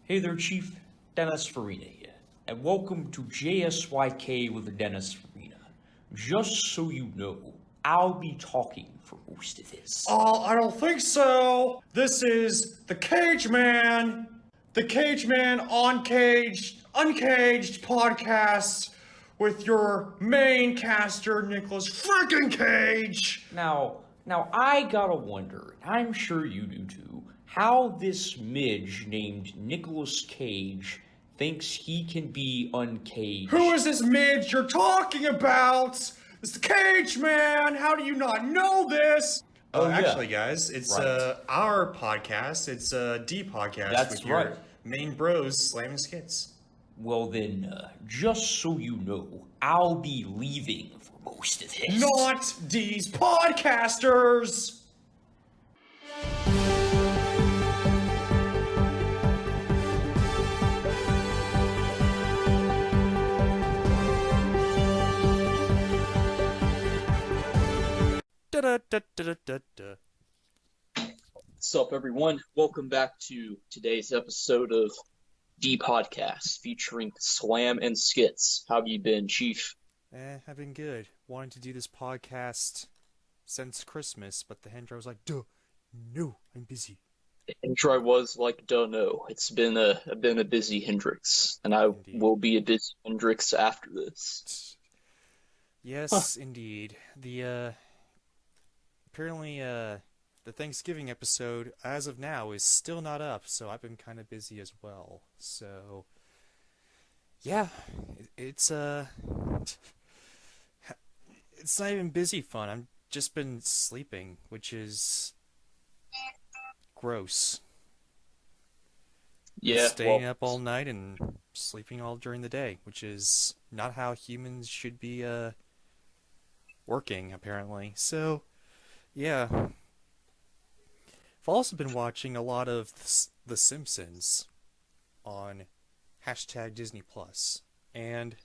Hey there, Chief. Dennis Farina here, and welcome to JSYK with Dennis Farina. Just so you know, I'll be talking for most of this. I don't think so. This is the Cage Man on Uncaged podcast with your main caster, Nicholas freaking Cage. Now, I gotta wonder, and I'm sure you do too, how this midge named Nicolas Cage thinks he can be uncaged. Who is this midge you're talking about? It's the Cage Man. How do you not know this? Actually, guys, it's Right. our podcast. It's a D podcast That's with right. your main bros slamming skits. Well then, just so you know, I'll be leaving for most of this. Not D's podcasters. What's up, everyone? Welcome back to today's episode of D Podcast featuring Slam and Skits. How have you been, Chief? I've been good. Wanted to do this podcast since Christmas, but the Hendra was like, duh, no, I'm busy. Intro was like, don't know. It's been a busy Hendrix, and I Indeed. will be a busy Hendrix after this. Yes, indeed. The, apparently, the Thanksgiving episode, as of now, is still not up, so I've been kind of busy as well. So, yeah, it's not even busy fun. I've just been sleeping, which is gross. Yeah, Staying up all night and sleeping all during the day, which is not how humans should be working, apparently. So, yeah. I've also been watching a lot of The Simpsons on #Disney Plus, and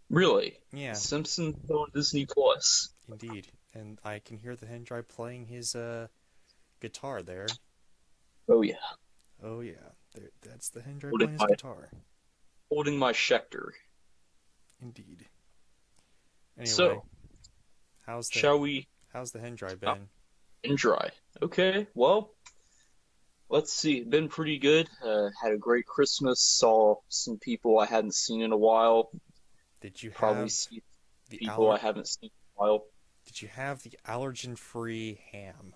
really? yeah, Simpsons on Disney Plus. indeed. And I can hear the Hendry playing his guitar there. Oh yeah, Oh yeah, that's the Hendry What if playing his I- guitar. holding my Schecter. Indeed. Anyway, So, how's the shall we Hendry been? dry? Okay, well, let's see. Been pretty good. Had a great Christmas. Saw some people I hadn't seen in a while. Did you Probably have see the people I haven't seen in a while. Did you have the allergen-free ham?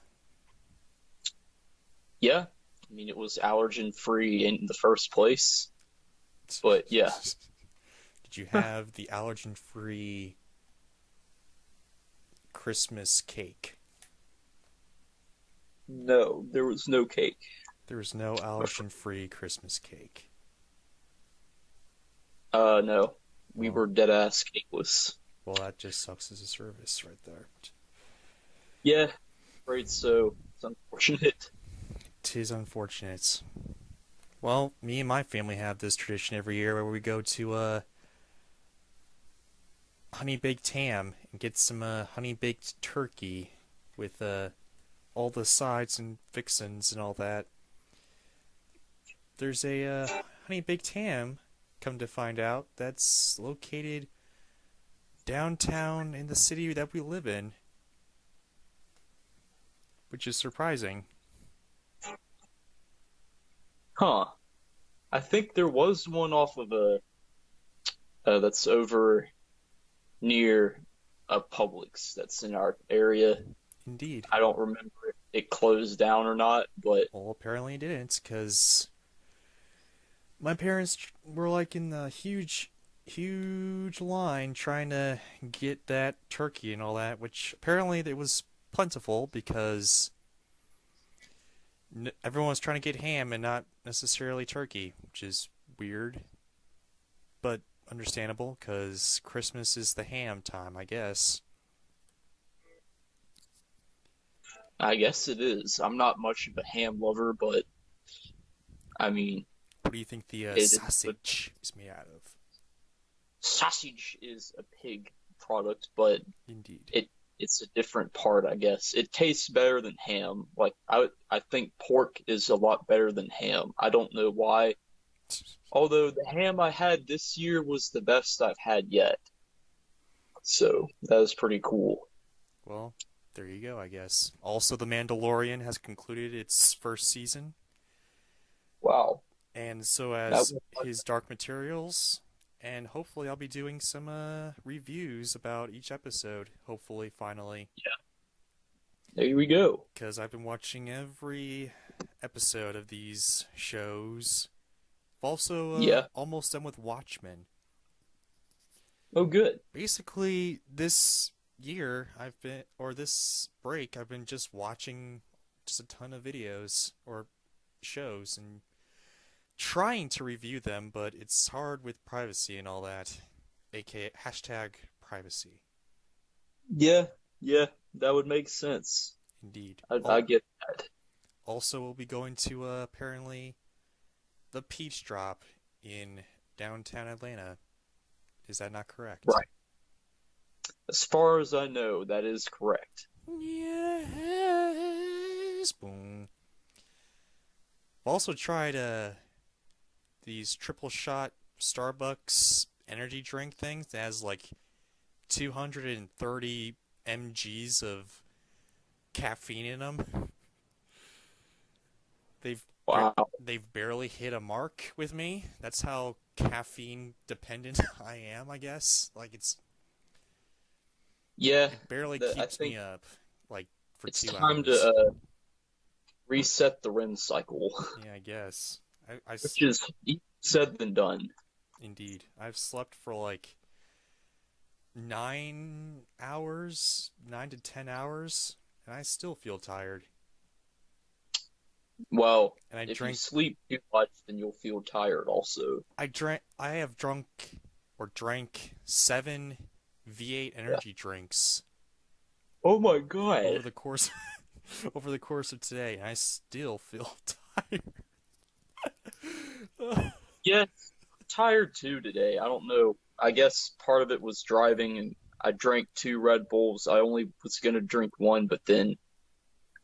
Yeah, I mean it was allergen free in the first place. But, yeah. Did you have the allergen-free Christmas cake? No, there was no cake. There was no allergen-free Christmas cake. No, we Oh. were dead ass cakeless. Well, that just sucks as a service right there. Yeah, afraid so. It's unfortunate. 'Tis unfortunate. Well, me and my family have this tradition every year where we go to honey baked ham and get some honey baked turkey with all the sides and fixins and all that. There's a honey baked ham, come to find out, that's located downtown in the city that we live in, which is surprising. Huh. I think there was one off of that's over near a Publix that's in our area. Indeed. I don't remember if it closed down or not, but Well, apparently it didn't, because my parents were like in the huge line trying to get that turkey and all that, which apparently it was plentiful because everyone was trying to get ham and not necessarily turkey, which is weird, but understandable because Christmas is the ham time, I guess. I guess it is. I'm not much of a ham lover, but I mean, What do you think the is sausage is made out of? sausage is a pig product, but Indeed. it it's a different part, I guess. It tastes better than ham. Like I think pork is a lot better than ham. I don't know why. Although the ham I had this year was the best I've had yet. So that was pretty cool. Well, there you go, I guess. Also, The Mandalorian has concluded its first season, Wow. and so That has was his Dark Materials, and hopefully I'll be doing some reviews about each episode, hopefully, finally. there we go. Because I've been watching every episode of these shows. I've also Yeah. almost done with Watchmen. Oh, good. Basically, this year this break, I've been just watching just a ton of videos or shows and trying to review them, but it's hard with privacy and all that, aka hashtag privacy. Yeah, that would make sense. Indeed. I get that. Also, we'll be going to apparently the Peach Drop in downtown Atlanta. Is that not correct? Right. As far as I know, that is correct. Yes. Boom. I've also tried these triple shot Starbucks energy drink things that has like 230 mg's of caffeine in them. Wow. They've barely hit a mark with me. That's how caffeine dependent I am, I guess. Like it Yeah, barely I keeps think me up like for it's 2 time hours. to reset the REM cycle, Yeah, I guess. which is easier said than done. Indeed. I've slept for like 9 hours, 9 to 10 hours, and I still feel tired. Well, And I if you drank sleep too much, then you'll feel tired also. I have drank 7 V8 energy drinks Oh my over god. the course over the course of today, and I still feel tired. Yeah, tired too today. I don't know. I guess part of it was driving, and I drank 2 Red Bulls. I only was gonna drink one, but then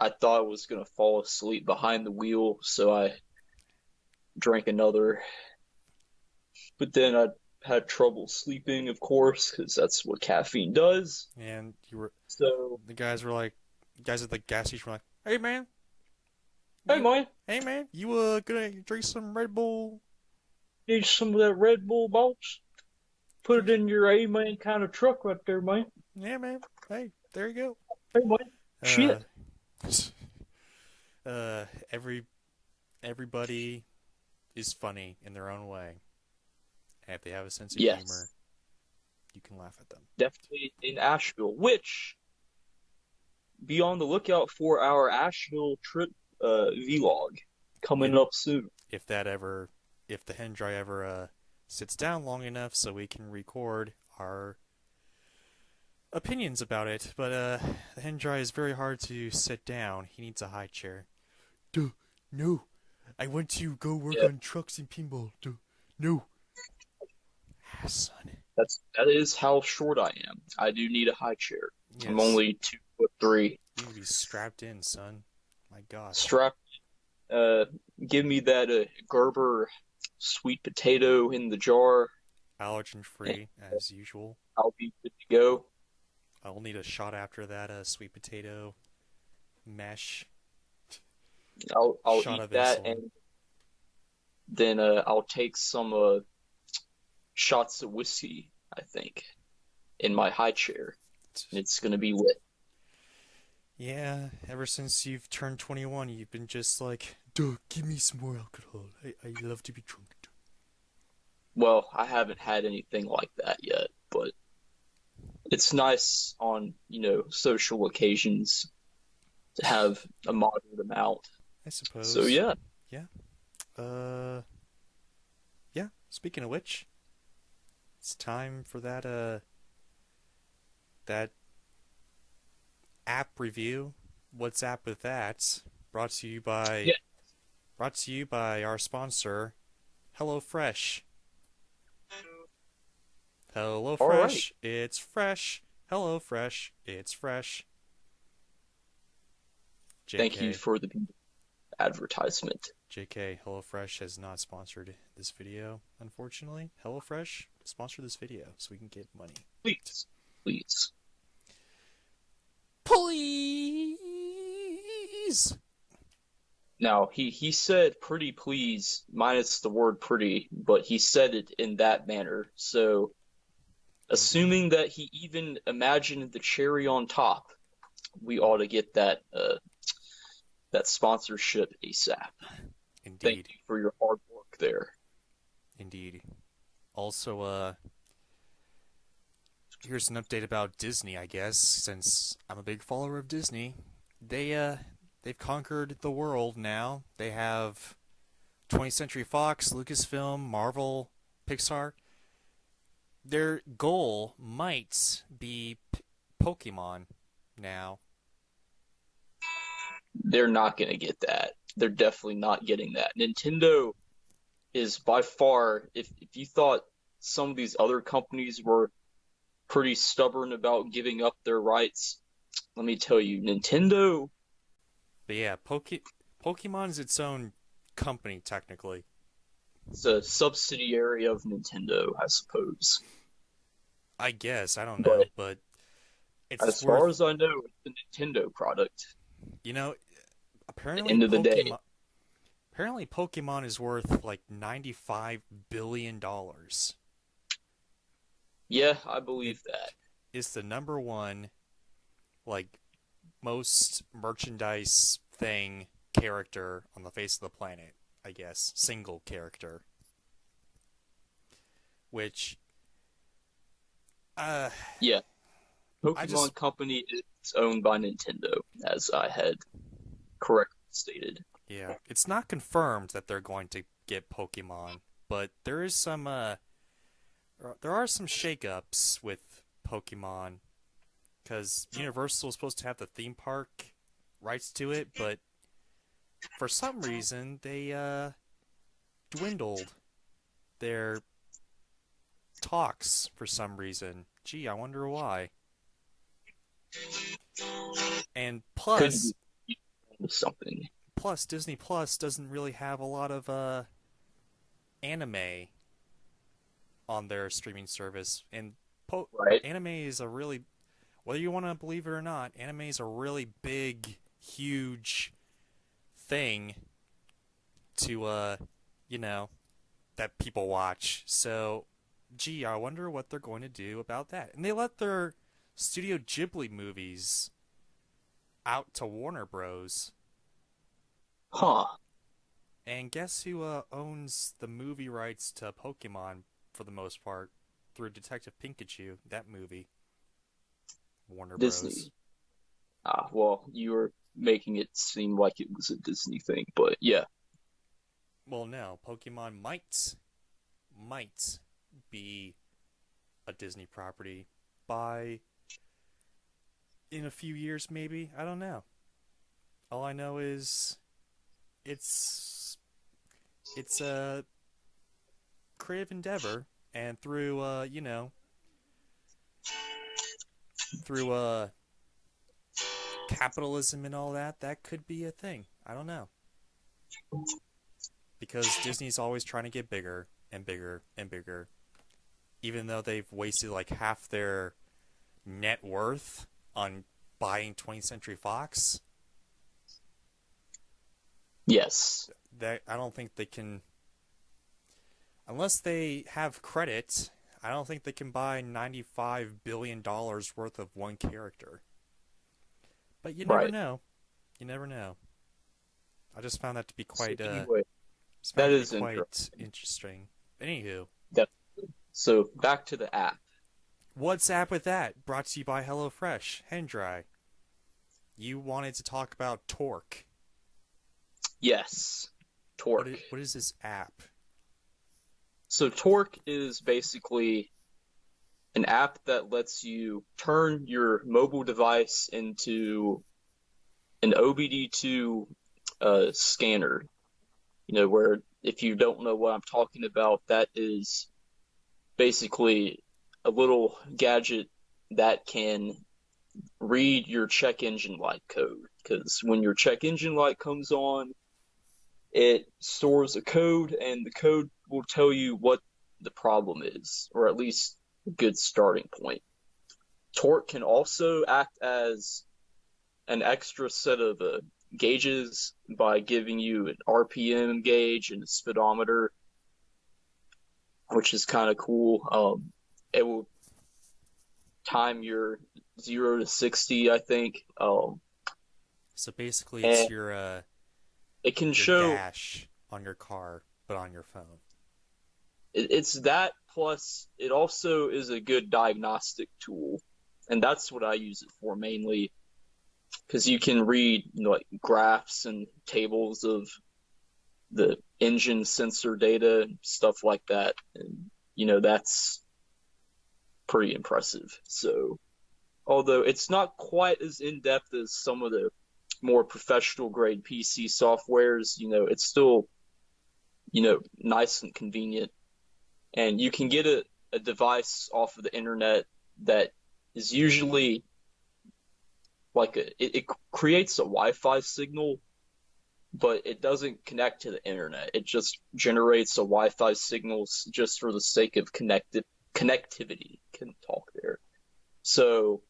I thought I was gonna fall asleep behind the wheel, so I drank another. But then I had trouble sleeping, of course, because that's what caffeine does. And So, the guys at the gas station were like, "Hey man, hey man, hey man, you gonna drink some Red Bull?" need some of that Red Bull, boss? Put it in your A-man kind of truck right there, man. Yeah, man. Hey, there you go. Hey man, shit. Everybody is funny in their own way. And if they have a sense of Yes. humor, you can laugh at them. Definitely in Asheville, which be on the lookout for our Asheville trip vlog coming up soon. If the Hendry ever sits down long enough so we can record our opinions about it. But the Hendry is very hard to sit down. He needs a high chair. Duh, no. I want to go work on trucks and pinball. Duh, no. Ah, son. That is how short I am. I do need a high chair. Yes. I'm only 2'3". You need to be strapped in, son. My God. Strap. Give me that Gerber sweet potato in the jar. Allergen free, as usual. I'll be good to go. I'll need a shot after that sweet potato mesh. I'll Shot eat of that, insulin. and then I'll take some shots of whiskey, I think, in my high chair. And it's gonna be lit. Yeah, ever since you've turned 21, you've been just like, duh, give me some more alcohol. I love to be drunk. Well, I haven't had anything like that yet, but it's nice on, social occasions to have a moderate amount. I suppose. So yeah. Yeah. Yeah, speaking of which, it's time for that app review. What's up with that? Brought to you by our sponsor, HelloFresh. HelloFresh, All right. it's fresh. Hello Fresh, it's fresh. JK. Thank you for the advertisement. JK, HelloFresh has not sponsored this video, unfortunately. HelloFresh, sponsor this video so we can get money. Please. Please. Please! Now, he said pretty please, minus the word pretty, but he said it in that manner. So, assuming that he even imagined the cherry on top, we ought to get that that sponsorship ASAP. Indeed. Thank you for your hard work there. Indeed. Also, here's an update about Disney, I guess, since I'm a big follower of Disney. They've conquered the world now. They have 20th Century Fox, Lucasfilm, Marvel, Pixar. Their goal might be Pokemon now. They're not going to get that. They're definitely not getting that. Nintendo is by far, if you thought some of these other companies were pretty stubborn about giving up their rights, let me tell you, Nintendo. But yeah, Pokemon is its own company, technically. It's a subsidiary of Nintendo, I suppose. I guess, I don't know, but it's as far as I know, it's a Nintendo product. You know, apparently At the end of the day. Apparently Pokemon is worth like $95 billion. Yeah, I believe that. It's the number one, like, most merchandise thing character on the face of the planet, I guess. Single character. Which, yeah. Pokemon Company is owned by Nintendo, as I had correctly stated. Yeah, it's not confirmed that they're going to get Pokemon, but there is some, there are some shakeups with Pokemon, because Universal is supposed to have the theme park rights to it, but for some reason they dwindled their talks for some reason. Gee, I wonder why. And plus, something. Plus Disney Plus doesn't really have a lot of anime on their streaming service, and right. Anime is a really, whether you want to believe it or not, anime is a really big, huge thing to, you know, that people watch. So, gee, I wonder what they're going to do about that. And they let their Studio Ghibli movies out to Warner Bros. Huh. And guess who owns the movie rights to Pokemon for the most part through Detective Pikachu, that movie? Warner Disney. Bros. Well, you were making it seem like it was a Disney thing, but yeah. Well, no, Pokemon might be a Disney property in a few years, maybe. I don't know. All I know is it's a creative endeavor, and through you know, through capitalism and all that, that could be a thing. I don't know. Because Disney's always trying to get bigger and bigger and bigger. Even though they've wasted like half their net worth on buying 20th Century Fox. Yes. I don't think they can, unless they have credit, I don't think they can buy $95 billion worth of one character. But you never know. You never know. I just found that to be quite, anyway, that is quite interesting. Anywho. So, back to the app. What's up with that? Brought to you by HelloFresh. Hendry, you wanted to talk about Torque. Yes. Torque. What is this app? So Torque is basically an app that lets you turn your mobile device into an OBD2 scanner. You know, where if you don't know what I'm talking about, that is basically a little gadget that can read your check engine light code. Because when your check engine light comes on, it stores a code, and the code will tell you what the problem is, or at least a good starting point. Torque can also act as an extra set of gauges by giving you an RPM gauge and a speedometer, which is kind of cool. It will time your 0 to 60, I think. So basically, it's your it can your show dash on your car, but on your phone. it's that, plus it also is a good diagnostic tool, and that's what I use it for mainly, because you can read, you know, like graphs and tables of the engine sensor data, stuff like that, and you know, that's pretty impressive. So although it's not quite as in-depth as some of the more professional grade PC softwares, you know, it's still, you know, nice and convenient. And you can get a device off of the internet that is usually like it creates a Wi-Fi signal, but it doesn't connect to the internet. It just generates a Wi-Fi signal just for the sake of connectivity. Can talk there. So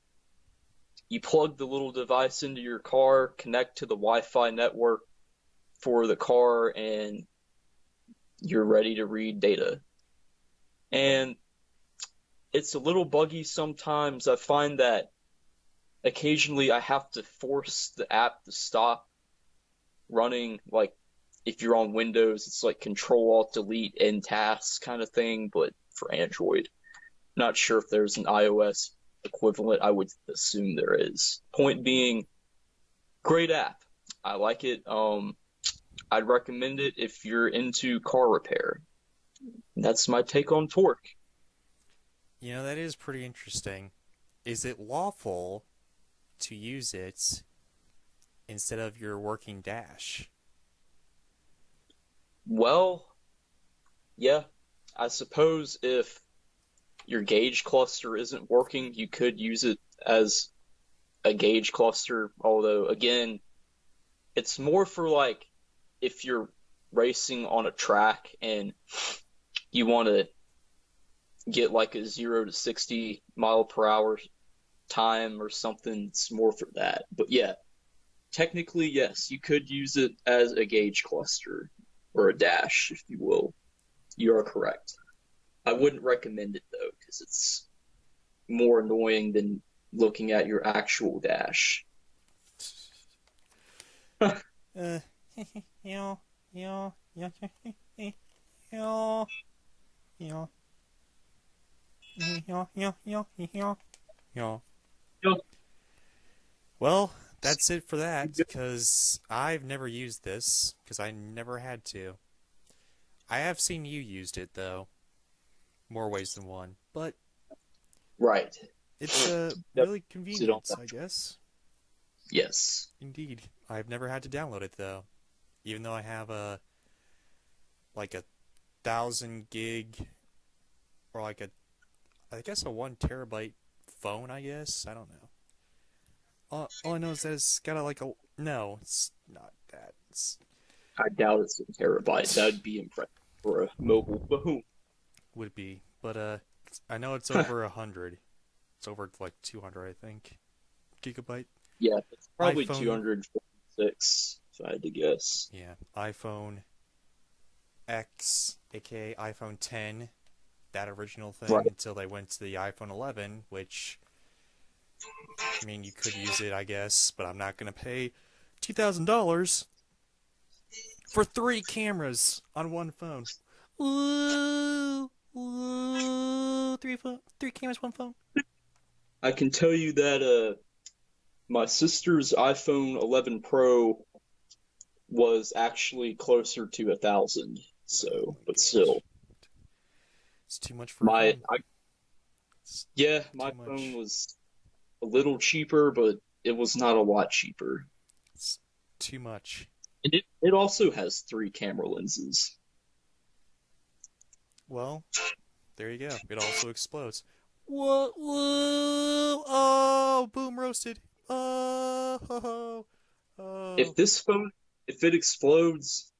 you plug the little device into your car, connect to the Wi-Fi network for the car, and you're ready to read data. And it's a little buggy sometimes. I find that occasionally I have to force the app to stop running. Like if you're on Windows, it's like Control-Alt-Delete end tasks kind of thing, but for Android. Not sure if there's an iOS equivalent. I would assume there is. Point being, great app. I like it. I'd recommend it if you're into car repair. That's my take on Torque. You know, that is pretty interesting. Is it lawful to use it instead of your working dash? Well, yeah. I suppose if your gauge cluster isn't working, you could use it as a gauge cluster. Although, again, it's more for like if you're racing on a track and you want to get like a 0 to 60 mile per hour time or something. It's more for that. But yeah, technically, yes, you could use it as a gauge cluster or a dash, if you will. You are correct. I wouldn't recommend it though, because it's more annoying than looking at your actual dash. Yeah, yeah, yeah, yeah, yeah, yeah, yeah. Well, that's it for that, because I've never used this, because I never had to. I have seen you used it, though. More ways than one. But Right. it's really convenient, I guess. Yes. Indeed. I've never had to download it, though. Even though I have a 1,000 gig, or I guess a 1 terabyte phone, I guess? I don't know. All I know is that it's got no, it's not that. I doubt it's a terabyte. That'd be impressive for a mobile phone. Would be, but I know it's over 100. It's over like 200, I think, gigabyte. Yeah, it's probably iPhone, 246, if I had to guess. Yeah, iPhone X, aka iPhone 10, that original thing, right, until they went to the iPhone 11, which, I mean, you could use it, I guess, but I'm not going to pay $2,000 for 3 cameras on one phone. Ooh, ooh, 3 cameras, 1 phone. I can tell you that my sister's iPhone 11 Pro was actually closer to 1,000. So, but still, it's too much for my phone was a little cheaper, but it was not a lot cheaper. It's too much. And it also has 3 camera lenses. Well, there you go. It also explodes. What? Whoa! Oh, boom roasted. Oh, If this phone, if it explodes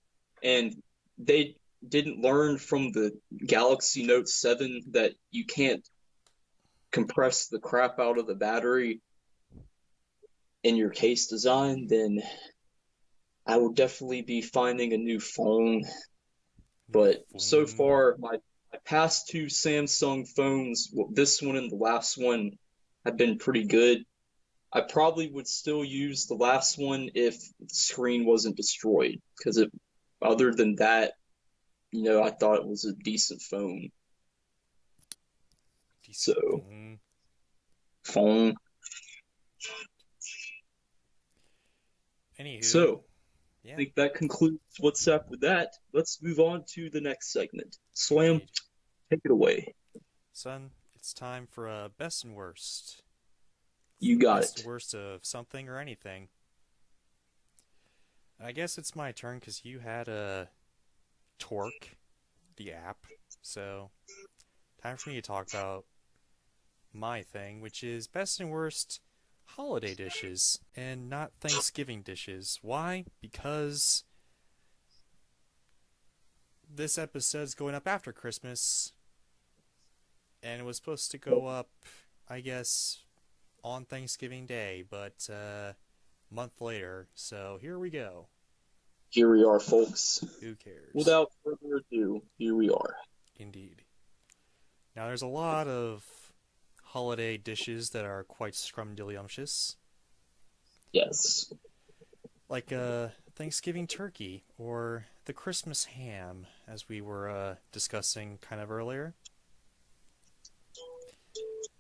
and they didn't learn from the Galaxy Note 7 that you can't compress the crap out of the battery in your case design, then I will definitely be finding a new phone. But so far, my past two Samsung phones, well, this one and the last one, have been pretty good. I probably would still use the last one if the screen wasn't destroyed, because other than that, I thought it was a decent phone. So, phone. Anywho, So, yeah. I think that concludes what's up with that. Let's move on to the next segment. Slam, Indeed. take it away. Son, it's time for best and worst. You got Best it. and worst of something or anything. I guess it's my turn because you had a Torque, the app. So, time for me to talk about my thing, which is best and worst holiday dishes and not Thanksgiving dishes. Why? Because this episode's going up after Christmas, and it was supposed to go up, I guess, on Thanksgiving Day, but a month later. So here we go. Here we are, folks. Who cares? Without further ado, here we are. Indeed. Now, there's a lot of holiday dishes that are quite scrumdiddlyumptious. Yes. Like Thanksgiving turkey or the Christmas ham, as we were discussing kind of earlier.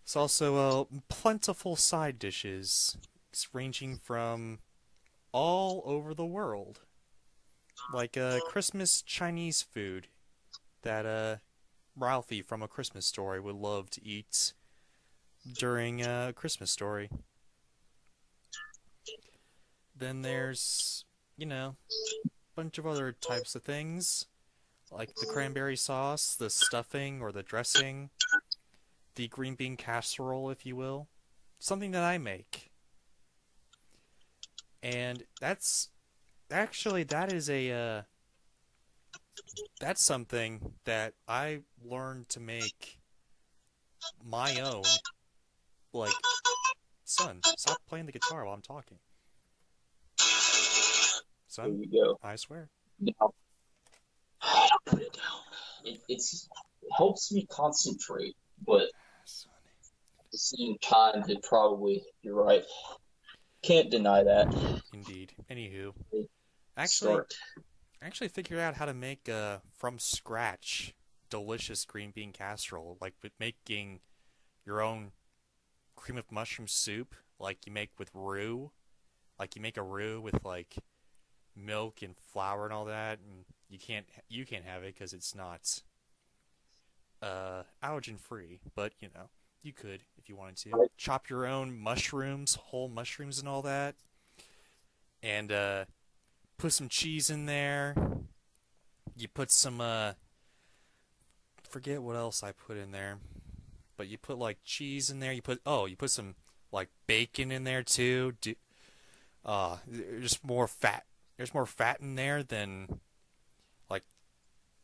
It's also plentiful side dishes, ranging from all over the world. Like Christmas Chinese food that Ralphie from A Christmas Story would love to eat during A Christmas Story. Then there's, a bunch of other types of things, like the cranberry sauce, the stuffing or the dressing, the green bean casserole, if you will. Something that I make. And that's something that I learned to make my own. Like, son, stop playing the guitar while I'm talking. Son, There you go. I swear. Now, put it down. It helps me concentrate, but at the same time, you're right. Can't deny that. Indeed. Anywho, Start. I actually figured out how to make from scratch delicious green bean casserole, like with making your own cream of mushroom soup, like you make with roux. Like you make a roux with like milk and flour and all that, and you can't have it because it's not allergen free, but you could if you wanted to. Chop your own mushrooms, whole mushrooms and all that, and put some cheese in there. You put some forget what else I put in there, but you put like cheese in there. You put some like bacon in there too. There's more fat. There's more fat in there than, like,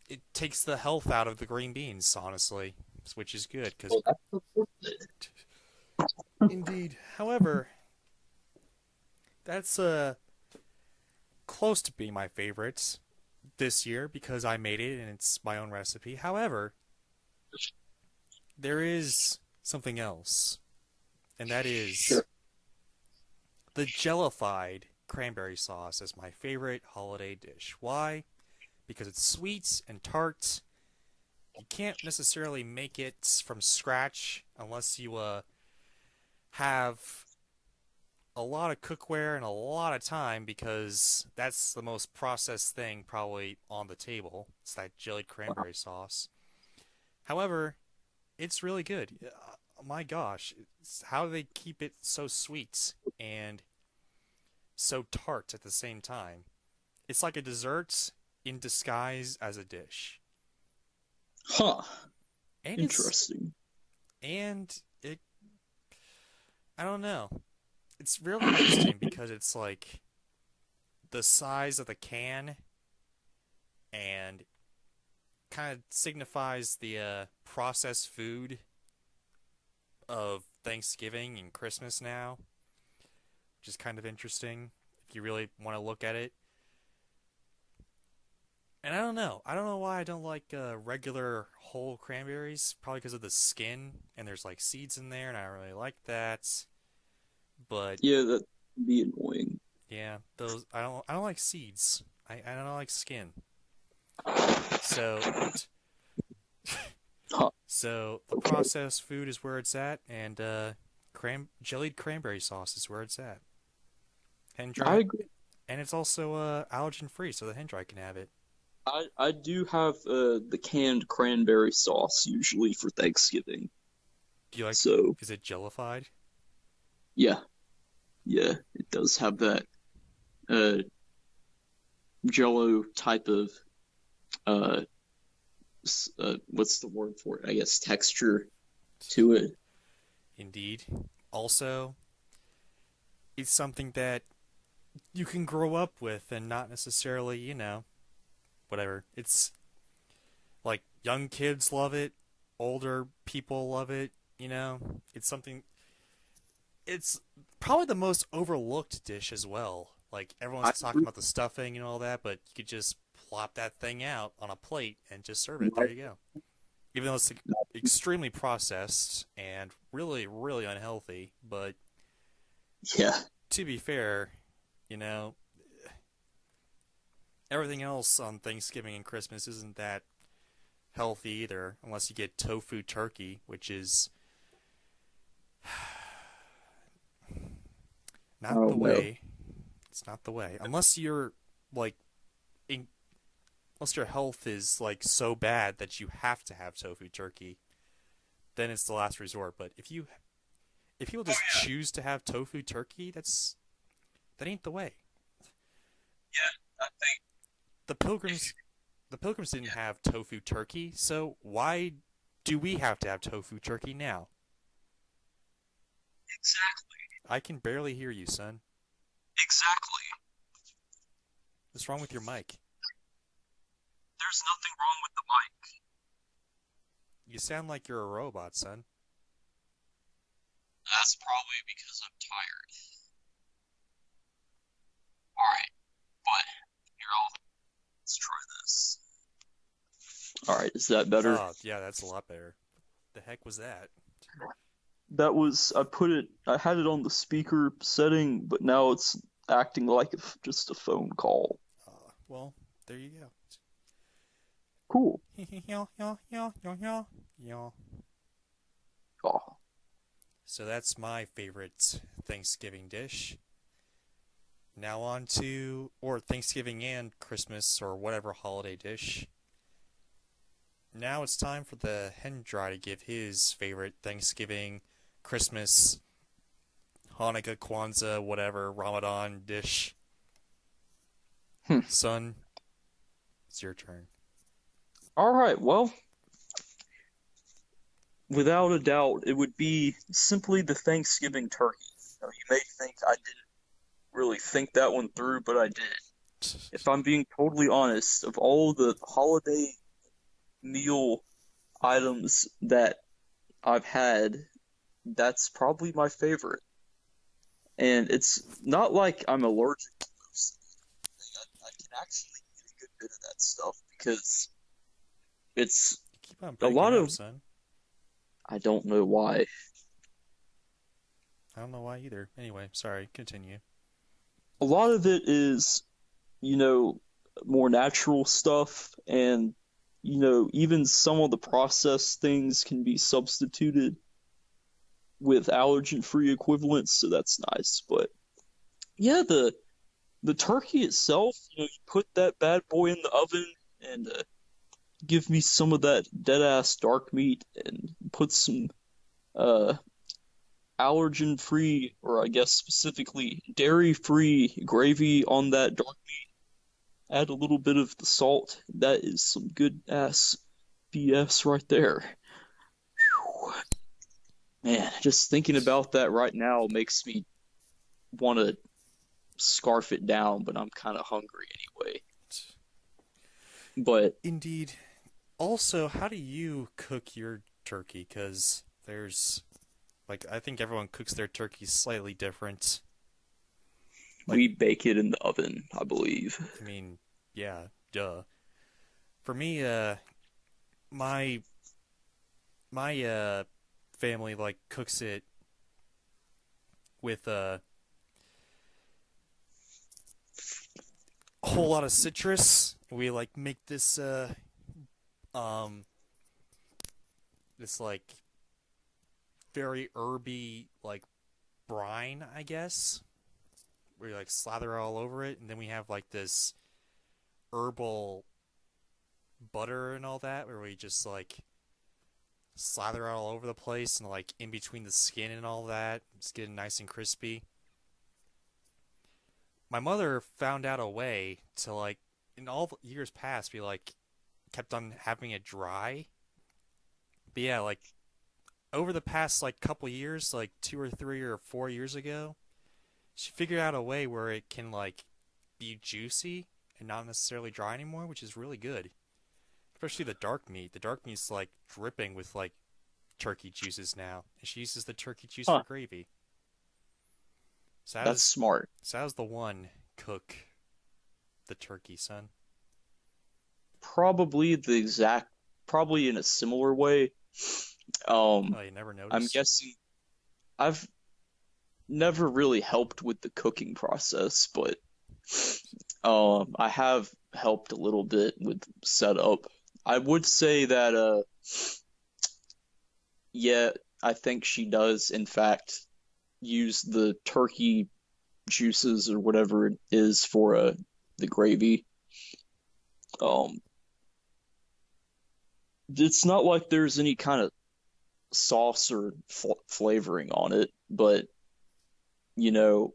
it takes the health out of the green beans, honestly, which is good. Indeed. However, that's close to being my favorite this year because I made it and it's my own recipe. However, there is something else, and that is the Jellified cranberry sauce is my favorite holiday dish. Why? Because it's sweet and tart. You can't necessarily make it from scratch unless you have a lot of cookware and a lot of time, because that's the most processed thing probably on the table. It's that jellied cranberry sauce. However, it's really good. My gosh, how do they keep it so sweet and so tart at the same time? It's like a dessert in disguise as a dish. Huh. And Interesting. And I don't know. It's really interesting because it's like the size of the can and kind of signifies the processed food of Thanksgiving and Christmas now, which is kind of interesting if you really want to look at it. And I don't know. I don't know why I don't like regular whole cranberries. Probably because of the skin, and there's like seeds in there, and I don't really like that. But Yeah, that'd be annoying. yeah, those I don't like seeds. I don't like skin. So Huh. so the processed food is where it's at, and jellied cranberry sauce is where it's at. Hen I dry, agree. and it's also allergen free, so the hen dry can have it. I do have the canned cranberry sauce usually for Thanksgiving. Do you like? So Is it jellified? yeah, yeah, it does have that uh Jello type of uh, what's the word for it? I guess texture to it. Indeed. Also, it's something that you can grow up with and not necessarily, whatever. It's like young kids love it, older people love it, It's something it's probably the most overlooked dish as well. Like I everyone's talking about the stuffing and all that, but you could just plop that thing out on a plate and just serve it. There you go. Even though it's extremely processed and really, really unhealthy, but Yeah, to be fair, you know, everything else on Thanksgiving and Christmas isn't that healthy either, unless you get tofu turkey, which is not oh the no. way. It's not the way. Unless you're like, unless your health is like so bad that you have to have tofu turkey, then it's the last resort. But if people just choose to have tofu turkey, that ain't the way. Yeah, I think The pilgrims didn't have tofu turkey, so why do we have to have tofu turkey now? exactly. I can barely hear you, son. Exactly. What's wrong with your mic? There's nothing wrong with the mic. You sound like you're a robot, son. That's probably because I'm tired. Alright, but here, let's try this. Alright, is that better? Oh, yeah, that's a lot better. The heck was that? That was, I had it on the speaker setting, but now it's acting like just a phone call. Well, there you go. Cool. Oh, So that's my favorite Thanksgiving dish. Now on to, or Thanksgiving and Christmas or whatever holiday dish. Now it's time for the hen dry to give his favorite Thanksgiving, Christmas, Hanukkah, Kwanzaa, whatever, Ramadan dish. Son, it's your turn. alright, well, without a doubt, it would be simply the Thanksgiving turkey. Now, you may think I didn't really think that one through, but I did. If I'm being totally honest, of all the holiday meal items that I've had, that's probably my favorite. And it's not like I'm allergic to those things. I can actually eat a good bit of that stuff because it's Keep on a breaking lot up, of. son. I don't know why. I don't know why either. Anyway, sorry, continue. A lot of it is, you know, more natural stuff, and, you know, even some of the processed things can be substituted with allergen-free equivalents, so that's nice. But yeah, the turkey itself, you know, you put that bad boy in the oven and give me some of that dead-ass dark meat and put some uh allergen-free, or I guess specifically dairy-free gravy on that dark meat. Add a little bit of the salt. That is some good ass BS right there. Whew. Man, just thinking about that right now makes me want to scarf it down, but I'm kind of hungry anyway. But Indeed. Also, how do you cook your turkey? Because there's, like, I think everyone cooks their turkey slightly different. Like, we bake it in the oven, I believe. I mean, yeah, duh. For me, my my family like cooks it with a whole lot of citrus. We like make um this like very herby like brine, I guess. We like slather all over it, and then we have like this herbal butter and all that, where we just like slather it all over the place and like in between the skin and all that. It's getting nice and crispy. My mother found out a way to like in all the years past we like kept on having it dry. But yeah, like over the past like couple years, like 2 or 3 or 4 years ago, she figured out a way where it can like be juicy and not necessarily dry anymore, which is really good. Especially the dark meat. The dark meat's like dripping with like turkey juices now, and she uses the turkey juice for Huh, gravy. So that's smart. how's the one cook the turkey, son? Probably the exact, probably in a similar way. Oh, you never I'm noticed? guessing I've never really helped with the cooking process, but I have helped a little bit with setup. I would say that yeah, I think she does in fact use the turkey juices or whatever it is for the gravy. Um, it's not like there's any kind of sauce or flavoring on it, but you know,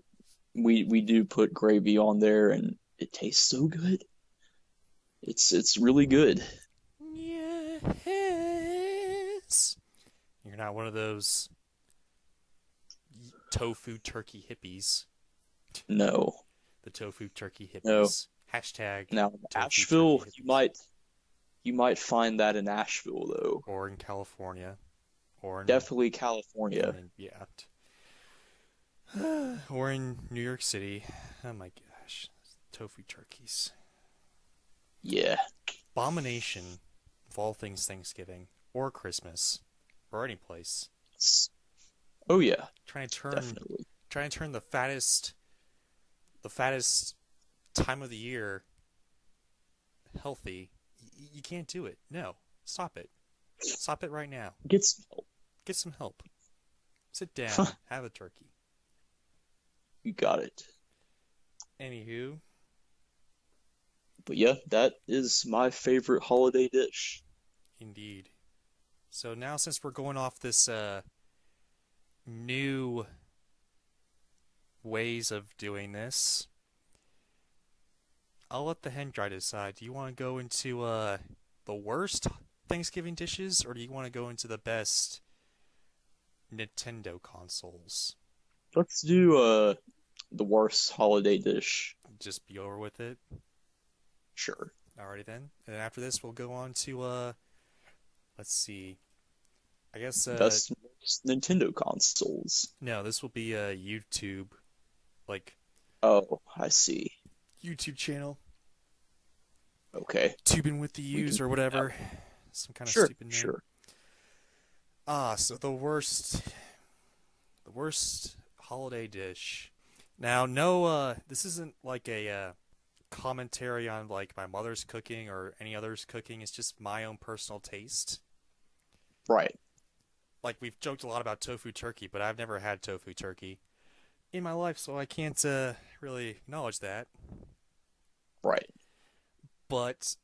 we do put gravy on there, and it tastes so good. It's really good. Yes. You're not one of those tofu turkey hippies. No, The tofu turkey no. hippies. Hashtag Now, tofu turkey Asheville, you hippies. might find that in Asheville though. Or in California. Or in, Definitely California. yeah. Or in New York City. Oh my gosh. Tofu turkeys. Yeah. Abomination of all things Thanksgiving. Or Christmas. Or any place. Oh yeah, Trying to turn definitely. trying to turn the fattest time of the year healthy. You can't do it. No. Stop it. Stop it right now. Get some help. Get some help. Sit down. Have a turkey. You got it. Anywho, But yeah, that is my favorite holiday dish. indeed. So now since we're going off this new ways of doing this, I'll let the hen dry decide. Do you want to go into the worst Thanksgiving dishes, or do you want to go into the best Nintendo consoles? Let's do the worst holiday dish. Just be over with it. Sure. Alrighty then. And after this, we'll go on to let's see. I guess Best Nintendo consoles. no, this will be a YouTube, like Oh, I see. YouTube channel, Okay. tubing with the We can U's or do that. whatever. Some kind of Sure, stupid name. sure. So the worst holiday dish. Now, no, this isn't like a commentary on like my mother's cooking or any other's cooking. It's just my own personal taste. Right. Like we've joked a lot about tofu turkey, but I've never had tofu turkey in my life, so I can't really acknowledge that. Right. But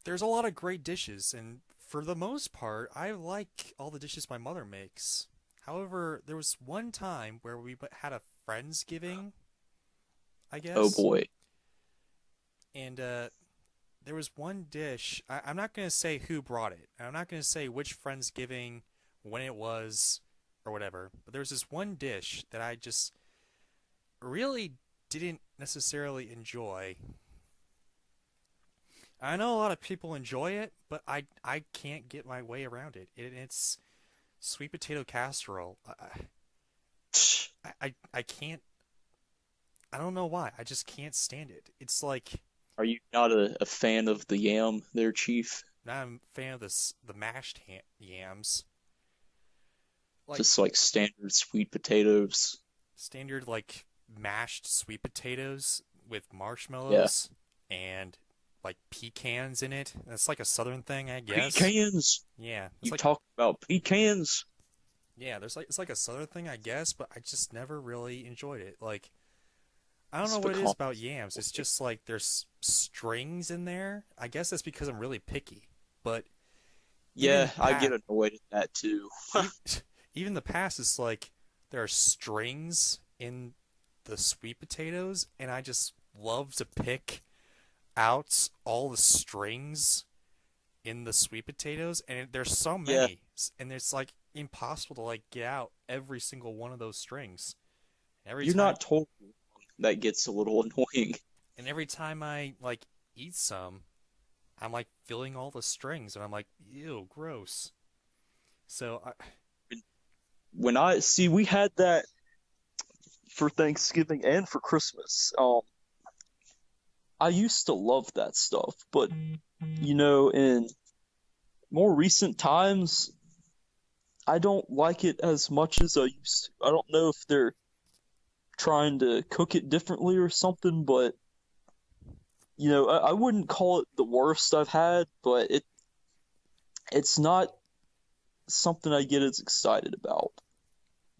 there's a lot of great dishes, and for the most part, I like all the dishes my mother makes. However, there was one time where we had a Friendsgiving, I Oh guess, boy. and there was one dish. I'm not going to say who brought it. I'm not going to say which Friendsgiving, when it was, or whatever. But there's this one dish that I just really didn't necessarily enjoy. I know a lot of people enjoy it, but I can't get my way around it. It's sweet potato casserole. I can't. I don't know why. I just can't stand it. It's like Are you not a fan of the yam there, Chief? I'm a fan of the mashed yams. Like Just like standard sweet potatoes. standard like mashed sweet potatoes with Yeah. marshmallows and like pecans in it. That's like a southern thing, I guess. Pecans! Yeah, it's You like talk about pecans? there's like it's like a southern thing, I guess, but I just never really enjoyed it. Like I don't It's know what it is about pecans. yams. It's just like there's strings in there. I guess that's because I'm really picky. But even Yeah, I get annoyed at that too. e- even the past is like there are strings in the sweet potatoes, and I just love to pick out all the strings in the sweet potatoes, and there's so Yeah, many, and it's like impossible to like get out every single one of those strings. Every you're time, not totally wrong. That gets a little annoying. every time I like eat some, I'm like feeling all the strings, and I'm like, ew, gross. So When I see, we had that for Thanksgiving and for Christmas. I used to love that stuff, but in more recent times, I don't like it as much as I used to. I don't know if they're trying to cook it differently or something, but I wouldn't call it the worst I've had, but it's not something I get as excited about.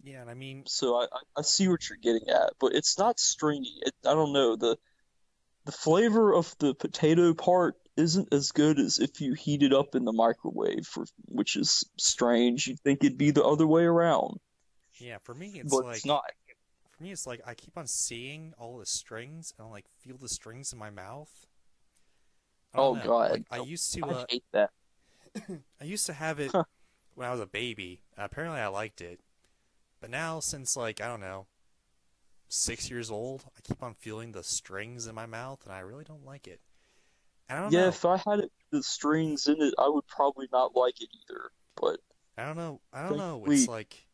yeah, and I mean, So I see what you're getting at, but it's not stringy. I don't know, the flavor of the potato part isn't as good as if you heat it up in the microwave, which is strange. You'd think it'd be the other way around, yeah, but it's not. for me, it's like I keep on seeing all the strings, and I like feel the strings in my mouth. I don't Oh know. God, Like I hate that. I used to have it Huh. when I was a baby. Apparently, I liked it, but now since like I don't know, 6 years old, I keep on feeling the strings in my mouth, and I really don't like it. And I don't Yeah, know. if I had it with the strings in it, I would probably not like it either. But I don't know. I don't know. It's thankfully, like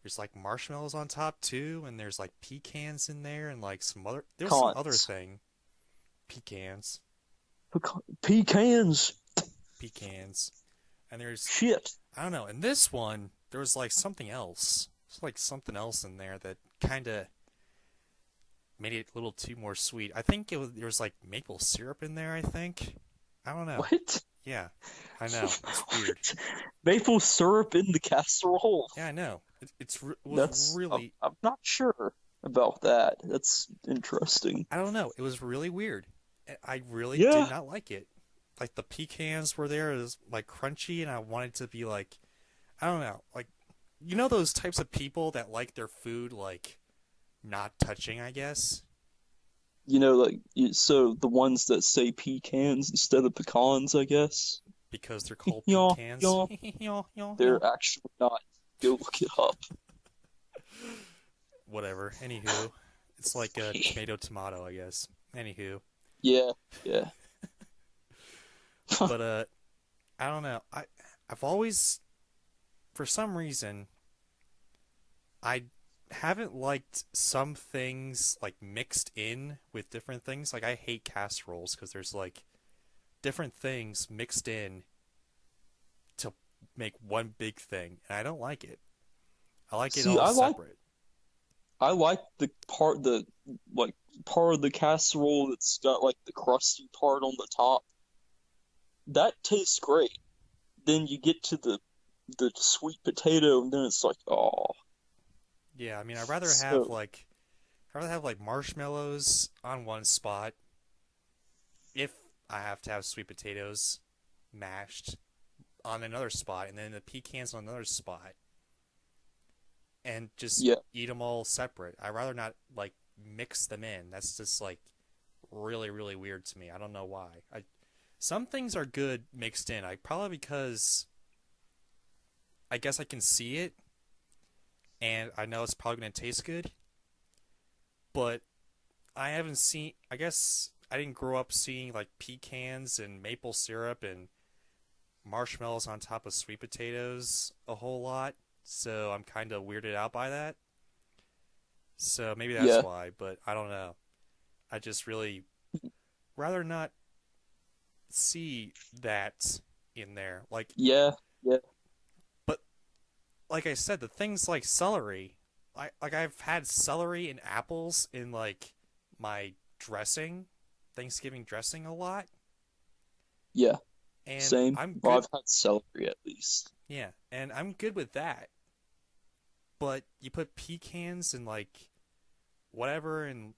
there's like marshmallows on top too, and there's like pecans in there, and like some other. There's some other cons, thing. Pecans, pecans, pecans, and there's shit. I don't know. In this one, there was like something else. There's like something else in there that kind of made it a little too more sweet. I think there was like maple syrup in there. I think. I don't know. What? Yeah, I know. It's weird. What? Maple syrup in the casserole? Yeah, I know. It was That's really. I'm not sure about that. That's interesting. I don't know. It was really weird. I really did Yeah, not like it. Like the pecans were there, it was like crunchy, and I wanted to be like, I don't know, like those types of people that like their food like not touching, I guess, so the ones that say pecans instead of pecans, I guess. because they're called Yaw, pecans. yaw. Yaw, yaw, yaw. They're actually not. Go look it up. Whatever. Anywho, it's like a tomato, I guess. Anywho, Yeah, yeah. but I don't know. I've always, for some reason, I haven't liked some things like mixed in with different things. Like I hate casseroles because there's like different things mixed in to make one big thing, and I don't like it. I like it See, all separate. I like like part of the casserole that's got like the crusty part on the top. That tastes great. Then you get to the sweet potato, and then it's like, oh. Yeah, I mean, So I'd rather have like marshmallows on one spot if I have to have sweet potatoes mashed on another spot, and then the pecans on another spot, and just yeah, eat them all separate. I'd rather not like mix them in. That's just like really, really weird to me. I don't know why. Some things are good mixed in. Probably because I guess I can see it, and I know it's probably going to taste good, but I haven't seen, I guess I didn't grow up seeing like pecans and maple syrup and marshmallows on top of sweet potatoes a whole lot, so I'm kind of weirded out by that. So maybe that's Yeah. why, but I don't know. I just really rather not see that in there. Like, Yeah. Yeah. but like I said, the things like celery, I've had celery and apples in like my dressing, Thanksgiving dressing a lot, Yeah. and Same. I'm Well, good. I've had celery at least. Yeah, and I'm good with that. But you put pecans and like whatever and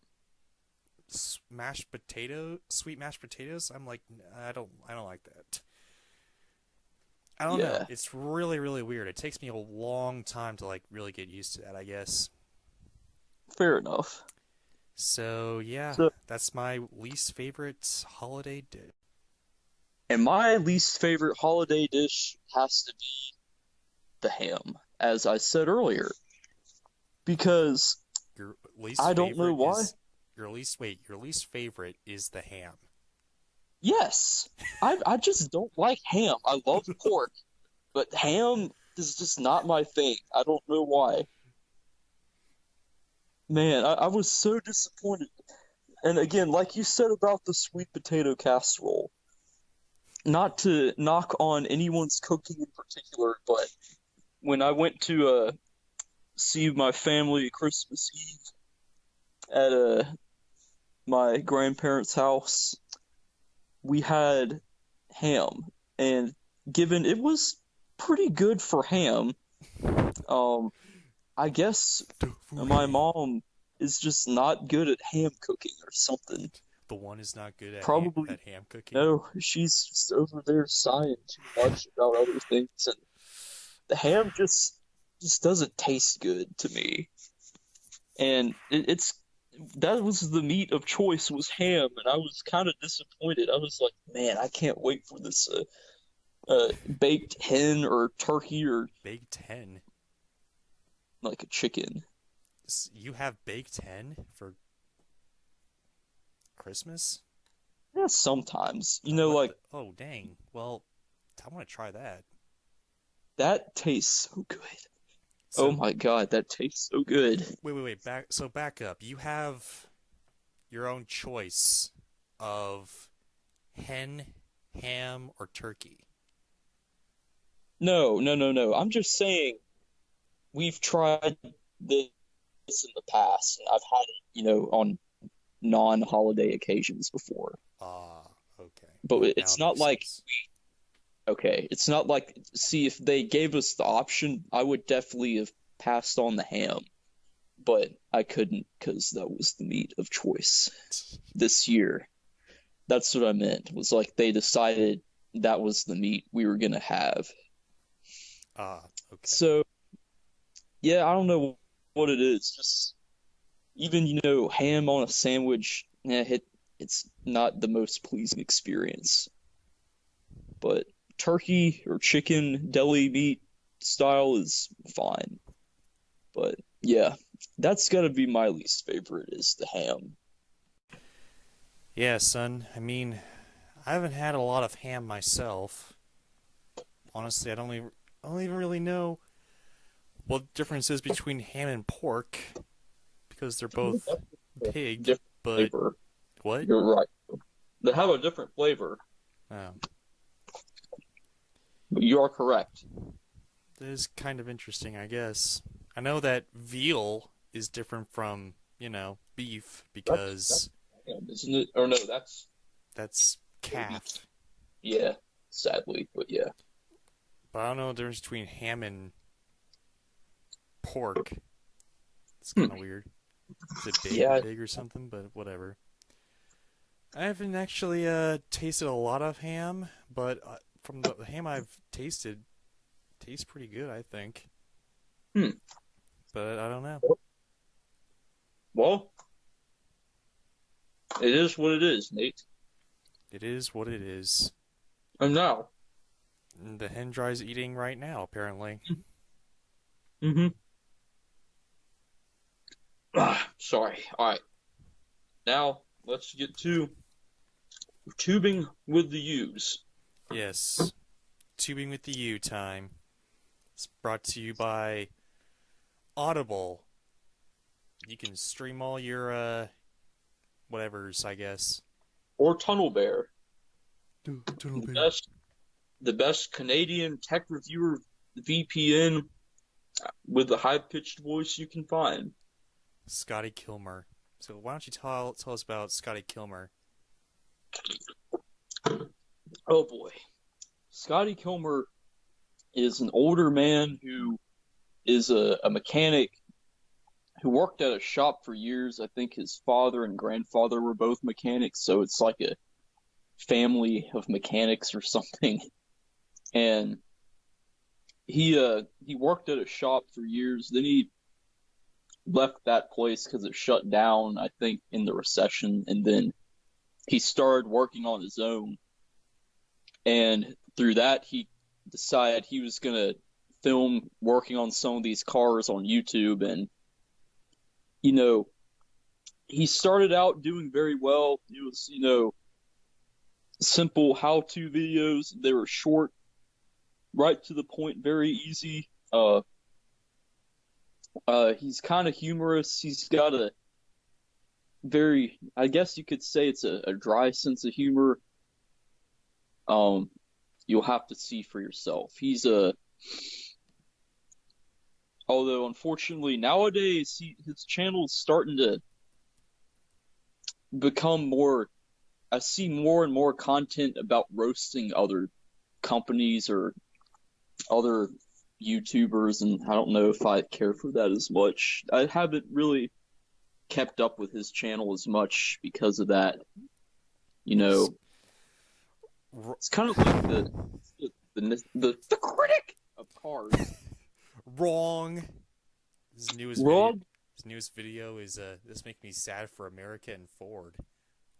sweet mashed potatoes. I'm like, I don't like that. I don't know. Yeah. It's really, really weird. It takes me a long time to like really get used to that, I guess. Fair enough. So yeah, So, that's my least favorite holiday dish. and my least favorite holiday dish has to be the ham, as I said earlier, because Your least I don't know favorite why. is your least favorite is the ham. Yes, I just don't like ham. I love pork, but ham is just not my thing. I don't know why. Man, I was so disappointed. And again, like you said about the sweet potato casserole, not to knock on anyone's cooking in particular, but when I went to see my family Christmas Eve at my grandparents' house, we had ham, and given it was pretty good for ham, I guess my mom is just not good at ham cooking or something. The one is not good at Probably at ham cooking. no, she's just over there sighing too much about other things, and the ham just doesn't taste good to me. And it's that was the meat of choice was ham, and I was kind of disappointed. I was like, man, I can't wait for this baked hen or turkey or Baked hen. like a chicken. You have baked hen for Christmas? Yeah, sometimes. You know, What like oh dang. Well, I want to try that. that tastes so good. So Oh my God, that tastes so good. wait. Back up. You have your own choice of hen, ham, or turkey. No, no, no, no. I'm just saying we've tried this in the past, and I've had it, on non-holiday occasions before. Ah, okay. But Now it's it not makes like, sense. okay, it's not like, see, if they gave us the option, I would definitely have passed on the ham, but I couldn't because that was the meat of choice this year. That's what I meant, was like they decided that was the meat we were gonna have. Ah, okay. So, yeah, I don't know what it is. Just even, ham on a sandwich, it's not the most pleasing experience. But turkey or chicken, deli meat style is fine. But yeah, that's gotta be my least favorite is the ham. Yeah, son. I mean, I haven't had a lot of ham myself. Honestly, I don't even really know what the difference is between ham and pork because they're both pig. Different But flavor. what? You're right. They have a different flavor, Oh, but you are correct. that is kind of interesting, I guess. I know that veal is different from, beef because Isn't it? Or no, that's calf. yeah, sadly, but yeah. But I don't know the difference between ham and pork. It's kind of weird. Is it Yeah. big or something? But whatever. I haven't actually tasted a lot of ham, but from the ham I've tasted, tastes pretty good, I think. But I don't know. Well, it is what it is, Nate. It is what it is. And now, And the hen dry's eating right now, apparently. mm-hmm. Sorry. All right. Now let's get to tubing with the U's. Yes. Tubing with the U time. It's brought to you by Audible. You can stream all your whatevers, I guess. Or Tunnel Bear. The best Canadian tech reviewer VPN with the high-pitched voice you can find. Scotty Kilmer. So why don't you tell us about Scotty Kilmer? Oh boy. Scotty Kilmer is an older man who is a mechanic who worked at a shop for years. I think his father and grandfather were both mechanics, so it's like a family of mechanics or something. And he worked at a shop for years. Then he left that place because it shut down, I think, in the recession. And then he started working on his own. And through that, he decided he was going to film working on some of these cars on YouTube. And, you know, he started out doing very well. It was, you know, simple how-to videos. They were short, right to the point, very easy. He's kind of humorous. He's got a very, I guess you could say it's a dry sense of humor. You'll have to see for yourself. Although unfortunately nowadays his channel is starting to become more, I see more and more content about roasting other companies or other YouTubers, and I don't know if I care for that as much. I haven't really kept up with his channel as much because of that. You know, it's kind of like the critic of cars. Wrong. His newest video is "This Makes Me Sad for America and Ford."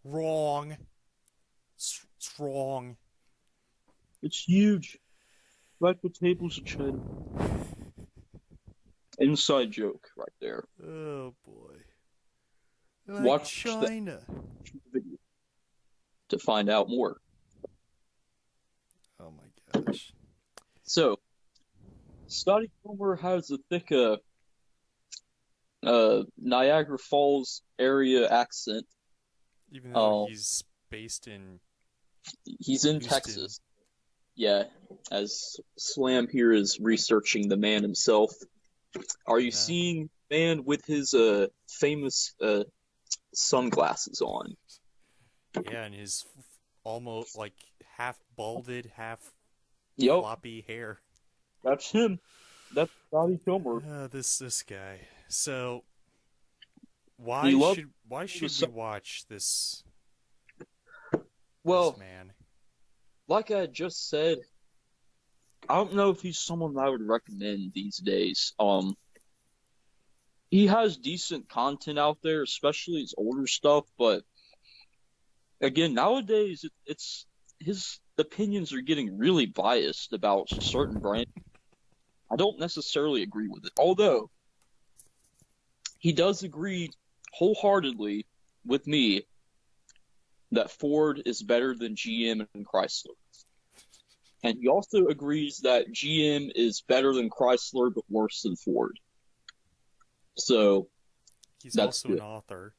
Wrong. It's wrong. It's huge. Like the tables of China. Inside joke right there. Oh boy. Like watch China video to find out more. Oh my gosh. So, Scotty Kilmer has a thick Niagara Falls area accent. Even though he's based in Houston. Texas. Yeah, as Slam here is researching the man himself. Are you seeing man with his famous sunglasses on? Yeah, and his almost like half balded, half floppy hair. That's him. That's Scotty Kilmer. This guy. So why should we watch this? Well, this man? Like I just said, I don't know if he's someone I would recommend these days. He has decent content out there, especially his older stuff, but again, nowadays it's his opinions are getting really biased about certain brands. I don't necessarily agree with it, although he does agree wholeheartedly with me that Ford is better than GM and Chrysler. And he also agrees that GM is better than Chrysler but worse than Ford. So he's also an author.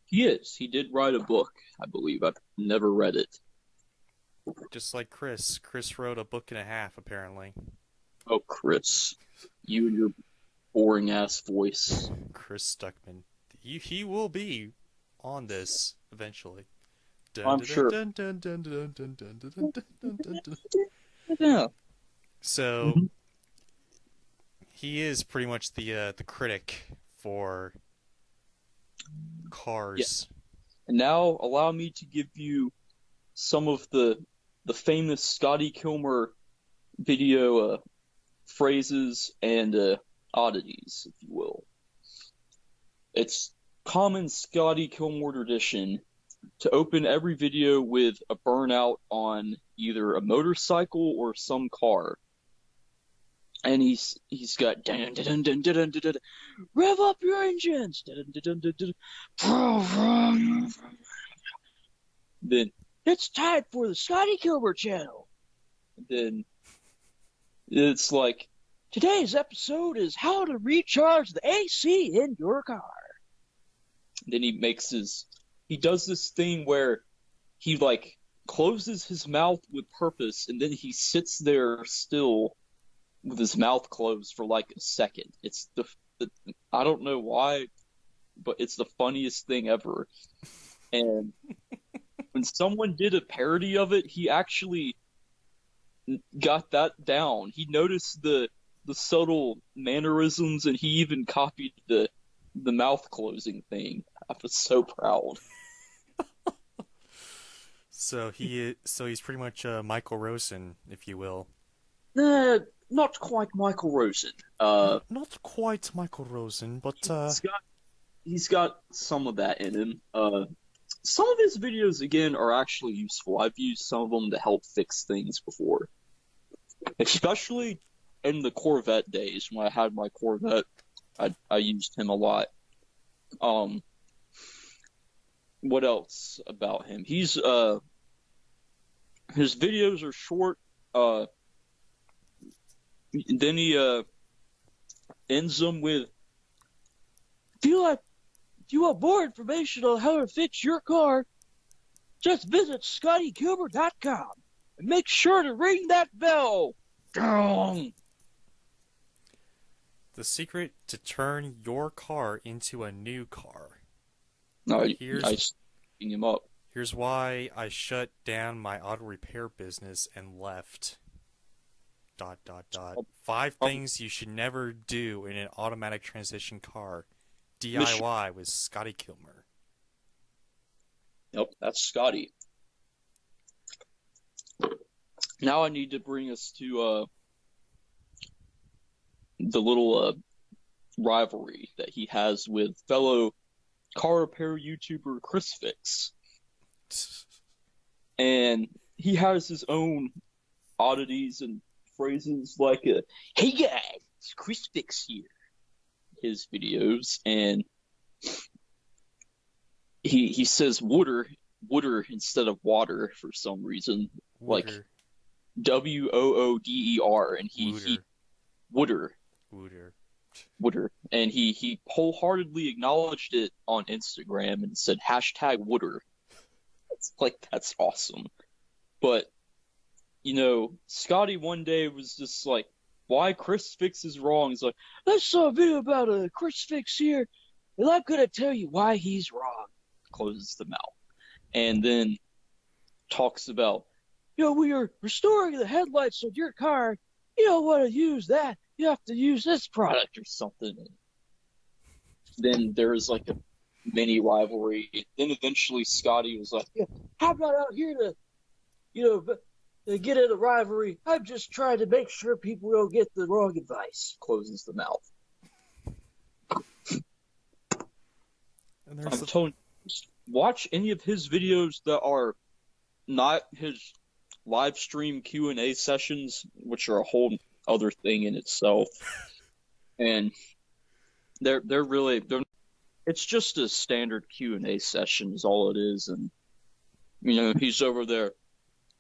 He is. He did write a book, I believe. I've never read it. Just like Chris. Chris wrote a book and a half, apparently. Oh, Chris. You and your boring-ass voice. Chris Stuckman. He will be on this eventually. I'm sure. Yeah. So, he is pretty much the critic for cars. Yeah. And now, allow me to give you some of the famous Scotty Kilmer video phrases and oddities, if you will. It's common Scotty Kilmer tradition to open every video with a burnout on either a motorcycle or some car. and he's got dun, dun, dun, dun, dun, dun, dun, dun, rev up your engines. Dun, dun, dun, dun, dun. Then it's time for the Scotty Kilmer channel. Then it's like, today's episode is how to recharge the AC in your car. Then he does this thing where he like closes his mouth with purpose, and then he sits there still with his mouth closed for like a second. It's the I don't know why, but it's the funniest thing ever. And when someone did a parody of it, he actually got that down. He noticed the subtle mannerisms, and he even copied the mouth closing thing. I was so proud. So he's pretty much Michael Rosen, if you will. Not quite Michael Rosen. Not quite Michael Rosen, but he's got some of that in him. Some of his videos again are actually useful. I've used some of them to help fix things before, especially in the Corvette days when I had my Corvette. I used him a lot. What else about him? He's his videos are short. Then he ends them with, if you want more information on how to fix your car, just visit ScottyKilmer.com and make sure to ring that bell. The secret to turn your car into a new car. No, I him up. Here's why I shut down my auto repair business and left. ... 5 things you should never do in an automatic transmission car. DIY with Scotty Kilmer. Yep, that's Scotty. Now I need to bring us to the little rivalry that he has with fellow car repair YouTuber Chris Fix. And he has his own oddities and phrases like, hey guys, it's Chris Fix here. His videos, and he says water instead of water for some reason. Wooder. Like WOODER, and he Wooder. And he wholeheartedly acknowledged it on Instagram and said #Wooder. That's awesome. But Scotty one day was just like, why Chris Fix is wrong. He's like, I saw a video about a Chris Fix here, and I'm gonna tell you why he's wrong. Closes the mouth. And then talks about, we are restoring the headlights of your car. You don't want to use that. You have to use this product or something. Then there's like a mini rivalry. Then eventually Scotty was like, how about out here to get in a rivalry? I'm just trying to make sure people don't get the wrong advice. Closes the mouth. And I'm telling you, watch any of his videos that are not his live stream Q&A sessions, which are a whole other thing in itself. And they're it's just a standard Q&A session is all it is. And he's over there,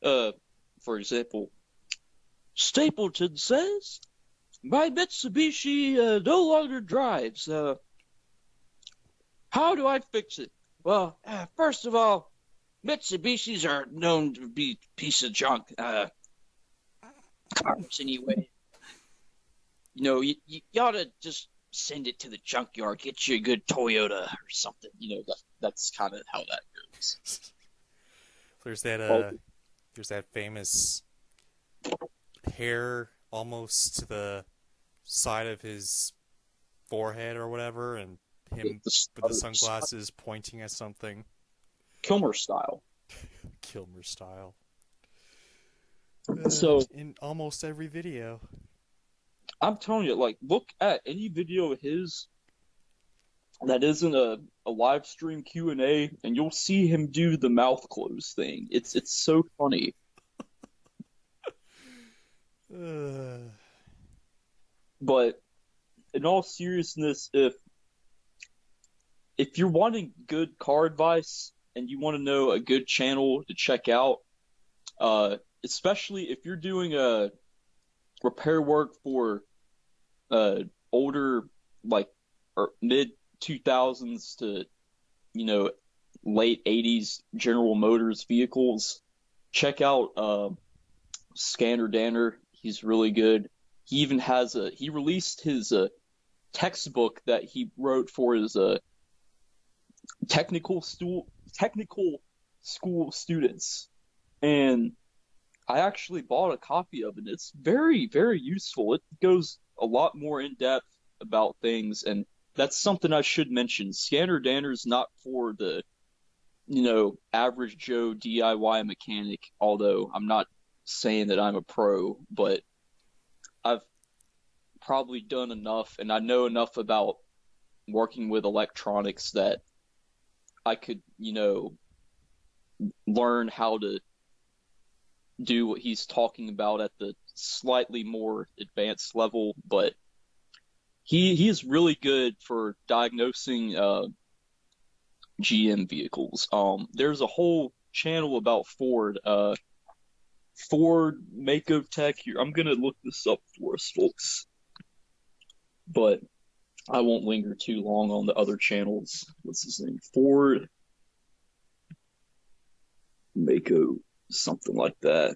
for example, Stapleton says my Mitsubishi no longer drives. How do I fix it? Well, first of all, Mitsubishis are known to be a piece of junk. Cars anyway. You ought to just send it to the junkyard, get you a good Toyota or something. That's kind of how that goes. There's that famous hair almost to the side of his forehead or whatever, and him with the sunglasses pointing at something. Kilmer style. Kilmer style. So in almost every video. I'm telling you, look at any video of his that isn't a live stream Q&A, and you'll see him do the mouth close thing. It's so funny. But in all seriousness, if you're wanting good car advice and you want to know a good channel to check out, especially if you're doing a repair work for older, like, or mid 2000s to, late 80s General Motors vehicles, check out Scanner Danner. He's really good. He even he released his textbook that he wrote for his technical school students, and I actually bought a copy of it. It's very, very useful. It goes a lot more in depth about things, and that's something I should mention. Scanner Danner's not for the average Joe DIY mechanic, although I'm not saying that I'm a pro, but I've probably done enough and I know enough about working with electronics that I could, learn how to do what he's talking about at the slightly more advanced level, but he is really good for diagnosing GM vehicles. There's a whole channel about Ford, Ford Mako Tech here. I'm gonna look this up for us, folks, but I won't linger too long on the other channels. What's his name? Ford Mako, something like that.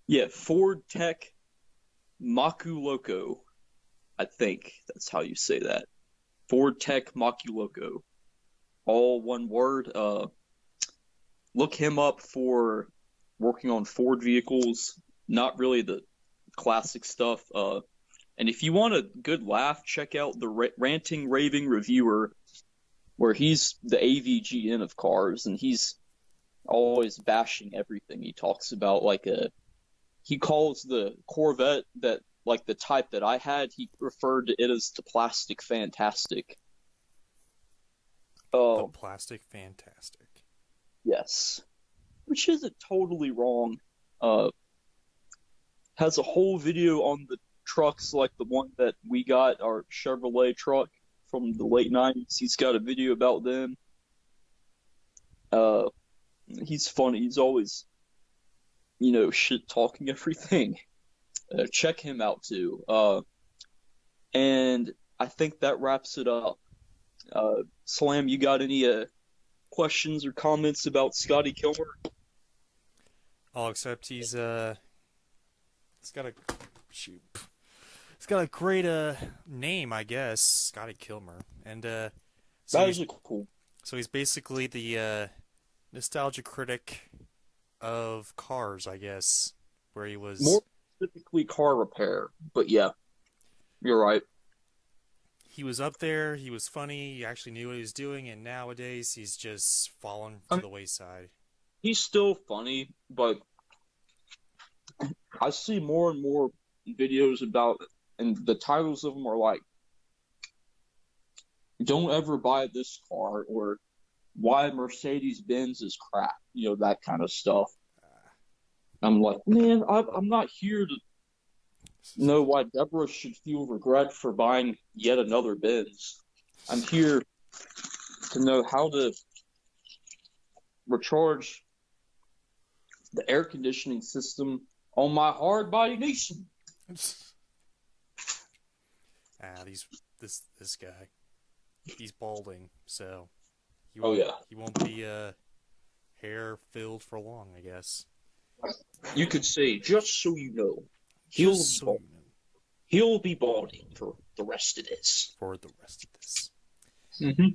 Yeah, Ford Tech Maku Loco. I think that's how you say that. Ford Tech Maku Loco. All one word. Look him up for working on Ford vehicles. Not really the classic stuff. And if you want a good laugh, check out the Ranting Raving Reviewer, where he's the AVGN of cars, and he's always bashing everything he talks about. He calls the Corvette that, like the type that I had, he referred to it as the Plastic Fantastic. The Plastic Fantastic. Yes. Which isn't totally wrong. Has a whole video on the trucks like the one that we got, our Chevrolet truck from the late 90s. He's got a video about them. He's funny. He's always, shit talking everything. Check him out too. And I think that wraps it up. Slam, you got any questions or comments about Scotty Kilmer? All except he's got a great name, I guess, Scotty Kilmer, and so That is cool. So he's basically the nostalgia critic of cars, I guess, where he was more specifically car repair. But yeah, you're right. He was up there. He was funny. He actually knew what he was doing, and nowadays he's just fallen to the wayside. He's still funny, but I see more and more videos about it, and the titles of them are like, "Don't ever buy this car," or "Why Mercedes-Benz is crap," that kind of stuff. I'm like, man, I'm not here to know why Deborah should feel regret for buying yet another Benz. I'm here to know how to recharge the air conditioning system on my hard body nation. This guy, he's balding, so he won't be hair filled for long, I guess. You could say, just so you know, he'll be balding for the rest of this. Mm-hmm.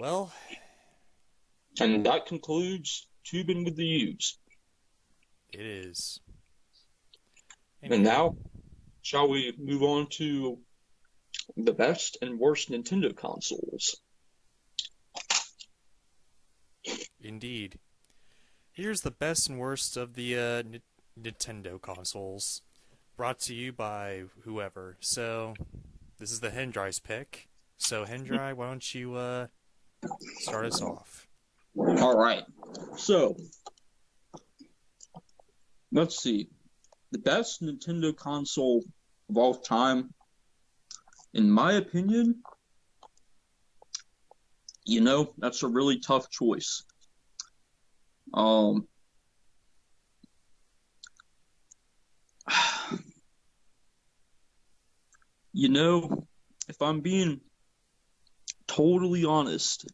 Well, and that concludes Tubing with the U's. It is. And now, shall we move on to the best and worst Nintendo consoles? Indeed. Here's the best and worst of the Nintendo consoles, brought to you by whoever. So, this is the Hendry's pick. So, Hendry, why don't you start us off? All right. So, let's see. The best Nintendo console of all time, In my opinion, that's a really tough choice. Um, if I'm being totally honest,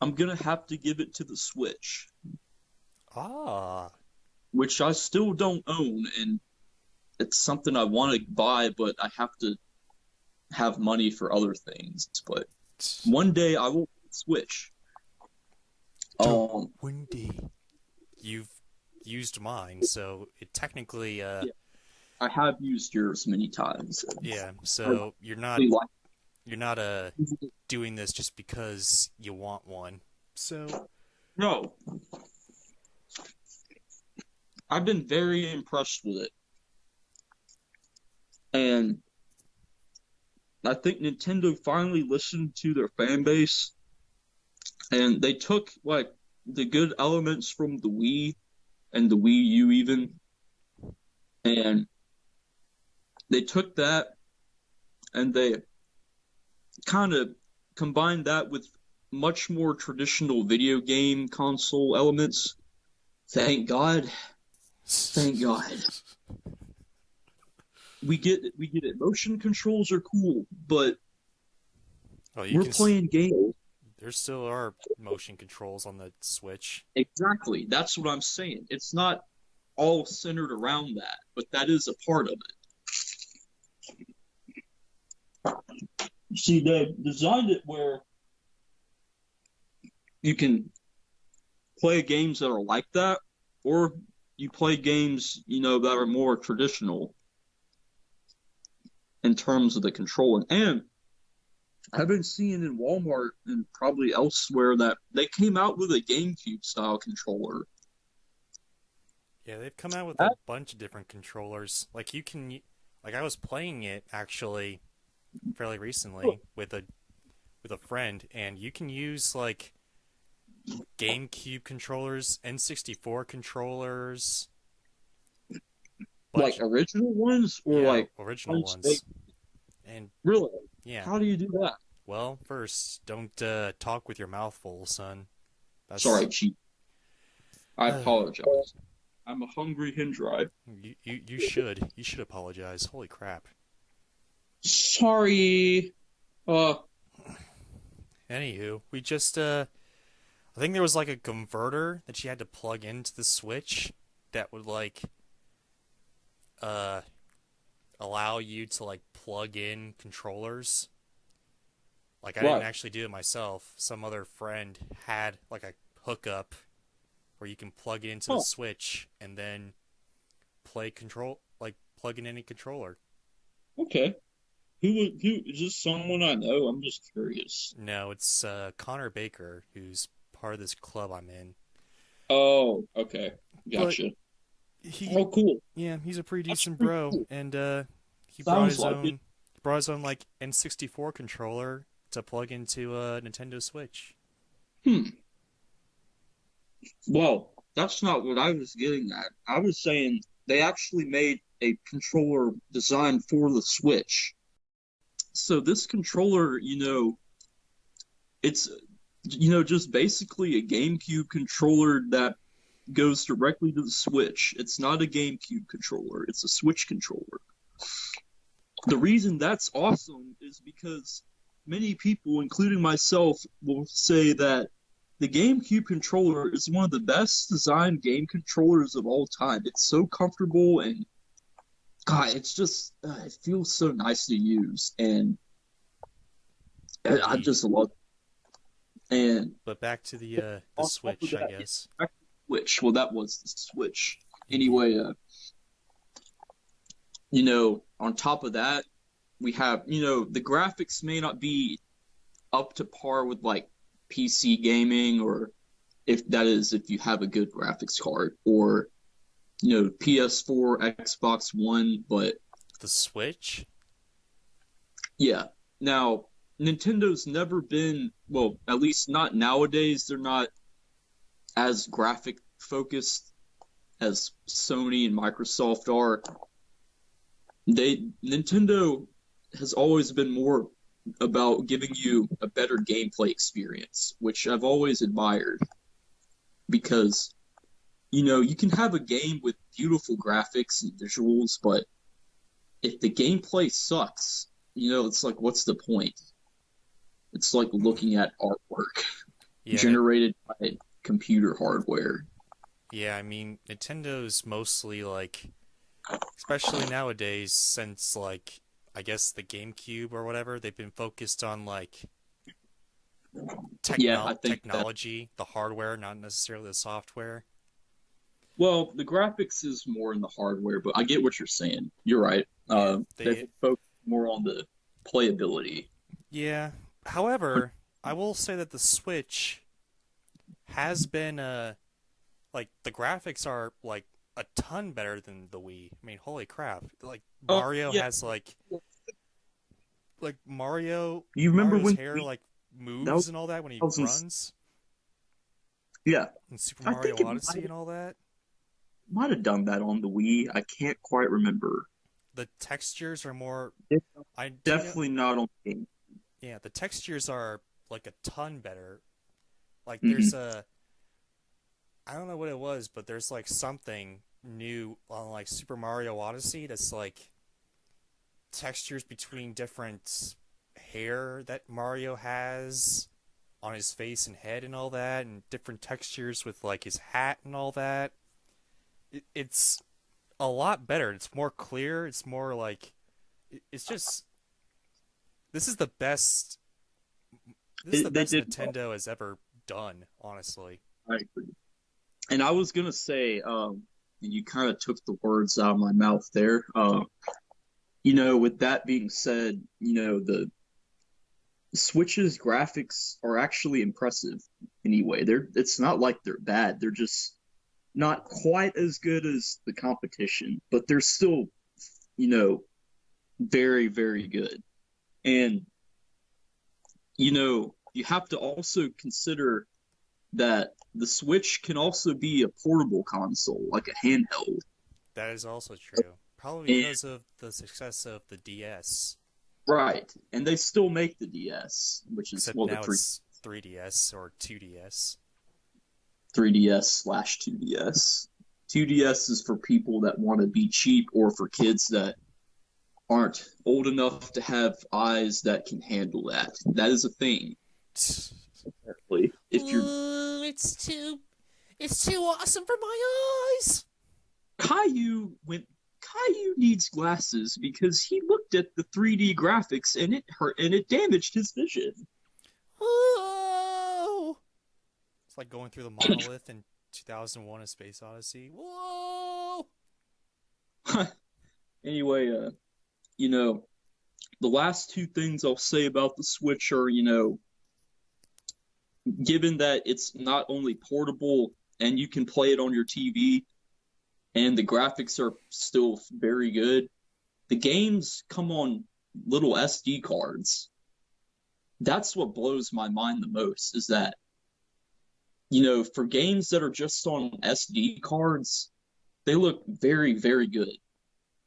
I'm gonna have to give it to the Switch, Ah. which I still don't own, and it's something I want to buy, but I have to have money for other things. But one day I will Switch. One day. You've used mine, so it technically Yeah, I have used yours many times. yeah, so you're not doing this just because you want one. So No, I've been very impressed with it. And I think Nintendo finally listened to their fan base, and they took like the good elements from the Wii and the Wii U even, and they took that and they kind of combined that with much more traditional video game console elements. Thank God. Thank God. We get it. Motion controls are cool, but we're playing games. There still are motion controls on the Switch. Exactly. That's what I'm saying. It's not all centered around that, but that is a part of it. See, they designed it where you can play games that are like that, or you play games, that are more traditional in terms of the controller. And I've been seeing in Walmart and probably elsewhere that they came out with a GameCube style controller. Yeah, they've come out with a bunch of different controllers. Like I was playing it actually fairly recently with a friend, and you can use like GameCube controllers, N64 controllers. Like original ones or original ones. And really? Yeah. How do you do that? Well, first, don't talk with your mouth full, son. Sorry, Chief. I apologize. I'm a hungry Hendry. You should. You should apologize. Holy crap. Sorry. Anywho, we just I think there was like a converter that you had to plug into the Switch that would like allow you to like plug in controllers. Like I didn't actually do it myself. Some other friend had like a hookup where you can plug it into the Switch and then plug in any controller. Okay. Who is this someone I know? I'm just curious. No, it's Connor Baker, who's part of this club I'm in. Oh, okay. Gotcha. Cool. Yeah, he's a pretty decent bro, cool. And he brought his own like N64 controller to plug into a Nintendo Switch. Well, that's not what I was getting at. I was saying they actually made a controller designed for the Switch. So this controller, it's just basically a GameCube controller that goes directly to the Switch. It's not a GameCube controller, it's a Switch controller. The reason that's awesome is because many people, including myself, will say that the GameCube controller is one of the best designed game controllers of all time. It's so comfortable and God, it's just it feels so nice to use, and I just love it. But back to the Switch, I guess. Back to the Switch. Well, that was the Switch. Anyway, on top of that, we have, the graphics may not be up to par with like PC gaming, or if you have a good graphics card, or PS4, Xbox One, but the Switch? Yeah. Now, Nintendo's never been, well, at least not nowadays, they're not as graphic focused as Sony and Microsoft are. Nintendo has always been more about giving you a better gameplay experience, which I've always admired because, you can have a game with beautiful graphics and visuals, but if the gameplay sucks, it's like, what's the point? It's like looking at artwork generated by computer hardware. Yeah, I mean, Nintendo's mostly like, especially nowadays, since like, I guess the GameCube or whatever, they've been focused on like I think technology, the hardware, not necessarily the software. Well, the graphics is more in the hardware, but I get what you're saying. You're right. They focus more on the playability. Yeah. However, I will say that the Switch has been like the graphics are like a ton better than the Wii. I mean, holy crap! Like Mario has like Mario. You remember Mario's when hair like moves and all that when he runs? Yeah. And Super Mario Odyssey and all that. Might have done that on the Wii. I can't quite remember. The textures are more. Definitely not on the game. Yeah, the textures are like a ton better. Like there's I don't know what it was, but there's like something new on like Super Mario Odyssey that's like textures between different hair that Mario has on his face and head and all that, and different textures with like his hat and all that. It's a lot better. It's more clear. It's more like it's just this is the best. This is the best Nintendo has ever done, honestly. I agree. And I was gonna say, you kind of took the words out of my mouth there. With that being said, the Switch's graphics are actually impressive anyway. It's not like they're bad. They're just not quite as good as the competition, but they're still, very, very good. And, you have to also consider that the Switch can also be a portable console, like a handheld. That is also true. Probably because of the success of the DS. Right. And they still make the DS, which is Except now it's 3DS or 2DS. 3DS/2DS. 2DS is for people that want to be cheap or for kids that aren't old enough to have eyes that can handle that. That is a thing. If you're... it's too awesome for my eyes. Caillou needs glasses because he looked at the 3D graphics and it hurt and it damaged his vision. Whoa! It's like going through the monolith in 2001: A Space Odyssey. Whoa! Anyway, the last two things I'll say about the Switch are, given that it's not only portable and you can play it on your TV, and the graphics are still very good, the games come on little SD cards. That's what blows my mind the most, is that, for games that are just on SD cards, they look very, very good.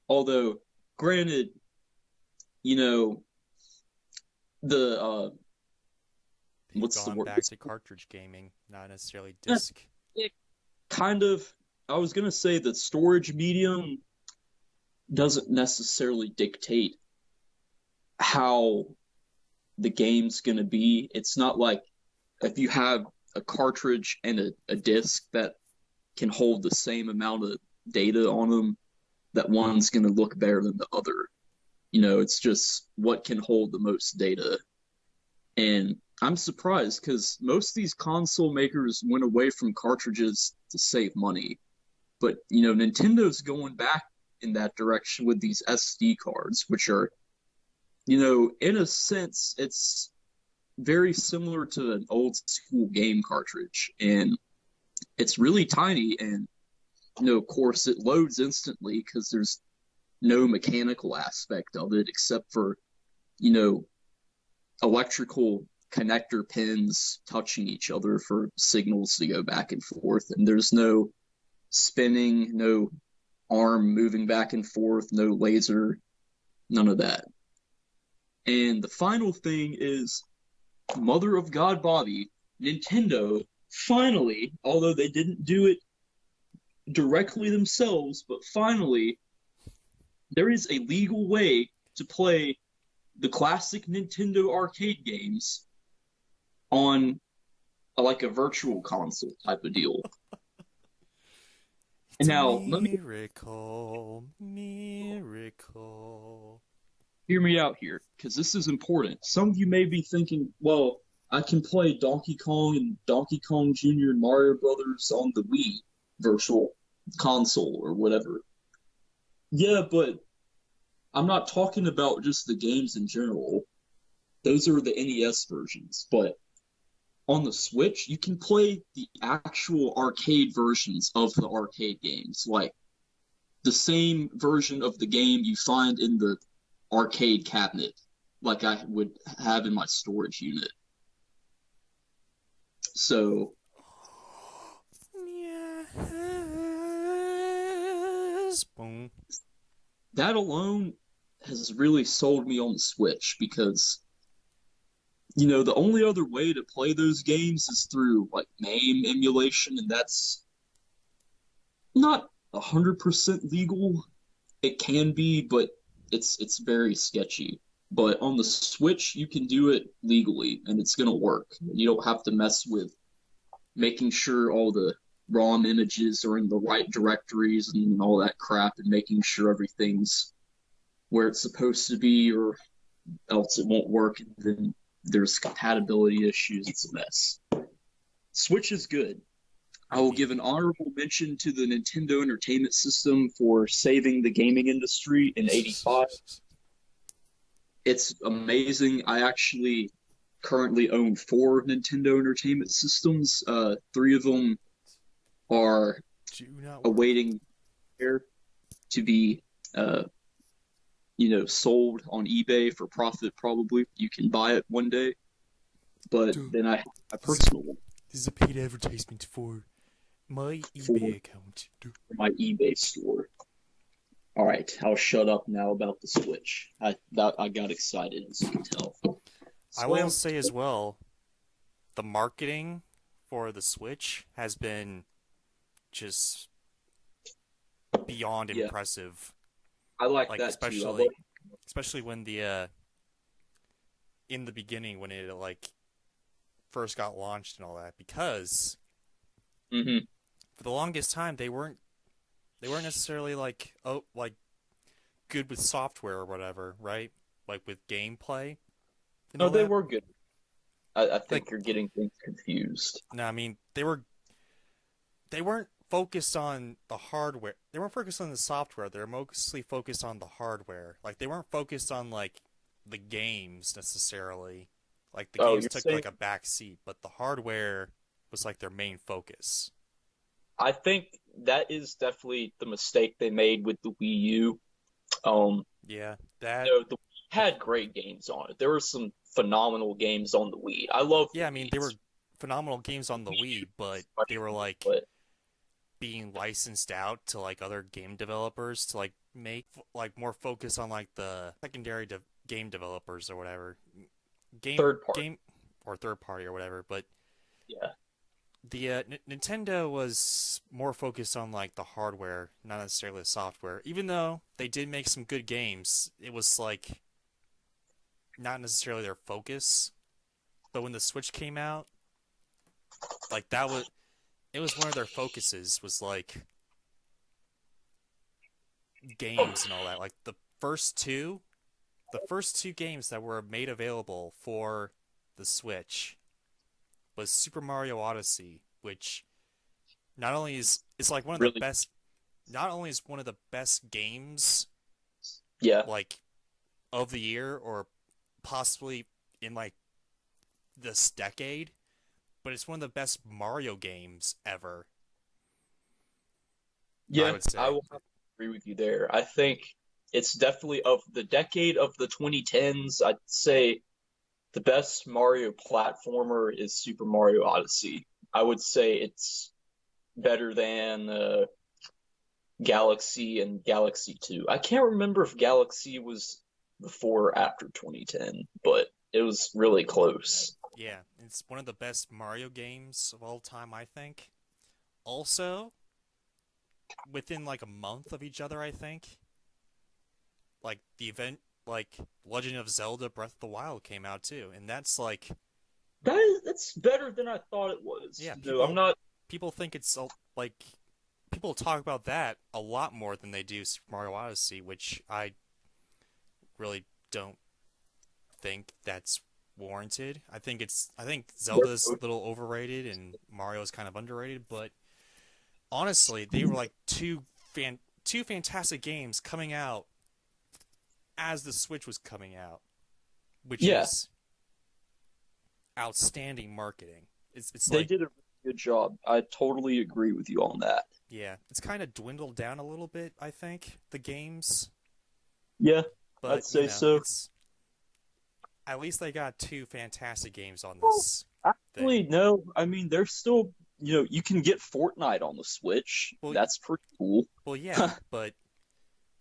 Although, granted, the what's the word? Back to cartridge gaming, not necessarily disc. Kind of. I was gonna say that storage medium doesn't necessarily dictate how the game's gonna be. It's not like if you have a cartridge and a disc that can hold the same amount of data on them, that one's gonna look better than the other. It's just what can hold the most data. And I'm surprised because most of these console makers went away from cartridges to save money. But, Nintendo's going back in that direction with these SD cards, which are, in a sense, it's very similar to an old school game cartridge. And it's really tiny. And, of course, it loads instantly because there's no mechanical aspect of it except for, electrical connector pins touching each other for signals to go back and forth. And there's no spinning, no arm moving back and forth, no laser, none of that. And the final thing is, Mother of God Bobby, Nintendo finally, although they didn't do it directly themselves, but finally, there is a legal way to play the classic Nintendo arcade games on like a virtual console type of deal. It's Now, a miracle, miracle. Hear me out here, because this is important. Some of you may be thinking, well, I can play Donkey Kong and Donkey Kong Jr. and Mario Brothers on the Wii virtual console or whatever. Yeah, but I'm not talking about just the games in general. Those are the NES versions, but on the Switch, you can play the actual arcade versions of the arcade games, like the same version of the game you find in the arcade cabinet, like I would have in my storage unit. So, Yes. Boom. that alone has really sold me on the Switch because, the only other way to play those games is through like MAME emulation, and that's not 100% legal. It can be, but it's very sketchy. But on the Switch, you can do it legally, and it's gonna work. You don't have to mess with making sure all the ROM images are in the right directories and all that crap, and making sure everything's where it's supposed to be, or else it won't work, and then there's compatibility issues. It's a mess. Switch is good. I will give an honorable mention to the Nintendo Entertainment System for saving the gaming industry in '85. It's amazing. I actually currently own 4 Nintendo Entertainment Systems. 3 of them are awaiting to be, sold on eBay for profit. Probably you can buy it one day. But then I have a personal one. This is a paid advertisement for my eBay account. For my eBay store. All right, I'll shut up now about the Switch. I got excited, as you can tell. I will say as well, the marketing for the Switch has been just beyond impressive. I like that especially, especially when in the beginning when it first got launched and all that, because for the longest time they weren't necessarily good with software or whatever, right? Like with gameplay. No, they were good. I think you're getting things confused. No, I mean they weren't focused on the hardware. They weren't focused on the software. They were mostly focused on the hardware. Like they weren't focused on the games necessarily. Like the games took a back seat, but the hardware was their main focus. I think that is definitely the mistake they made with the Wii U. The Wii had great games on it. There were some phenomenal games on the Wii. I love. Yeah, I mean they were phenomenal games on the Wii, but they were being licensed out to other game developers to make more focus on the secondary game developers or whatever. Third party or whatever, but yeah. The Nintendo was more focused on the hardware, not necessarily the software. Even though they did make some good games, it was not necessarily their focus. But when the Switch came out, it was one of their focuses was games and all that. The first two games that were made available for the Switch was Super Mario Odyssey, which not only is one of the best, not only is one of the best games, of the year or possibly in this decade, but it's one of the best Mario games ever. Yeah, I will have to agree with you there. I think it's definitely of the decade of the 2010s. I'd say the best Mario platformer is Super Mario Odyssey. I would say it's better than Galaxy and Galaxy 2. I can't remember if Galaxy was before or after 2010, but it was really close. Yeah, it's one of the best Mario games of all time, I think. Also, within like a month of each other, I think. Like the event, like Legend of Zelda: Breath of the Wild came out too, and that's like That's better than I thought it was. yeah, No, I'm not. people think it's like people talk about that a lot more than they do Super Mario Odyssey, which I really don't think that's warranted. I think Zelda's a little overrated and Mario's kind of underrated, but honestly, they were like two fantastic games coming out as the Switch was coming out, which is outstanding marketing. They did a really good job. I totally agree with you on that. Yeah, it's kind of dwindled down a little bit, I think, the games. Yeah, But, I'd say you know, so. At least they got two fantastic games on this Actually, thing. no. I mean, there's still, you can get Fortnite on the Switch. Well, That's pretty cool. Well, yeah, but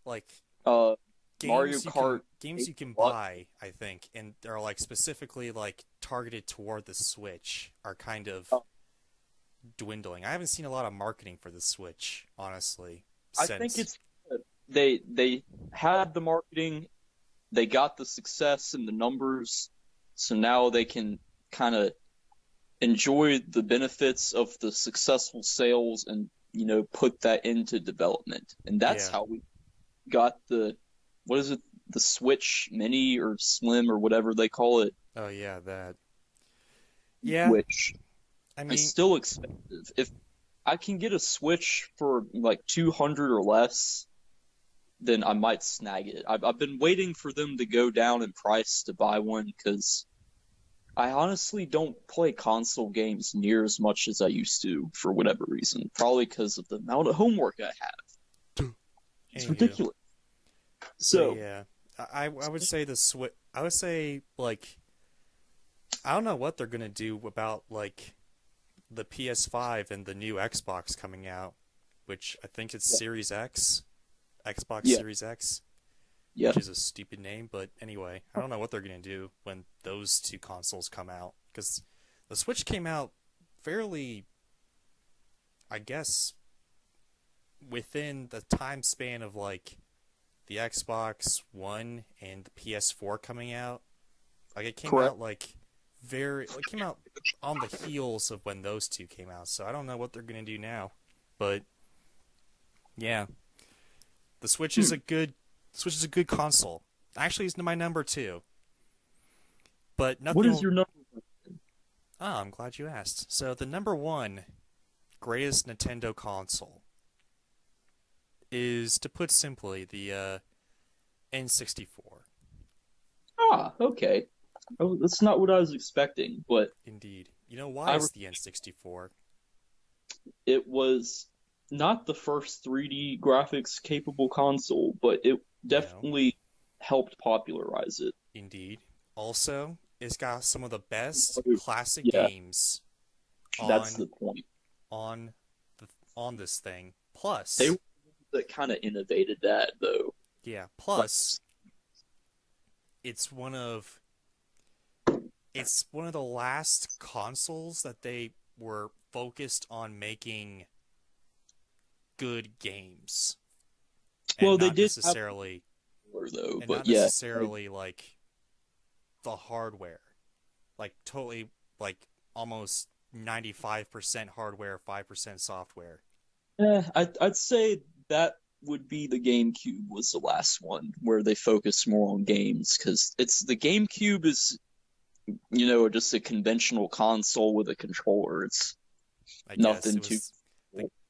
like Mario Kart games you can buy, I think, and they're like specifically like targeted toward the Switch are kind of dwindling. I haven't seen a lot of marketing for the Switch, honestly. I think it's they had the marketing, they got the success and the numbers, so now they can kind of enjoy the benefits of the successful sales and put that into development. And that's how we got the Switch Mini or Slim or whatever they call it. Oh yeah, that. Yeah. Which I mean, is still expensive. If I can get a Switch for like 200 or less, then I might snag it. I've been waiting for them to go down in price to buy one because I honestly don't play console games near as much as I used to for whatever reason. Probably because of the amount of homework I have. It's ridiculous. So yeah, I would say the Switch. I would say like I don't know what they're gonna do about like the PS5 and the new Xbox coming out, which I think it's Series X, Xbox Series X, which is a stupid name, but anyway, I don't know what they're gonna do when those two consoles come out because the Switch came out fairly, I guess, within the time span of like the Xbox One and the PS4 coming out. Like it came out it came out on the heels of when those two came out. So I don't know what they're gonna do now, but yeah, the Switch is a good console. Actually, it's my number 2. But nothing. What is your number 1? Oh, I'm glad you asked. So the number 1 greatest Nintendo console is, to put simply, the N64. Ah, okay. Oh, that's not what I was expecting, but Indeed. You know why it's the N64? It was not the first 3D graphics capable console, but it definitely helped popularize it. Indeed. Also, it's got some of the best classic games That's the point. on this thing. Plus, they that kind of innovated that, though. Yeah. Plus, it's one of the last consoles that they were focused on making good games. Well, they not did necessarily, though, and but not necessarily like the hardware, like totally, like almost 95% hardware, 5% software. I'd say that would be the GameCube was the last one where they focused more on games, because the GameCube is, just a conventional console with a controller. It's nothing too.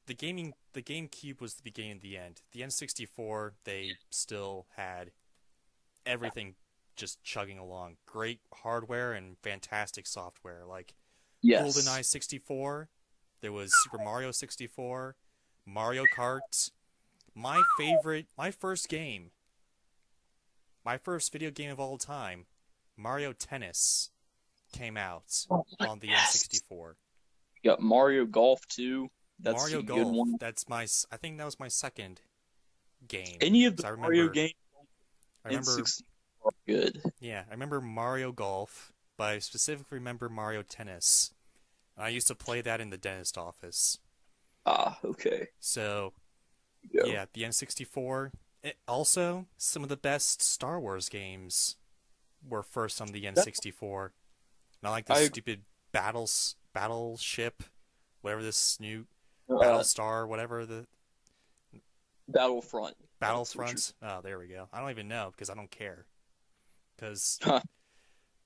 The GameCube was the beginning and the end. The N64, they still had everything just chugging along. Great hardware and fantastic software. Like GoldenEye 64, there was Super Mario 64, Mario Kart. My first video game of all time, Mario Tennis, came out on the N64. You got Mario Golf too. That's Mario a Golf. good one. I think that was my second game. Any of the Mario games? I remember Good. Yeah, I remember Mario Golf, but I specifically remember Mario Tennis. I used to play that in the dentist office. Ah, okay. So, Go. yeah, the N64. Also, some of the best Star Wars games were first on the N64. Not like this stupid battleship, whatever this new Battlestar, whatever the Battlefront. Battlefront. Oh, there we go. I don't even know because I don't care. Because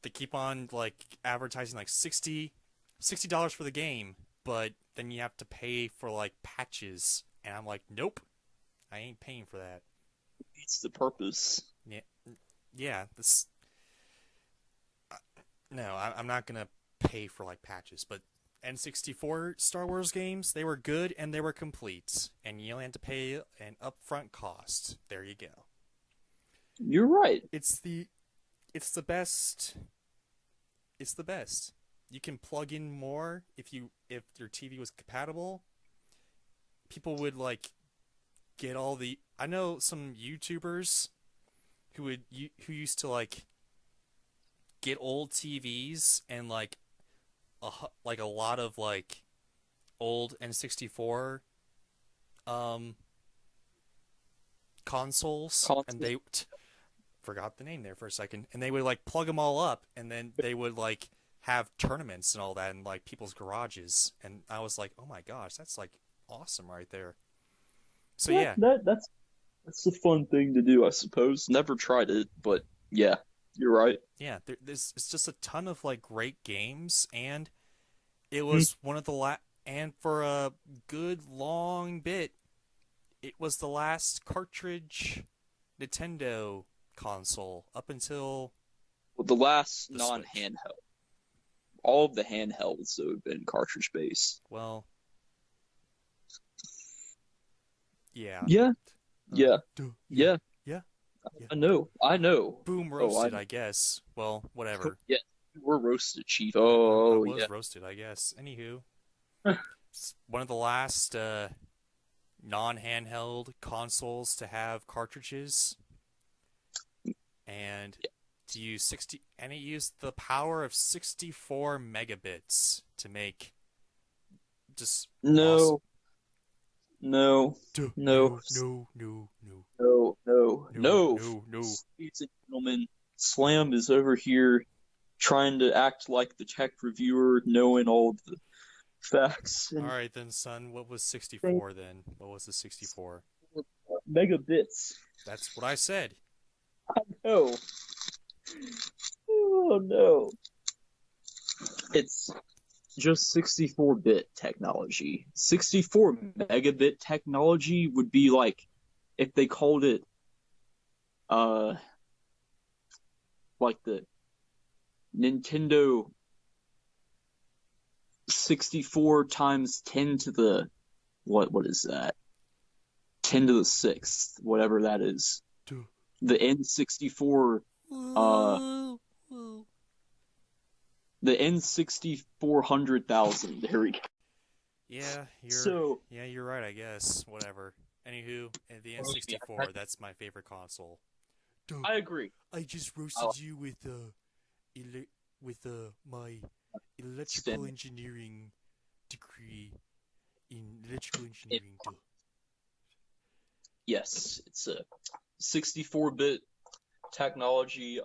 they keep on like advertising like $60 for the game, but then you have to pay for like patches, and I'm like, nope, I ain't paying for that. It's the purpose. Yeah. This. No, I'm not gonna pay for like patches, but N64 Star Wars games, they were good and they were complete, and you only had to pay an upfront cost. There you go. You're right. It's the best. It's the best. You can plug in more if your TV was compatible. People would like get all the. I know some YouTubers who used to like get old TVs and like a lot of like old N64 consoles, and they forgot the name there for a second, and they would like plug them all up, and then they would like have tournaments and all that in like people's garages, and I was like, oh my gosh, that's like awesome right there. So yeah, that's a fun thing to do, I suppose. Never tried it, but yeah, you're right. Yeah, there's it's just a ton of like great games, and it was one of the and for a good long bit, it was the last cartridge Nintendo console up until The last the non-handheld. All of the handhelds have been cartridge based. Well, yeah. Yeah. Yeah. Yeah. I know. Boom roasted, I guess. Well, whatever. Yeah, we're roasted, Chief. I Oh, was yeah. roasted, I guess. Anywho, it's one of the last non-handheld consoles to have cartridges, and to use it used the power of 64 megabits to make just No. awesome. No. No. Ladies and gentlemen, Slam is over here trying to act like the tech reviewer, knowing all the facts. All right then, son. What was 64 then? What was the 64? Megabits. That's what I said. No. Oh no. It's just 64-bit technology. 64 megabit technology would be like if they called it like the Nintendo 64 times 10 to the what is that? 10 to the 6th, whatever that is. The N64 the N6400,000. There we go. Yeah, you're right, I guess. Whatever. Anywho, the N64, that's my favorite console. I agree. I just roasted you with my electrical engineering degree in electrical engineering. Yes, it's a 64-bit technology.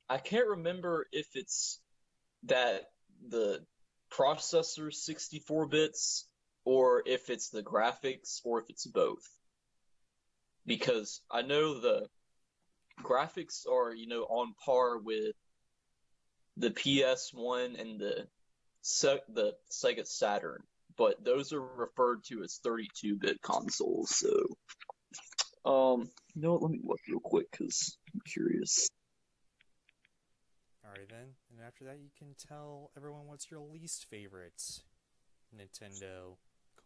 I can't remember if it's that the processor's 64 bits or if it's the graphics or if it's both. Because I know the graphics are, on par with the PS1 and the Sega Saturn, but those are referred to as 32-bit consoles. So, you know what? Let me look real quick because I'm curious. Alright then, and after that you can tell everyone what's your least favorite Nintendo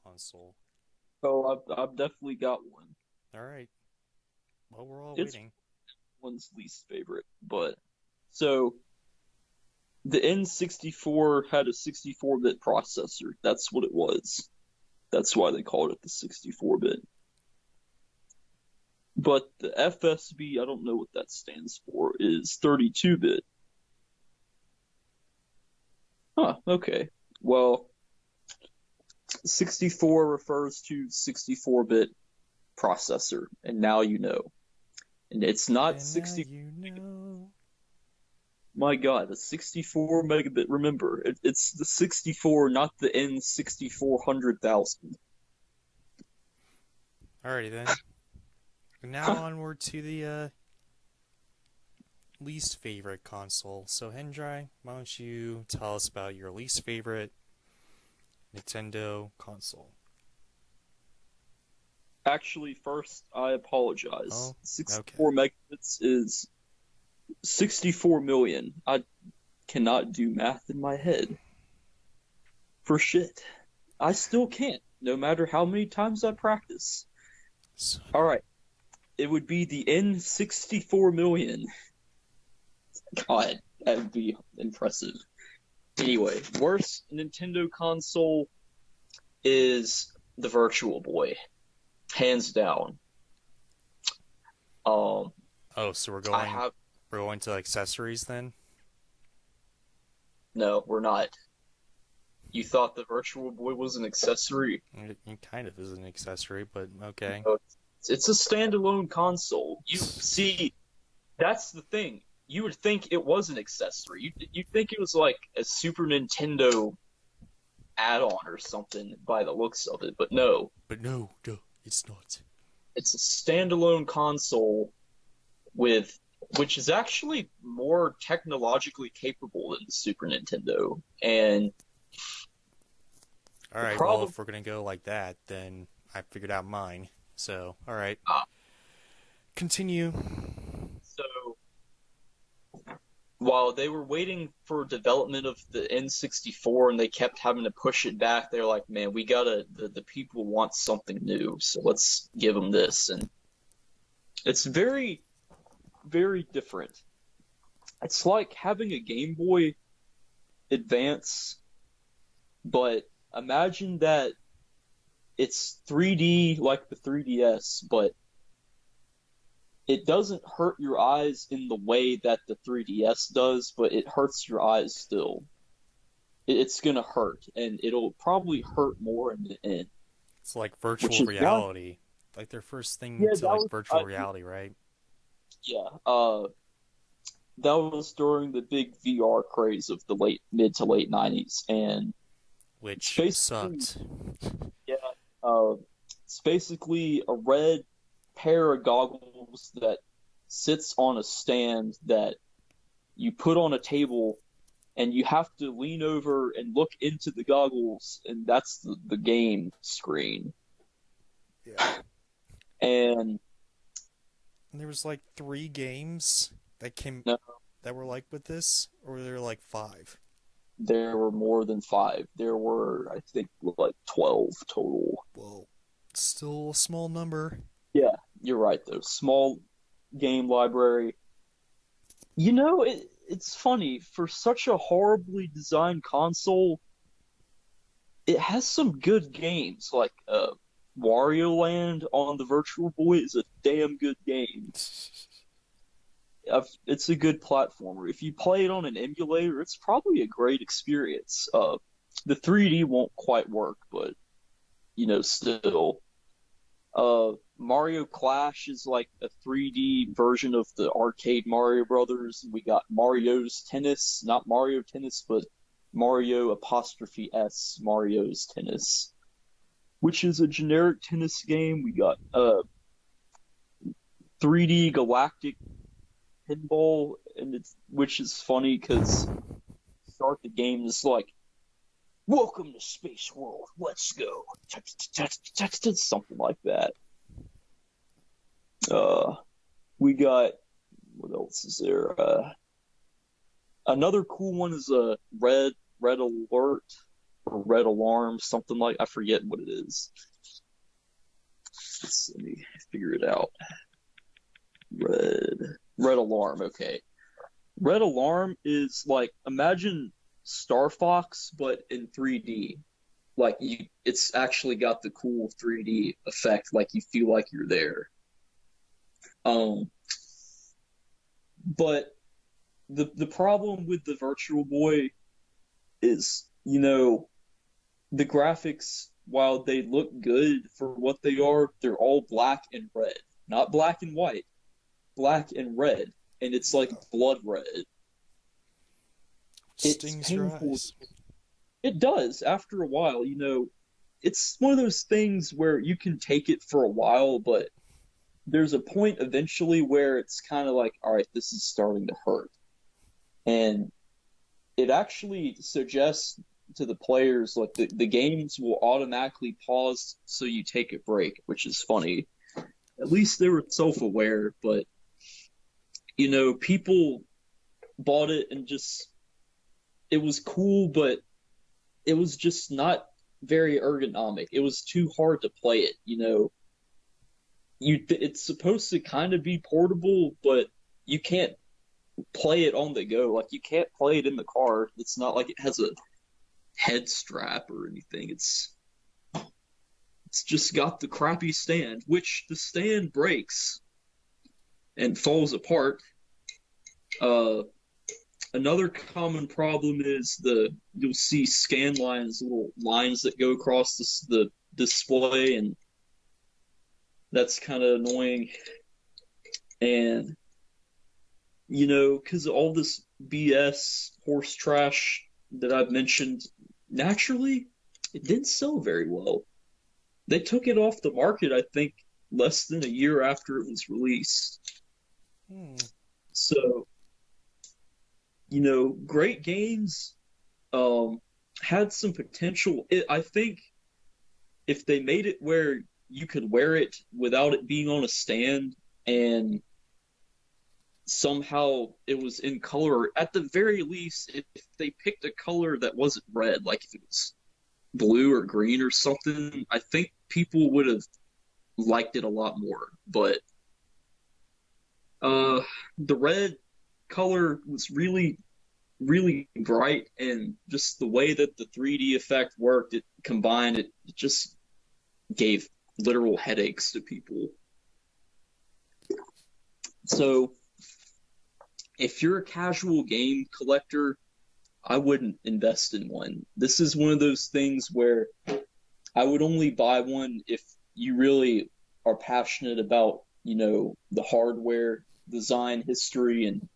console. Oh, I've definitely got one. Alright. Well, we're all It's waiting. one's least favorite, but so the N64 had a 64-bit processor. That's what it was. That's why they called it the 64-bit. But the FSB, I don't know what that stands for, is 32-bit. Huh, okay. Well, 64 refers to 64-bit processor, and now you know. And it's not 60. You know. My God, the 64 megabit. Remember, it's the 64, not the N6400,000. Alrighty then. Now onward to the least favorite console. So Hendry, why don't you tell us about your least favorite Nintendo console? Actually, first, I apologize. Oh, 64 megabits is 64 million. I cannot do math in my head. For shit. I still can't, no matter how many times I practice. Alright. It would be the N64 million. God, that would be impressive. Anyway, worst Nintendo console is the Virtual Boy. Hands down. Oh, so we're going I have... we're going to accessories then? No, we're not. You thought the Virtual Boy was an accessory? It kind of is an accessory, but okay. No, it's a standalone console. You see, that's the thing. You would think it was an accessory. You'd think it was like a Super Nintendo add-on or something by the looks of it, but no. But no, it's not. It's a standalone console which is actually more technologically capable than the Super Nintendo. And alright, well, if we're gonna go like that, then I figured out mine. So, alright. Continue. So, while they were waiting for development of the N64 and they kept having to push it back, they're like, man, the people want something new, so let's give them this. And it's very, very different. It's like having a Game Boy Advance, but imagine that it's 3D like the 3DS, but it doesn't hurt your eyes in the way that the 3DS does, but it hurts your eyes still. It's gonna hurt, and it'll probably hurt more in the end. It's like virtual reality. Like their first thing to like virtual reality, right? Yeah. That was during the big VR craze of the mid to late 90s, and which sucked. Yeah. It's basically a red pair of goggles that sits on a stand that you put on a table, and you have to lean over and look into the goggles, and that's the game screen. Yeah. And there was like 3 games that were like with this, or were there like 5? There were more than 5. There were, I think, like 12 total. Well, still a small number. Yeah, you're right, though. Small game library. You know, it's funny. For such a horribly designed console, it has some good games. Like, Wario Land on the Virtual Boy is a damn good game. It's a good platformer. If you play it on an emulator, it's probably a great experience. The 3D won't quite work, but, still. Mario Clash is like a 3D version of the arcade Mario Brothers. We got Mario's Tennis, not Mario Tennis, but Mario ''S, Mario's Tennis, which is a generic tennis game. We got 3D Galactic Pinball, which is funny because start the game is like, welcome to Space World, let's go. Something like that. We got, what else is there? Another cool one is a Red Alert or Red Alarm, something like, I forget what it is. Let me figure it out. Red Alarm, okay. Red Alarm is like, imagine Star Fox, but in 3D. Like, it's actually got the cool 3D effect, like you feel like you're there. Um, but the problem with the Virtual Boy is, the graphics, while they look good for what they are, they're all black and red. Not black and white, black and red. And it's like blood red. Stings your eyes. It does after a while, It's one of those things where you can take it for a while, but there's a point eventually where it's kind of like, all right, this is starting to hurt. And it actually suggests to the players, like, the games will automatically pause so you take a break, which is funny. At least they were self-aware, but, people bought it and just, it was cool, but it was just not very ergonomic. It was too hard to play it, It's supposed to kind of be portable, but you can't play it on the go. Like, you can't play it in the car. It's not like it has a head strap or anything. It's just got the crappy stand, which the stand breaks and falls apart. Another common problem is you'll see scan lines, little lines that go across the display, and that's kind of annoying. And, because of all this BS horse trash that I've mentioned, naturally, it didn't sell very well. They took it off the market, I think, less than a year after it was released. So, great games, had some potential. I think if they made it where you could wear it without it being on a stand, and somehow it was in color, at the very least, if they picked a color that wasn't red, like if it was blue or green or something, I think people would have liked it a lot more. But the red color was really, really bright, and just the way that the 3D effect worked, it just gave literal headaches to people. So if you're a casual game collector, I wouldn't invest in one. This is one of those things where I would only buy one if you really are passionate about, the hardware, design history, and,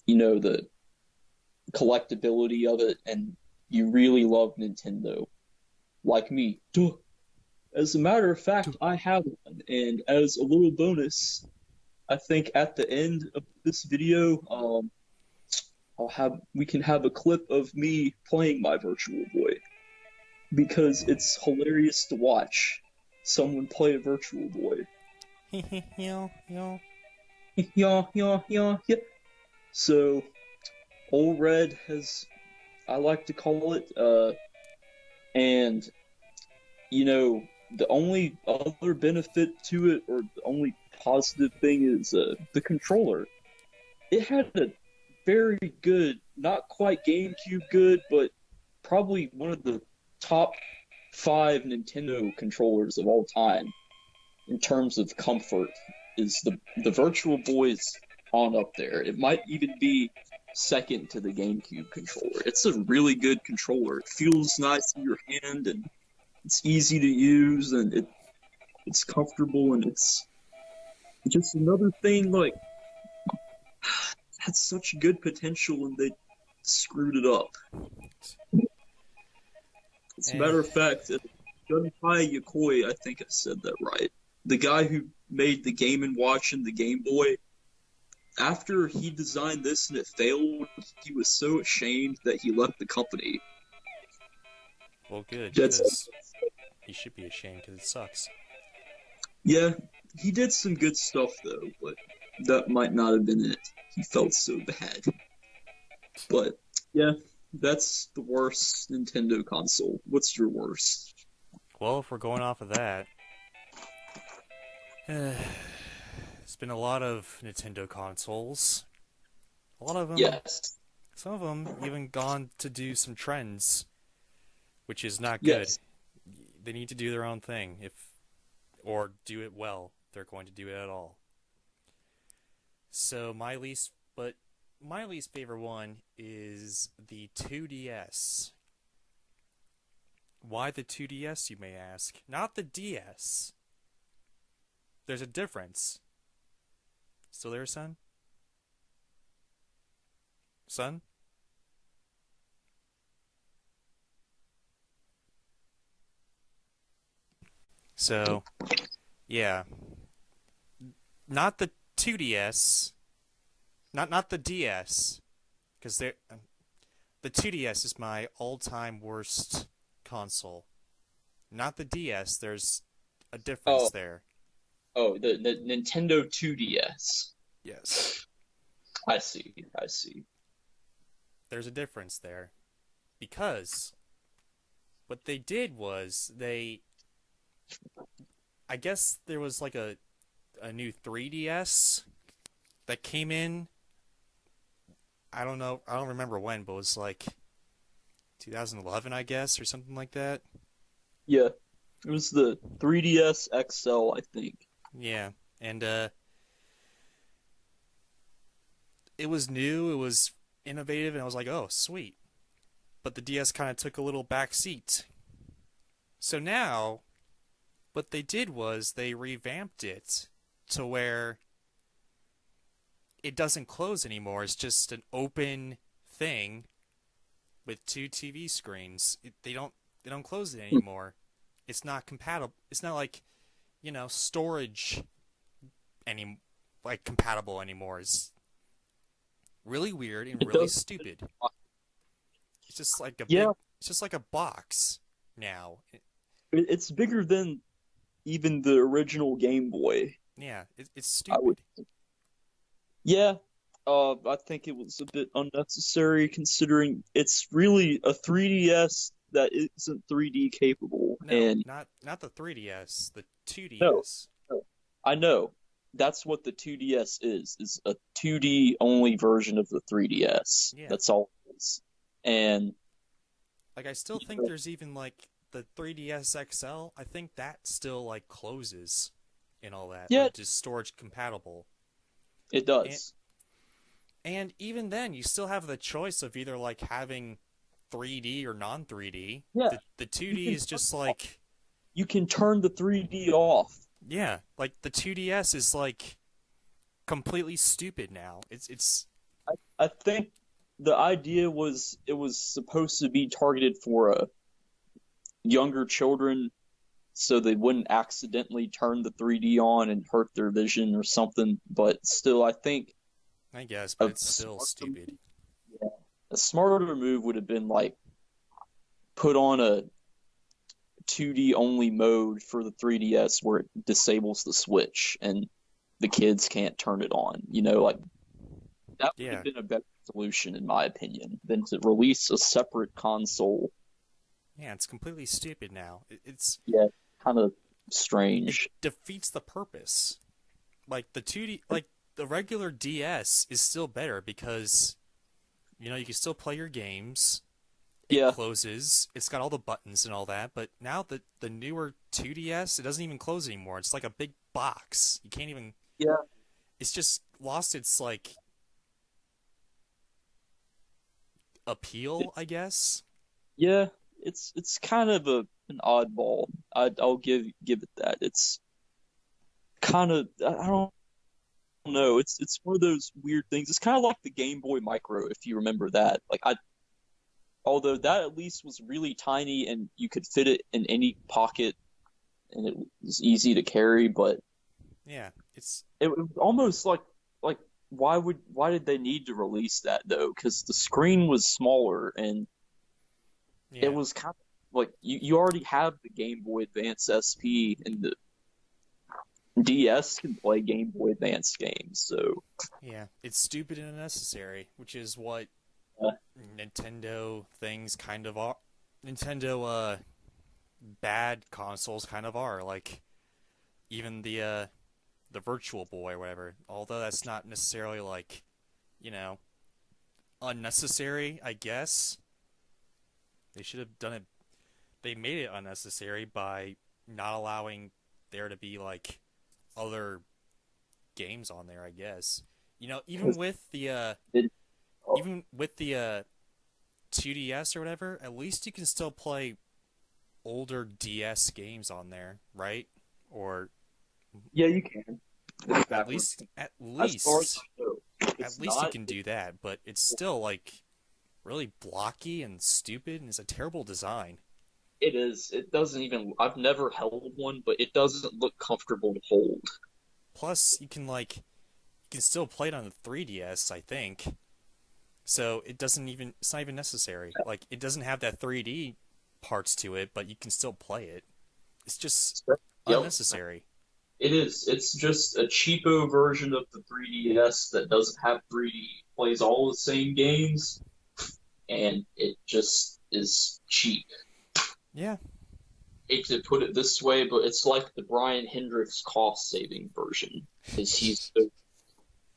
the collectability of it, and you really love Nintendo. Like me. Duh. As a matter of fact, I have one, and as a little bonus, I think at the end of this video, we can have a clip of me playing my Virtual Boy, because it's hilarious to watch someone play a Virtual Boy. Yeah. Yeah. So, Old Red, as I like to call it, and the only other benefit to it, or the only positive thing, is the controller. It had a very good, not quite GameCube good, but probably one of the top 5 Nintendo controllers of all time in terms of comfort. Is the Virtual Boy's on up there. It might even be second to the GameCube controller. It's a really good controller. It feels nice in your hand, and it's easy to use, and it's comfortable, and it's just another thing, like, had such good potential, and they screwed it up. As a matter of fact, Jellified, I think I said that right. The guy who made the Game & Watch and the Game Boy, after he designed this and it failed, he was so ashamed that he left the company. Well, good, because he should be ashamed, because it sucks. Yeah, he did some good stuff, though, but that might not have been it. He felt so bad. But, yeah, that's the worst Nintendo console. What's your worst? Well, if we're going off of that, it's been a lot of Nintendo consoles. A lot of them. Yes. Some of them even gone to do some trends, which is not good. Yes. They need to do their own thing, or do it well. If they're going to do it at all. So my least favorite one is the 2DS. Why the 2DS, you may ask? Not the DS. There's a difference. Still there, son? Son? So, yeah. Not the 2DS. Not the DS. Because the 2DS is my all-time worst console. Not the DS. There's a difference Oh, there. the Nintendo 2DS. Yes. I see. I see. There's a difference there. Because what they did was I guess there was like a new 3DS that came in. I don't know. I don't remember when, but it was like 2011, I guess, or something like that. Yeah, it was the 3DS XL, I think. Yeah, and it was new, it was innovative, and I was like, oh, sweet. But the DS kind of took a little back seat. So now, what they did was they revamped it to where it doesn't close anymore. It's just an open thing with two TV screens. They don't close it anymore. It's not compatible. It's not like, storage compatible anymore. It's really weird and It really does. stupid. It's just like Yeah, it's just like a box now. it's bigger than even the original Game Boy. Yeah, it's I would. stupid. Yeah, I think it was a bit unnecessary considering it's really a 3DS that isn't 3D capable. No, And not the 3DS, the no, 2DS. no, I know that's what the 2DS is a 2D only version of the 3DS. Yeah. That's all it is. And Like I still think there's even like the 3DS XL. I think that still like closes and all that, yeah, like just storage compatible. it And does. and even then, you still have the choice of either like having 3D or non 3D. Yeah, The you 2D can is just like you can turn the 3D off. yeah, like the 2DS is like completely stupid now. It's I think the idea was it was supposed to be targeted for younger children so they wouldn't accidentally turn the 3D on and hurt their vision or something. But still, I think I guess, but a it's still stupid. a smarter move would have been like put on a 2D only mode for the 3DS where it disables the Switch and the kids can't turn it on. Like that would Yeah, have been a better solution in my opinion than to release a separate console. yeah, it's completely stupid now. Yeah, kind of It strange. defeats the purpose. Like the 2D, like the regular DS is still better because you can still play your games. It Yeah, closes. It's got all the buttons and all that. But now the newer 2DS, it doesn't even close anymore. It's like a big box. You can't even. yeah, It's just lost its like appeal, I guess. yeah. It's kind of an oddball. I'll give it that. It's kind of I don't know. It's one of those weird things. It's kind of like the Game Boy Micro, if you remember that. Although that at least was really tiny and you could fit it in any pocket and it was easy to carry, but Yeah, it's it was almost like why did they need to release that though? Because the screen was smaller and it yeah, was kind of like you already have the Game Boy Advance SP and the DS can play Game Boy Advance games, so yeah. It's stupid and unnecessary, which is what uh, Nintendo things kind of are. Nintendo bad consoles kind of are. Like even the Virtual Boy or whatever. Although that's not necessarily like, you know, unnecessary, I guess. They should have done it. They made it unnecessary by not allowing there to be like other games on there, I guess. Even with the It, oh, even with the 2DS or whatever, at least you can still play older DS games on there, right? Or yeah, you can. It's at backwards. least at As far as least I know, it's at least you not. can do that, but it's still like really blocky and stupid and it's a terrible design. It is. It doesn't even. I've never held one, but it doesn't look comfortable to hold. Plus, you can still play it on the 3DS, I think. So it's not even necessary. Like it doesn't have that 3D parts to it, but you can still play it. It's just Yep, unnecessary. it is. It's just a cheapo version of the 3DS that doesn't have 3D, plays all the same games, and it just is cheap. Yeah. Hate to put it this way, but it's like the Brian Hendricks cost saving version. Because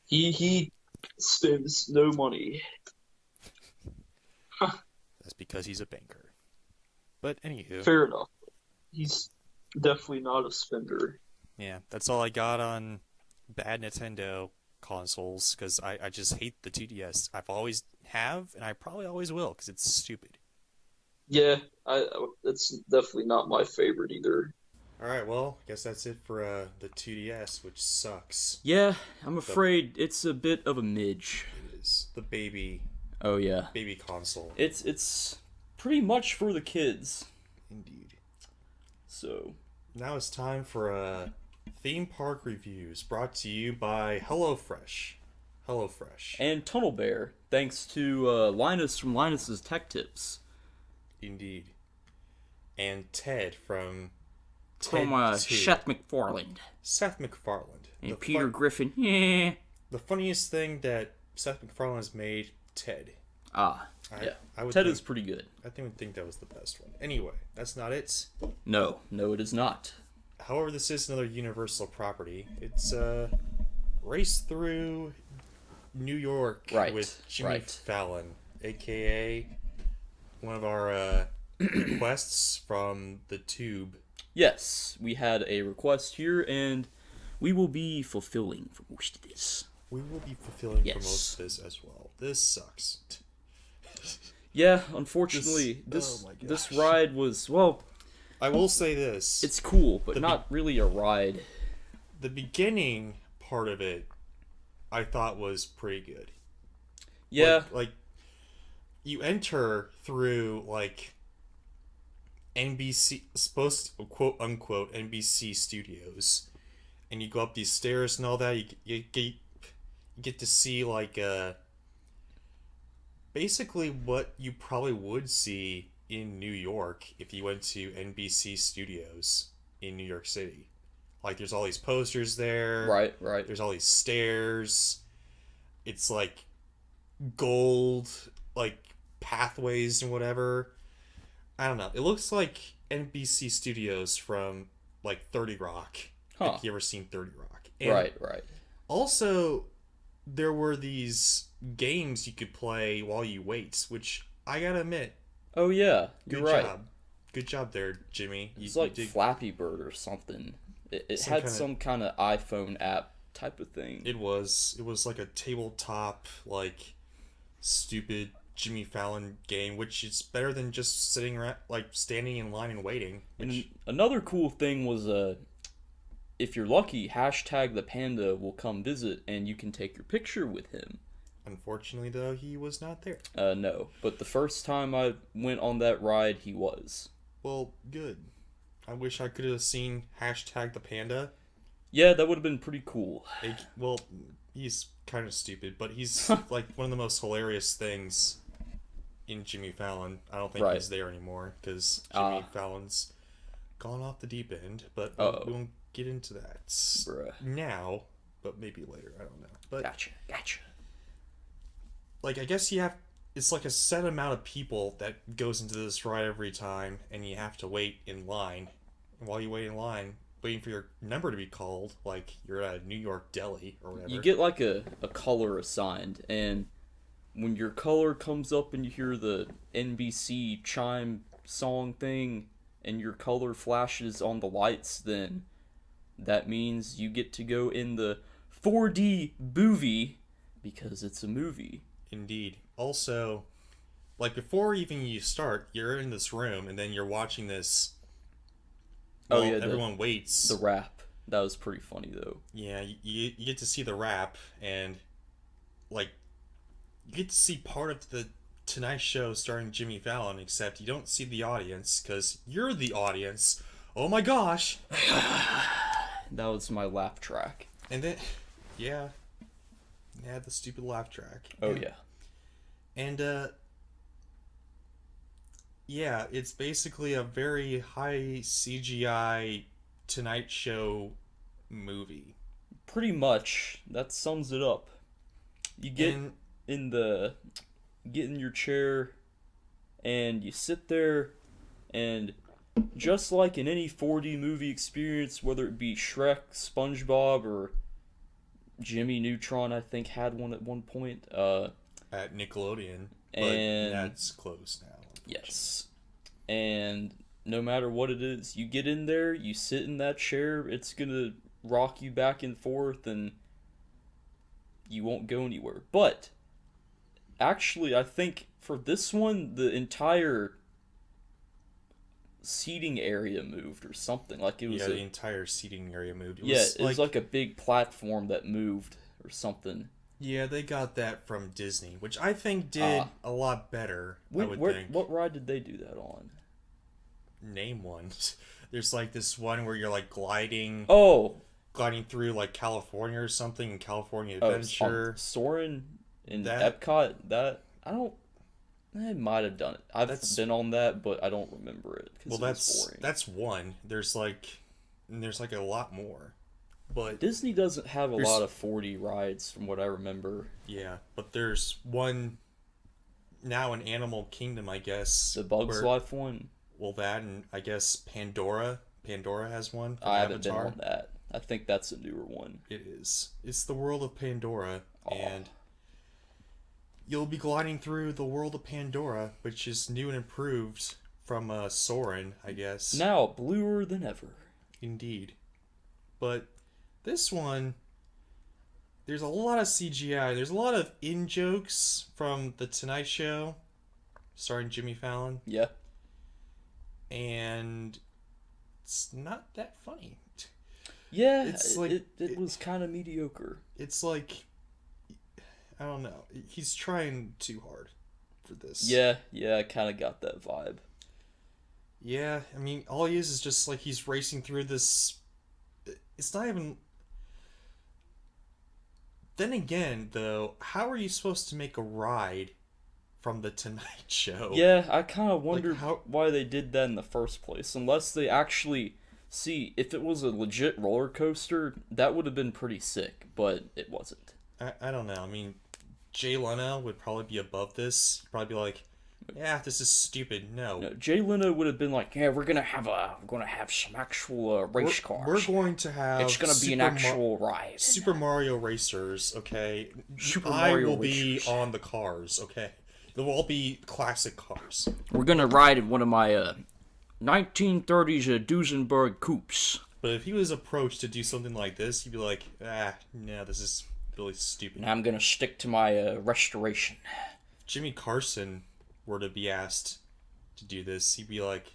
he spends no money. That's because he's a banker. But anywho, Fair enough. He's definitely not a spender. yeah, that's all I got on bad Nintendo consoles because I just hate the 2DS. I've always have, and I probably always will because it's stupid. Yeah, it's definitely not my favorite either. Alright, well, I guess that's it for the 2DS, which sucks. Yeah, I'm afraid it's a bit of a midge. It is. The baby Oh yeah. console. It's pretty much for the kids. Indeed. So Now it's time for theme park reviews brought to you by HelloFresh. HelloFresh. and Tunnel Bear, thanks to Linus from Linus's Tech Tips. Indeed. And Ted from Ted From 2. Seth MacFarlane Seth MacFarlane. and Peter Griffin. Yeah. The funniest thing that Seth MacFarlane has made, Ted. Yeah. I would Ted think, is pretty good. I think would think that was the best one. Anyway, that's not it. No, it is not. However, this is another Universal property. It's Race Through New York Right, with Jimmy right. Fallon, aka one of our requests from the Tube. Yes, we had a request here, and we will be fulfilling for most of this. We will be fulfilling Yes. for most of this as well. This sucks. Yeah, unfortunately, This- oh my this gosh. ride was, well, I will say this. it's cool, but The not really a ride. The beginning part of it, I thought was pretty good. Yeah, Like you enter through like NBC, supposed to, quote unquote NBC studios, and you go up these stairs and all that. You get to see like basically what you probably would see in New York if you went to NBC studios in New York City. Like there's all these posters there. right. There's all these stairs. It's like gold, like pathways and whatever. I don't know. It looks like NBC Studios from like 30 Rock. Huh. If you ever seen 30 Rock. And Right. also, there were these games you could play while you wait, which I gotta admit, Oh yeah, good you're right. job. Good job there, Jimmy. It's You like did- Flappy Bird or something. It Some had kinda- some kind of iPhone app type of thing. It was like a tabletop, like stupid Jimmy Fallon game, which is better than just sitting around, like standing in line and waiting. And Which another cool thing was, if you're lucky, hashtag the panda will come visit and you can take your picture with him. unfortunately, though, he was not there. No, but the first time I went on that ride, he was. Well, good. I wish I could have seen hashtag the panda. Yeah, that would have been pretty cool. Well, he's kind of stupid, but he's like one of the most hilarious things in Jimmy Fallon. I don't think Right. he's there anymore because Jimmy Fallon's gone off the deep end. But we won't get into that Bruh. now. But maybe later. I don't know. But Gotcha. like, I guess you have. It's like a set amount of people that goes into this ride every time, and you have to wait in line. And while you wait in line, waiting for your number to be called, like you're at a New York deli or whatever. You get like a color assigned, and when your color comes up and you hear the NBC chime song thing, and your color flashes on the lights, then that means you get to go in the 4D movie because it's a movie. Indeed. Also, like before even you start, you're in this room and then you're watching this. Oh, Well, yeah, everyone waits. The rap. That was pretty funny, though. Yeah, you get to see the rap and like you get to see part of the Tonight Show starring Jimmy Fallon, except you don't see the audience because you're the audience. Oh my gosh! That was my laugh track. And then, yeah, the stupid laugh track. Oh, and, yeah. And yeah, it's basically a very high CGI Tonight Show movie. Pretty much. That sums it up. You get get in your chair and you sit there, and just like in any 4D movie experience, whether it be Shrek, SpongeBob, or Jimmy Neutron, I think had one at one point. At Nickelodeon, but and that's closed now. Yes. And no matter what it is, you get in there, you sit in that chair, it's gonna rock you back and forth, and you won't go anywhere. But actually, I think for this one, the entire seating area moved or something. Like it was the entire seating area moved. It was like a big platform that moved or something. Yeah, they got that from Disney, which I think did a lot better. I would think. What ride did they do that on? Name one. There's like this one where you're like gliding through like California or something, in California Adventure. Soarin' in Epcot. That I might have done it. I've been on that, but I don't remember it. Well, that's one. There's like a lot more. But Disney doesn't have a lot of 4D rides from what I remember. Yeah, but there's one now in Animal Kingdom, I guess. The Bugs Life one? Well, that, and I guess Pandora. Pandora has one. I haven't been on that. I think that's a newer one. It is. It's the world of Pandora, and you'll be gliding through the world of Pandora, which is new and improved from Soarin', I guess. Now bluer than ever. Indeed. But this one, there's a lot of CGI. There's a lot of in-jokes from The Tonight Show, starring Jimmy Fallon. Yeah. And it's not that funny. Yeah, it was kind of mediocre. It's like, I don't know. He's trying too hard for this. Yeah, I kind of got that vibe. Yeah, I mean, all he is just like he's racing through this. It's not even. Then again, though, how are you supposed to make a ride from The Tonight Show? Yeah, I kind of wondered why they did that in the first place. Unless they actually... See, if it was a legit roller coaster, that would have been pretty sick, but it wasn't. I don't know. I mean, Jay Leno would probably be above this. He'd probably be like, yeah, this is stupid. No, Jay Leno would have been like, yeah, we're gonna have some actual race cars. We're going to have. It's gonna be an actual ride. Super Mario Racers, okay. I will be on the cars, okay. They'll all be classic cars. We're gonna ride in one of my 1930s Duesenberg coupes. But if he was approached to do something like this, he'd be like, no, this is really stupid. And I'm gonna stick to my restoration. If Jimmy Carson were to be asked to do this, he'd be like,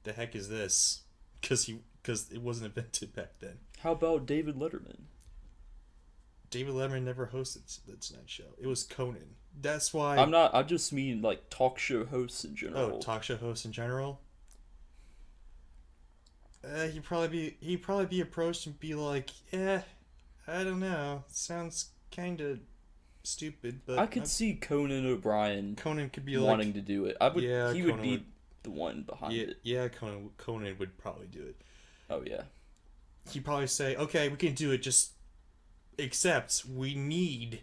the heck is this? Because it wasn't invented back then. How about David Letterman? David Letterman never hosted The Tonight Show. It was Conan. That's why... I just mean, like, talk show hosts in general. Oh, talk show hosts in general? He'd probably be approached and be like, I don't know. Sounds kind of stupid, but... I could see Conan O'Brien could be wanting to do it. He would be the one behind it. Yeah, Conan would probably do it. Oh, yeah. He'd probably say, okay, we can do it, just... Except, we need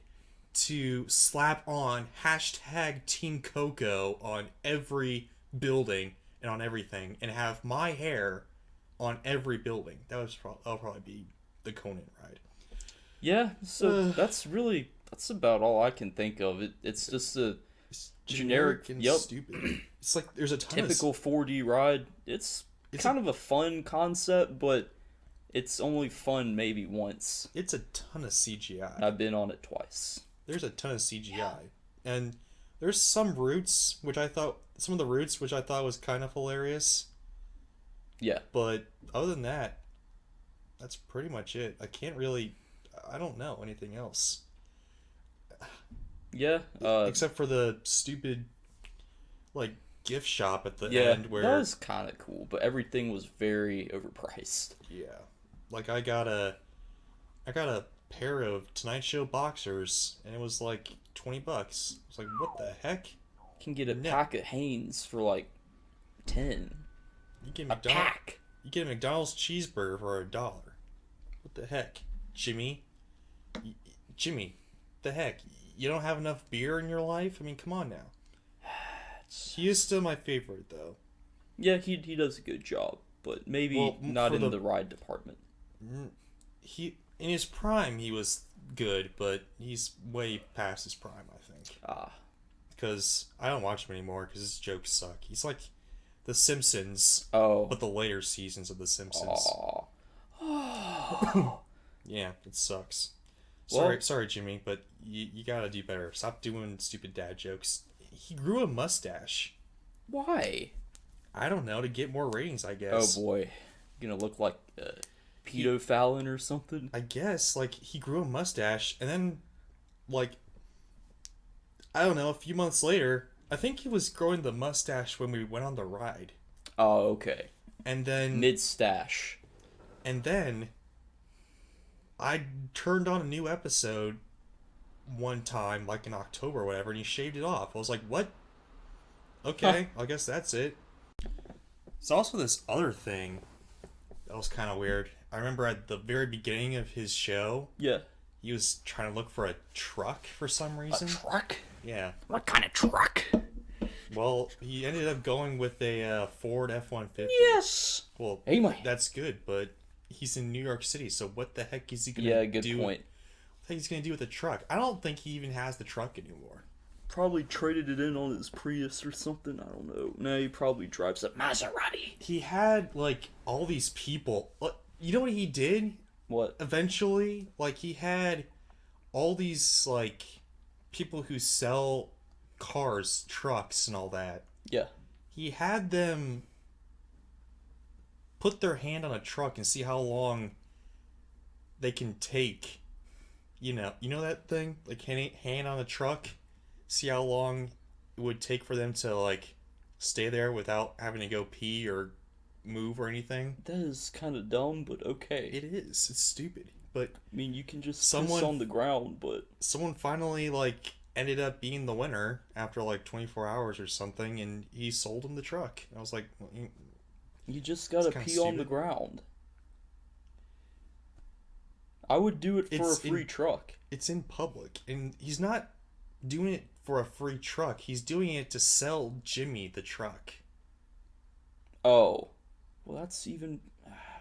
to slap on hashtag Team Coco on every building and on everything, and have my hair on every building. That'll probably be the Conan ride. Yeah, so that's about all I can think of. It's just a generic and yep. Stupid. It's like there's a ton typical 4D ride. It's kind of a fun concept, but It's only fun maybe once. It's a ton of CGI. I've been on it twice. There's a ton of CGI. And there's some of the roots which I thought was kind of hilarious. Yeah. But other than that, that's pretty much it. I don't know anything else. Yeah. Except for the stupid, like, gift shop at the yeah, end where... that was kind of cool, but everything was very overpriced. Yeah. Like, I got a pair of Tonight Show boxers, and it was like $20. I was like, what the heck? You can get a pack of Hanes for like 10. You get a pack. You get a McDonald's cheeseburger for $1. What the heck, Jimmy? Jimmy, the heck? You don't have enough beer in your life? I mean, come on now. He is still my favorite, though. Yeah, he does a good job, but maybe not in the ride department. In his prime, he was good, but he's way past his prime, I think. Because I don't watch him anymore because his jokes suck. He's like The Simpsons, but the later seasons of The Simpsons. Yeah, it sucks. Sorry, Jimmy, but you gotta do better. Stop doing stupid dad jokes. He grew a mustache. Why? I don't know, to get more ratings, I guess. Oh boy, gonna look like pedo Fallon or something. I guess, like, he grew a mustache, and then, like, I don't know, a few months later, I think he was growing the mustache when we went on the ride. Oh, okay. And then... mid-stash. And then, I turned on a new episode one time, like in October or whatever, and he shaved it off. I was like, what? Okay, I guess that's it. There's also this other thing that was kind of weird. I remember at the very beginning of his show, he was trying to look for a truck for some reason. A truck? Yeah. What kind of truck? Well, he ended up going with a Ford F-150. Yes! Well, hey, Mike. That's good, but he's in New York City, so what the heck is he going to do? Yeah, good point. What the heck he's going to do with a truck? I don't think he even has the truck anymore. Probably traded it in on his Prius or something. I don't know. No, he probably drives a Maserati. He had, like, all these people. You know what he did? What? Eventually, like, he had all these, like, people who sell cars, trucks, and all that. Yeah. He had them put their hand on a truck and see how long they can take. You know that thing? Like, hand on a truck? See how long it would take for them to, like, stay there without having to go pee or move or anything. That is kind of dumb, but okay. It is. It's stupid. But I mean, you can just piss on the ground, but... Someone finally, like, ended up being the winner after, like, 24 hours or something, and he sold him the truck. And I was like... Well, you just gotta pee on the ground. I would do it for a free truck. It's in public, and he's not doing it for a free truck. He's doing it to sell Jimmy the truck. Oh. Well, that's even...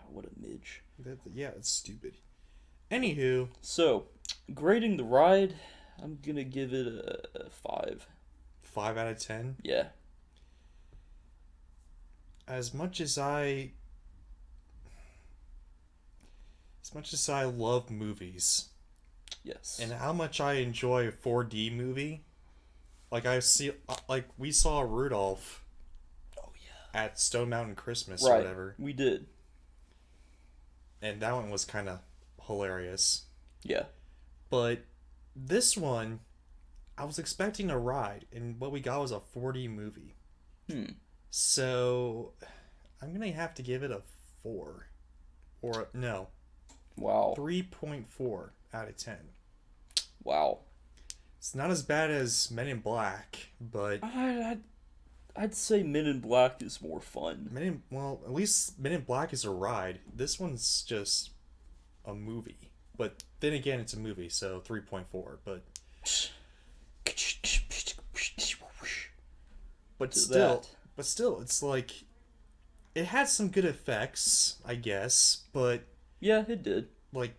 what a midge. Yeah, it's stupid. Anywho. So, grading the ride, I'm gonna give it a 5. 5 out of 10? Yeah. As much as I love movies... Yes. And how much I enjoy a 4D movie. Like, we saw Rudolph. Oh, yeah. At Stone Mountain Christmas or whatever. We did. And that one was kind of hilarious. Yeah. But this one, I was expecting a ride, and what we got was a 4D movie. So, I'm going to have to give it a 4. Or, no. Wow. 3.4 out of 10. Wow. It's not as bad as Men in Black, but... I'd say Men in Black is more fun. At least Men in Black is a ride. This one's just a movie. But then again, it's a movie, so 3.4, but... But still, it's like... It had some good effects, I guess, but... Yeah, it did. Like,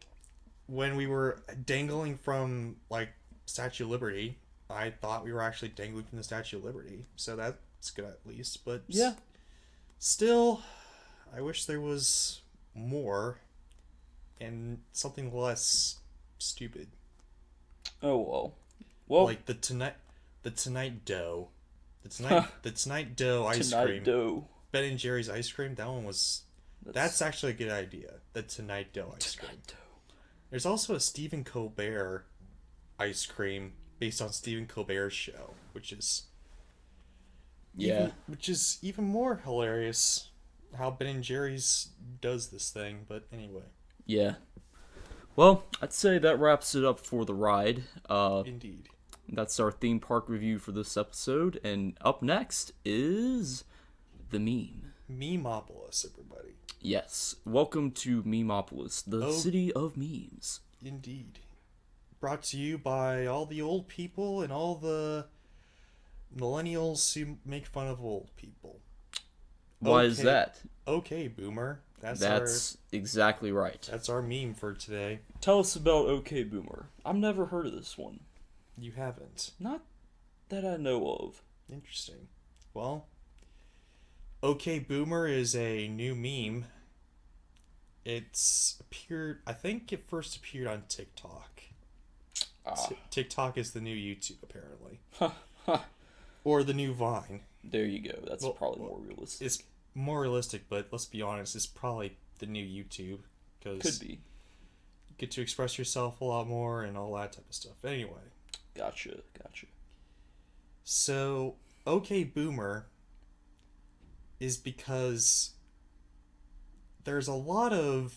when we were dangling from, like, Statue of Liberty, I thought we were actually dangling from the Statue of Liberty. So that's good at least. But yeah, still, I wish there was more. and something less stupid. Oh well. Like the Tonight Dough. The Tonight Dough ice Tonight cream. Dough. Ben and Jerry's ice cream. That one was. That's actually a good idea. The Tonight Dough ice cream. Tonight Dough. There's also a Stephen Colbert ice cream based on Stephen Colbert's show, which is even more hilarious. How Ben and Jerry's does this thing, but anyway. Yeah. Well, I'd say that wraps it up for the ride. Indeed. That's our theme park review for this episode, and up next is the meme. Memeopolis, everybody. Yes. Welcome to Memeopolis, the city of memes. Indeed. Brought to you by all the old people and all the millennials who make fun of old people. Why is that? Okay, Boomer. That's exactly right. That's our meme for today. Tell us about OK Boomer. I've never heard of this one. You haven't. Not that I know of. Interesting. Well, OK Boomer is a new meme. It's appeared, I think it first appeared on TikTok. TikTok is the new YouTube, apparently. Or the new Vine. There you go. That's probably more realistic. It's more realistic, but let's be honest, it's probably the new YouTube. Cause Could be. You get to express yourself a lot more and all that type of stuff. Anyway. Gotcha. So, OK Boomer is because there's a lot of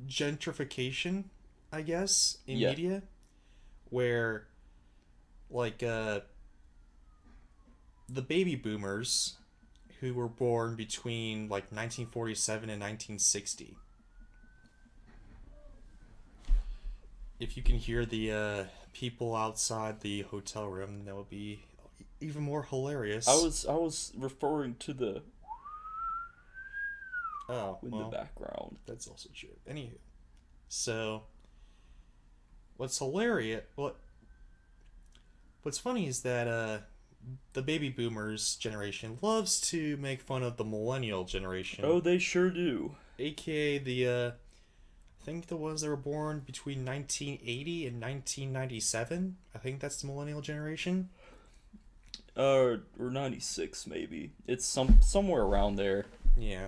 gentrification, I guess, in media, where, like, the baby boomers who were born between, like, 1947 and 1960. If you can hear the people outside the hotel room, that would be even more hilarious. I was referring to the in the background. That's also true. Anywho, so what's hilarious? What's funny is that the baby boomers generation loves to make fun of the millennial generation. Oh, they sure do. AKA the I think the ones that were born between 1980 and 1997. I think that's the millennial generation. Or 96 maybe. It's somewhere around there. Yeah.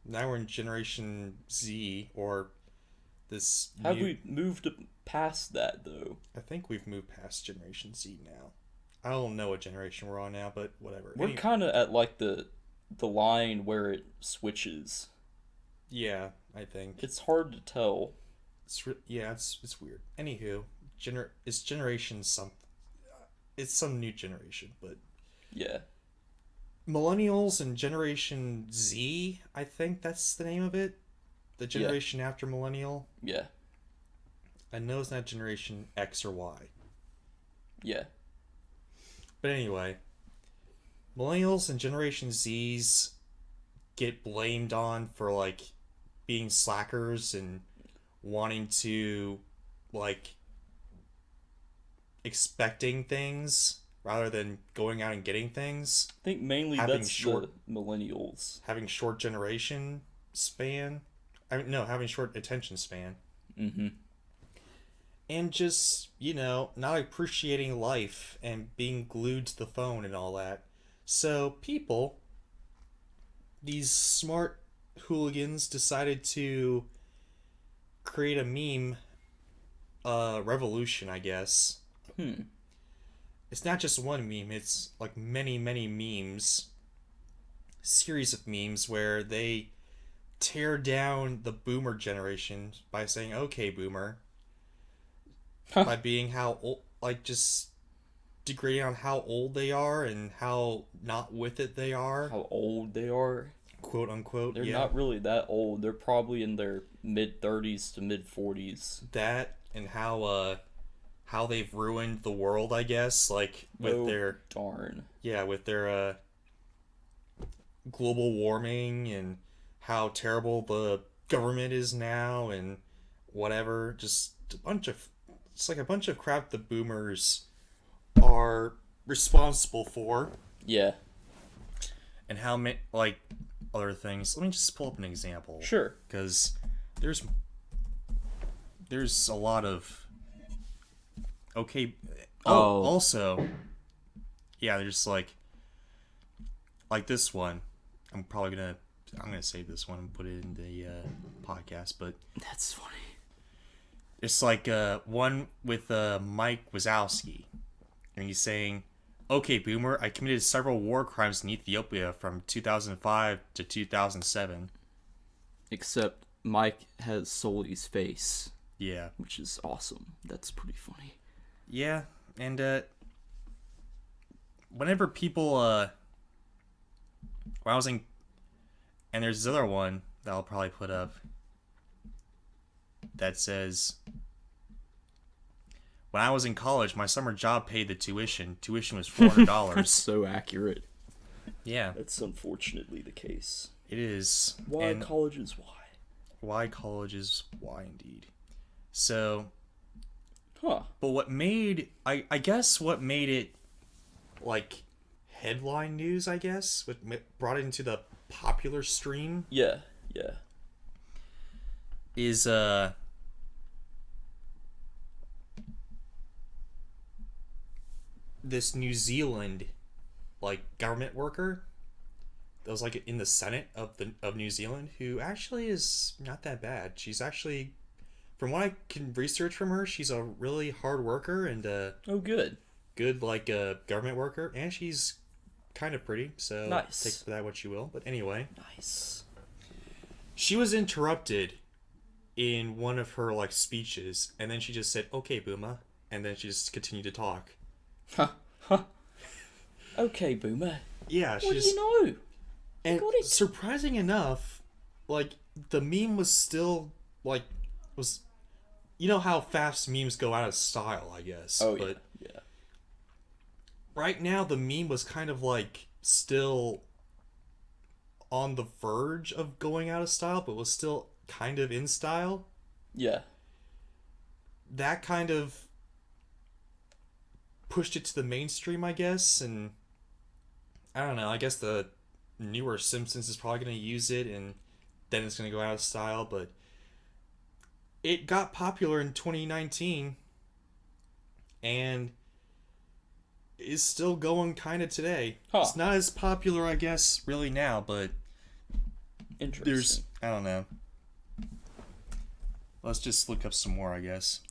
Now we're in Generation Z, or this. Have we moved past that though? I think we've moved past Generation Z now. I don't know what generation we're on now, but whatever. We're kind of at like the line where it switches. Yeah, I think it's hard to tell. It's weird. Anywho, it's Generation something. It's some new generation, but yeah. Millennials and Generation Z, I think that's the name of it. The generation after Millennial. Yeah. I know it's not Generation X or Y. Yeah. But anyway, Millennials and Generation Zs get blamed on for, like, being slackers and wanting to, like, expecting things rather than going out and getting things. I think mainly that's the millennials. Having short generation span. Having short attention span. Mm-hmm. And just, not appreciating life and being glued to the phone and all that. So people, these smart hooligans, decided to create a meme revolution, I guess. It's not just one meme, it's like many, many memes. Series of memes where they tear down the boomer generation by saying, okay, boomer. By being how old, like, just degrading on how old they are and how not with it they are. How old they are. Quote unquote. They're not really that old. They're probably in their mid-30s to mid-40s. That and how they've ruined the world, I guess, like with their darn. Yeah, with their global warming and how terrible the government is now and whatever. Just it's like a bunch of crap the boomers are responsible for. Yeah. And how many, like, other things. Let me just pull up an example. Sure. Because there's a lot of okay. Oh. Also, yeah, there's like this one. I'm gonna save this one and put it in the podcast, but That's funny. it's like one with Mike Wazowski, and he's saying, "Okay, Boomer, I committed several war crimes in Ethiopia from 2005 to 2007." Except Mike has Sully's face, Yeah, which is awesome. That's pretty funny. yeah, and whenever people when I was in, and there's this other one that I'll probably put up that says, when I was in college, my summer job paid the tuition. Tuition was That's $400. so accurate. Yeah, That's unfortunately the case. it is. Why And college is why. why college is why indeed. So, Huh. but what made I guess what made it like headline news, I guess, what brought it into the popular stream Yeah. is this New Zealand like government worker that was like in the Senate of New Zealand, who actually is not that bad. She's actually, from what I can research from her, she's a really hard worker and Oh, good. good like government worker, and she's kind of pretty, so Nice. take for that what you will. But anyway, Nice. she was interrupted in one of her like speeches, and then she just said, "Okay, Booma," and then she just continued to talk. Okay, Boomer. Yeah, What she do just, you know? and got it. surprising enough, like the meme was still like was, you know how fast memes go out of style, I guess. Oh, but yeah. right now the meme was kind of like still on the verge of going out of style, but was still kind of in style. Yeah. That kind of pushed it to the mainstream, I guess, and I don't know, I guess the newer Simpsons is probably going to use it, and then it's going to go out of style, but it got popular in 2019, and is still going kind of today. Huh. It's not as popular, I guess, really now, but Interesting. I don't know. Let's just look up some more, I guess.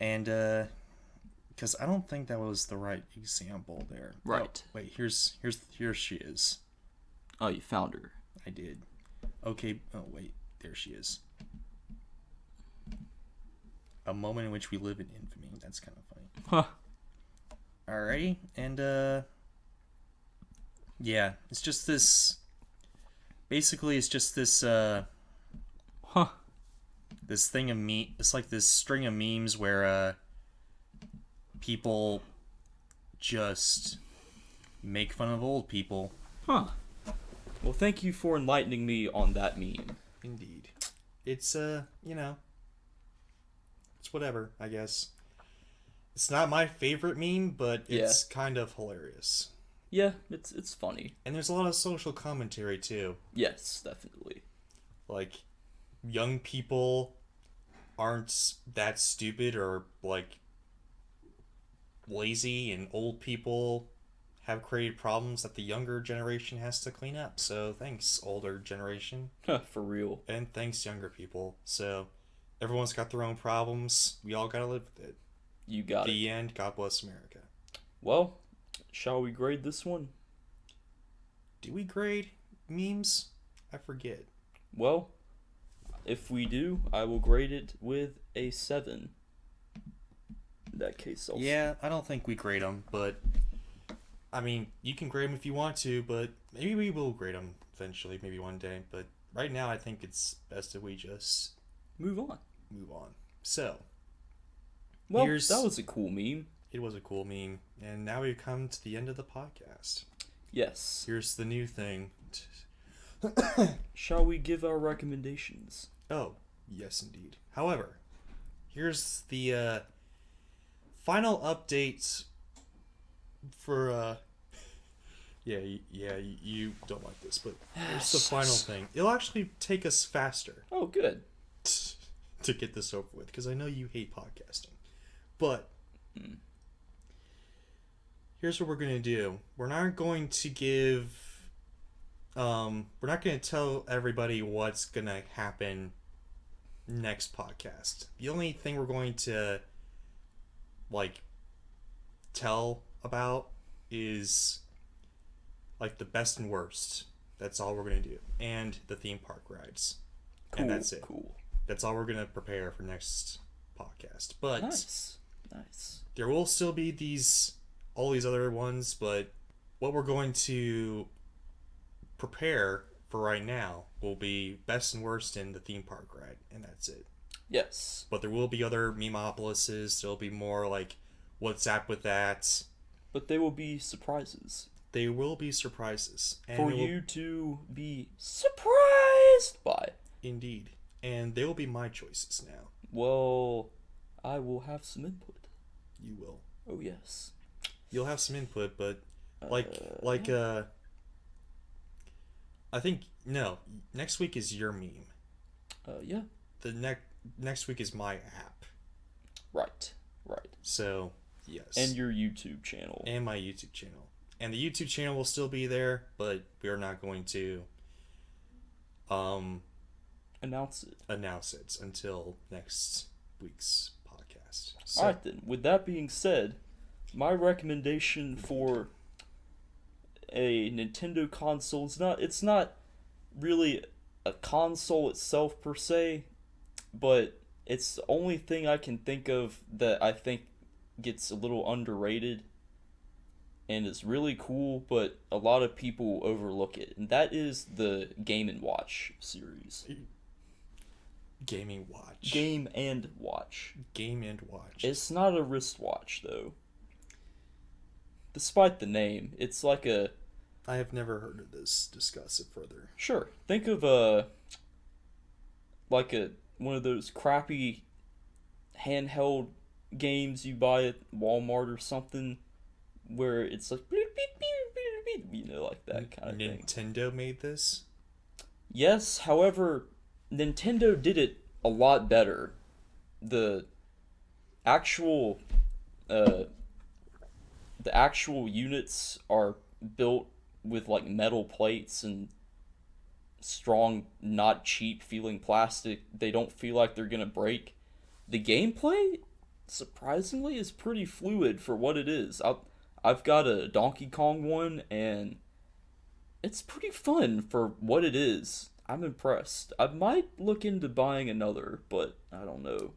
And, because I don't think that was the right example there. Right. Oh, wait, here she is. Oh, you found her. I did. Okay, oh wait, there she is. A moment in which we live in infamy. That's kind of funny. Huh. Alrighty, and yeah, it's just this. Basically, it's just this Huh. this thing of it's like this string of memes where people just make fun of old people. Huh. Well, thank you for enlightening me on that meme. Indeed. It's you know, it's whatever, I guess. It's not my favorite meme, but it's kind of hilarious. Yeah, it's funny. And there's a lot of social commentary too. Yes, definitely. Like, young people aren't that stupid or like lazy, and old people have created problems that the younger generation has to clean up. So thanks, older generation. For real. And thanks, younger people. So everyone's got their own problems. We all gotta live with it. You got it. The end. God bless America. Well, shall we grade this one? Do we grade memes? I forget. Well, if we do, I will grade it with a 7. In that case, also. Yeah, I don't think we grade them, but I mean, you can grade them if you want to, but maybe we will grade them eventually, maybe one day. But right now, I think it's best if we just Move on. move on. So, Well, Here's- that was a cool meme. it was a cool meme, and now we've come to the end of the podcast. Yes. Here's the new thing. Shall we give our recommendations? Oh, yes, indeed. However, here's the final update for You don't like this, but it's the final thing. It'll actually take us faster Oh, good. to get this over with, because I know you hate podcasting. But here's what we're going to do. We're not going to give... we're not going to tell everybody what's going to happen next podcast. The only thing we're going to, like, tell about is... like the best and worst. That's all we're gonna do, and the theme park rides, Cool. and that's it. Cool. That's all we're gonna prepare for next podcast. But Nice. there will still be all these other ones. But what we're going to prepare for right now will be best and worst in the theme park ride, and that's it. Yes. But there will be other memopolises. There'll be more like what's up with that. But they will be surprises. They will be surprises. And For it will- you to be surprised by. Indeed. And they will be my choices now. Well, I will have some input. You will. Oh, yes. You'll have some input, but I think no. Next week is your meme. Yeah. The next week is my app. Right. So, yes. And your YouTube channel. And my YouTube channel. And the YouTube channel will still be there, but we are not going to Announce it until next week's podcast. So, Alright then, with that being said, my recommendation for a Nintendo console it's not really a console itself per se, but it's the only thing I can think of that I think gets a little underrated and it's really cool, but a lot of people overlook it, and that is the Game & Watch series. Gaming watch. Game and Watch. Game and Watch. It's not a wristwatch, though. Despite the name, it's like a... I have never heard of this. Discuss it further. Sure. Think of one of those crappy handheld games you buy at Walmart or something, where it's like... You know, like that kind of thing. Nintendo made this? Yes, however... Nintendo did it a lot better. The actual units are built with like metal plates and strong, not cheap feeling plastic. They don't feel like they're gonna break. The gameplay, surprisingly, is pretty fluid for what it is. I've got a Donkey Kong one, and it's pretty fun for what it is. I'm impressed. I might look into buying another, but I don't know.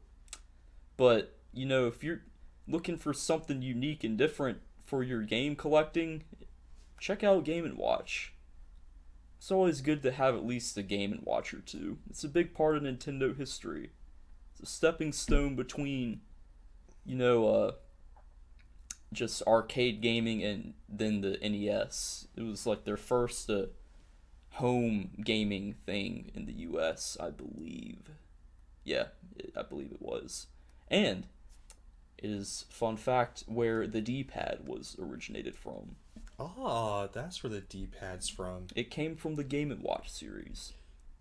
But, you know, if you're looking for something unique and different for your game collecting, check out Game & Watch. It's always good to have at least a Game & Watch or two. It's a big part of Nintendo history. It's a stepping stone between, you know, just arcade gaming and then the NES. It was like their first... home gaming thing in the US, I believe. Yeah, I believe it was. And it is, fun fact, where the D-pad was originated from. Ah, that's where the D-pad's from. It came from the Game & Watch series.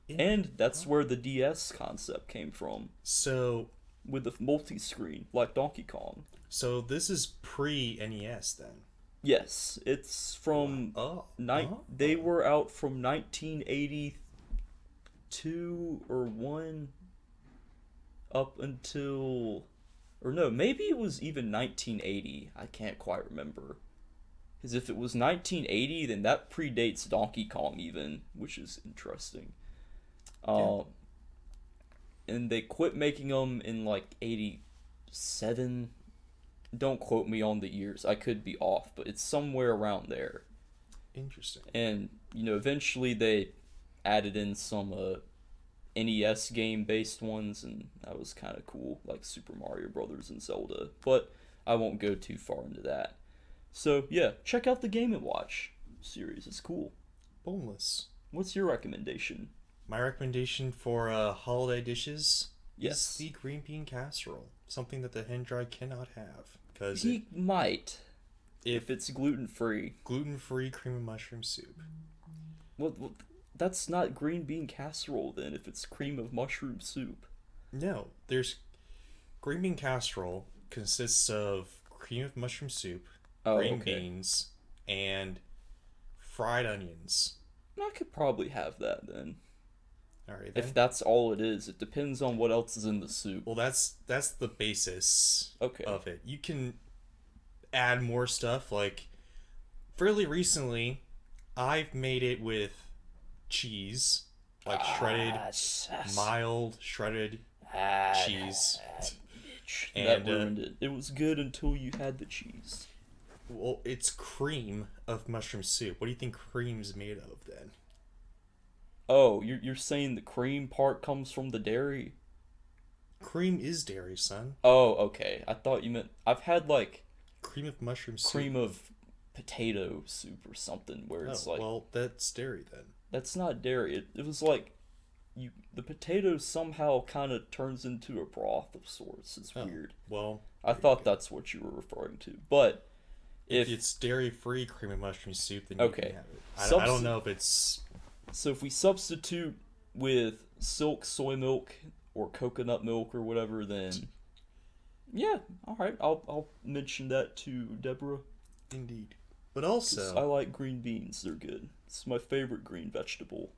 And that's where the DS concept came from. So... with the multi-screen, like Donkey Kong. So this is pre-NES then? Yes, it's from... They were out from 1982 or 1 up until... Or no, maybe it was even 1980. I can't quite remember. Because if it was 1980, then that predates Donkey Kong even, which is interesting. And they quit making them in like 87. Don't quote me on the years. I could be off, but it's somewhere around there. Interesting. And, you know, eventually they added in some NES game-based ones, and that was kind of cool, like Super Mario Brothers and Zelda. But I won't go too far into that. So, yeah, check out the Game & Watch series. It's cool. Boneless. What's your recommendation? My recommendation for holiday dishes Yes. is the green bean casserole. Something that the hen dry cannot have. Because He might. If it's gluten-free. Gluten-free cream of mushroom soup. Well, that's not green bean casserole then, if it's cream of mushroom soup. No, there's green bean casserole consists of cream of mushroom soup, green beans, and fried onions. I could probably have that then. All right, then. If that's all it is. It depends on what else is in the soup. Well, that's the basis of it. You can add more stuff. Like, fairly recently, I've made it with cheese, like shredded, mild shredded cheese. That ruined it. It was good until you had the cheese. Well, it's cream of mushroom soup. What do you think cream's made of then? Oh, you're saying the cream part comes from the dairy? Cream is dairy, son. Oh, okay. I thought you meant I've had like cream of mushroom soup. Cream of potato soup or something where it's like, well, that's dairy then. That's not dairy. It was like the potato somehow kind of turns into a broth of sorts. It's weird. Well, I thought that's what you were referring to. But if it's dairy-free cream of mushroom soup, then you can have it. I don't know if it's... So if we substitute with silk soy milk or coconut milk or whatever, then yeah, all right. I'll mention that to Deborah. Indeed. But also, I like green beans. They're good. It's my favorite green vegetable.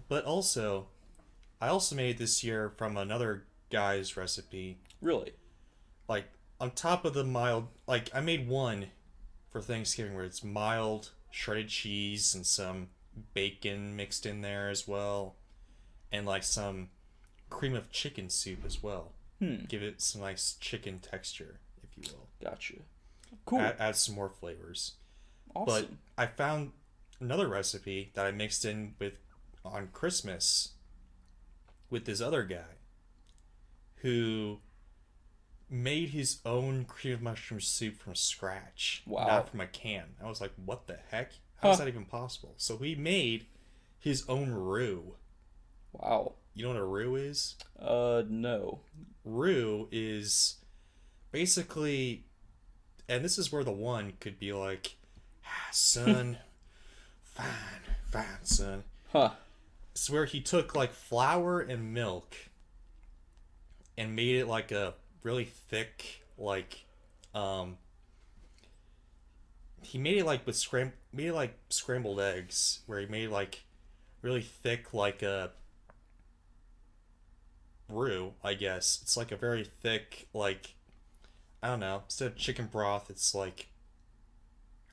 But also, I also made this year from another guy's recipe. Really? Like, on top of the mild... Like, I made one for Thanksgiving where it's mild shredded cheese and some bacon mixed in there as well. And, like, some cream of chicken soup as well. Give it some nice chicken texture, if you will. Gotcha. Cool. Add some more flavors. Awesome. But I found another recipe that I mixed in with on Christmas with this other guy who made his own cream of mushroom soup from scratch. Wow. Not from a can. I was like, what the heck? How is that even possible? So he made his own roux. Wow. You know what a roux is? No. Roux is basically, and this is where the one could be like, son, fine, son. It's where he took like flour and milk and made it like a really thick, like, he made it like with scrambled eggs, where he made like really thick, like a roux, I guess. It's like a very thick, like, I don't know, instead of chicken broth, it's like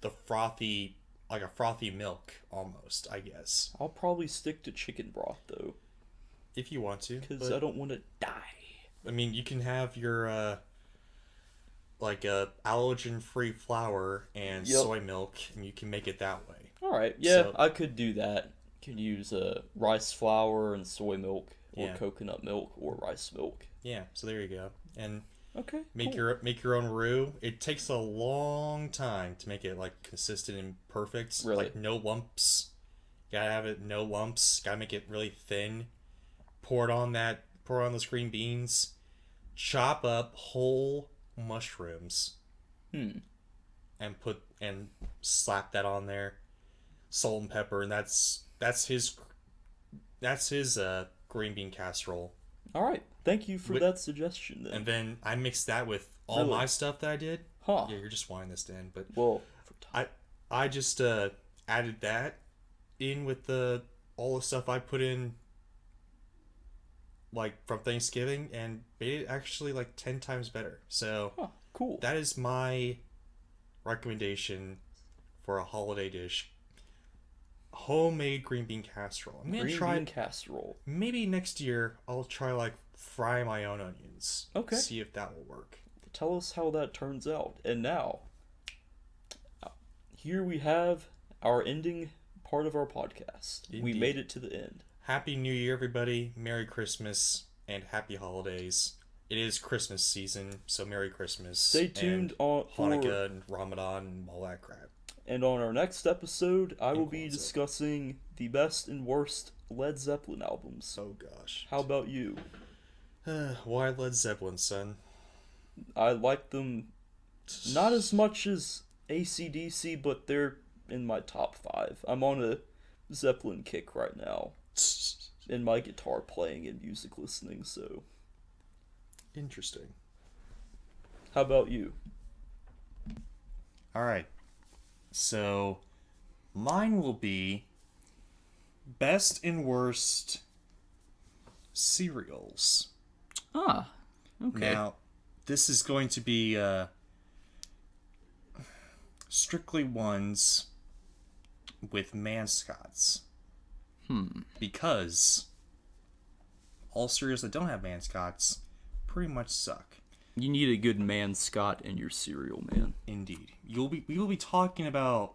the frothy, like a frothy milk almost, I guess. I'll probably stick to chicken broth though, if you want to, because I don't want to die. I mean, you can have your like a allergen-free flour and soy milk, and you can make it that way. All right, yeah, so, I could do that. Could use rice flour and soy milk, or coconut milk, or rice milk. Yeah, so there you go. And okay, make your own roux. It takes a long time to make it like consistent and perfect. Really? Like no lumps. Gotta have it no lumps. Gotta make it really thin. Pour on those green beans. Chop up whole mushrooms. And slap that on there. Salt and pepper, and that's his green bean casserole. All right, thank you for that suggestion. Then. And then I mixed that with all my stuff that I did. Yeah, you're just winding this in, but I just added that in with all the stuff I put in, like from Thanksgiving, and made it actually like 10 times better. So cool. That is my recommendation for a holiday dish. Homemade green bean casserole. I'm gonna try casserole. Maybe next year I'll try like fry my own onions. Okay. See if that will work. Tell us how that turns out. And now, here we have our ending part of our podcast. Indeed. We made it to the end. Happy New Year, everybody. Merry Christmas and Happy Holidays. It is Christmas season, so Merry Christmas. Stay tuned on Hanukkah and Ramadan and all that crap. And on our next episode, I will be discussing the best and worst Led Zeppelin albums. Oh gosh. How about you? Why Led Zeppelin, son? I like them not as much as AC/DC, but they're in my top 5. I'm on a Zeppelin kick right now. And my guitar playing and music listening, so. Interesting. How about you? Alright. So, mine will be best and worst cereals. Ah, okay. Now, this is going to be strictly ones with mascots. Because all cereals that don't have mascots pretty much suck. You need a good mascot in your cereal, man. Indeed. We will be talking about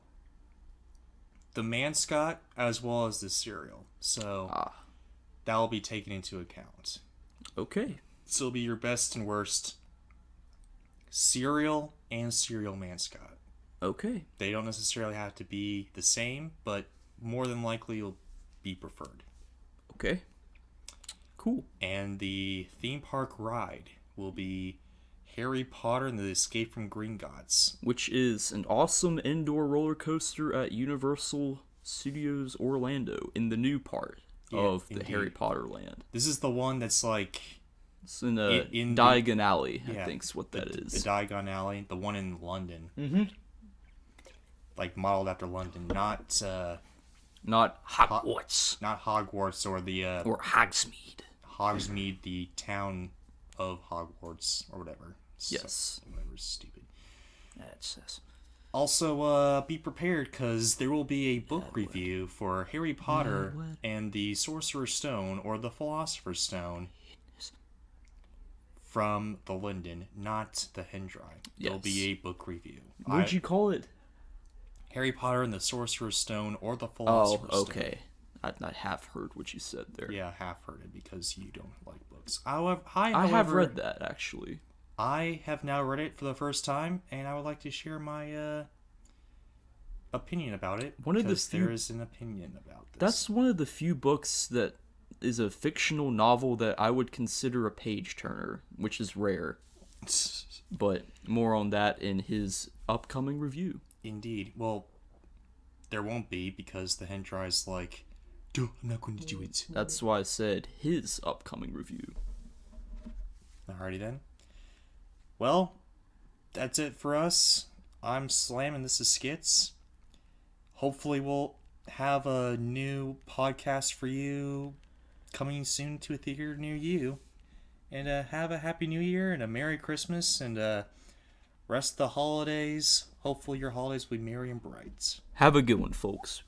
the mascot as well as the cereal. So that will be taken into account. Okay. So it'll be your best and worst cereal and cereal mascot. Okay. They don't necessarily have to be the same, but more than likely you'll be preferred. Okay. Cool. And the theme park ride will be Harry Potter and the Escape from Gringotts. Which is an awesome indoor roller coaster at Universal Studios Orlando in the new part of the indeed. Harry Potter land. This is the one that's like... It's in a in Diagon Alley, yeah, I think's what that is. The Diagon Alley, the one in London. Mm-hmm. Like modeled after London, not Hogwarts. not Hogwarts or the Or Hogsmeade. Hogsmeade, the town of Hogwarts or whatever. Yes. Whatever, stupid. That's Also, be prepared because there will be a book review for Harry Potter and the Sorcerer's Stone or the Philosopher's Stone from the Linden, not the Hendry. There'll be a book review. What'd you call it? Harry Potter and the Sorcerer's Stone or the Philosopher's Stone. Oh, okay. I have heard what you said there. Yeah, half heard it because you don't like books. However, I have read that, actually. I have now read it for the first time, and I would like to share my opinion about it. There is an opinion about this. That's one of the few books that is a fictional novel that I would consider a page-turner, which is rare. But more on that in his upcoming review. Indeed. Well, there won't be because the Hendry's like, duh, I'm not going to do it. That's why I said his upcoming review. Alrighty then. Well, that's it for us. I'm Slam and this is Skits. Hopefully we'll have a new podcast for you coming soon to a theater near you. And have a Happy New Year and a Merry Christmas and rest of the holidays. Hopefully your holidays will be merry and bright. Have a good one, folks.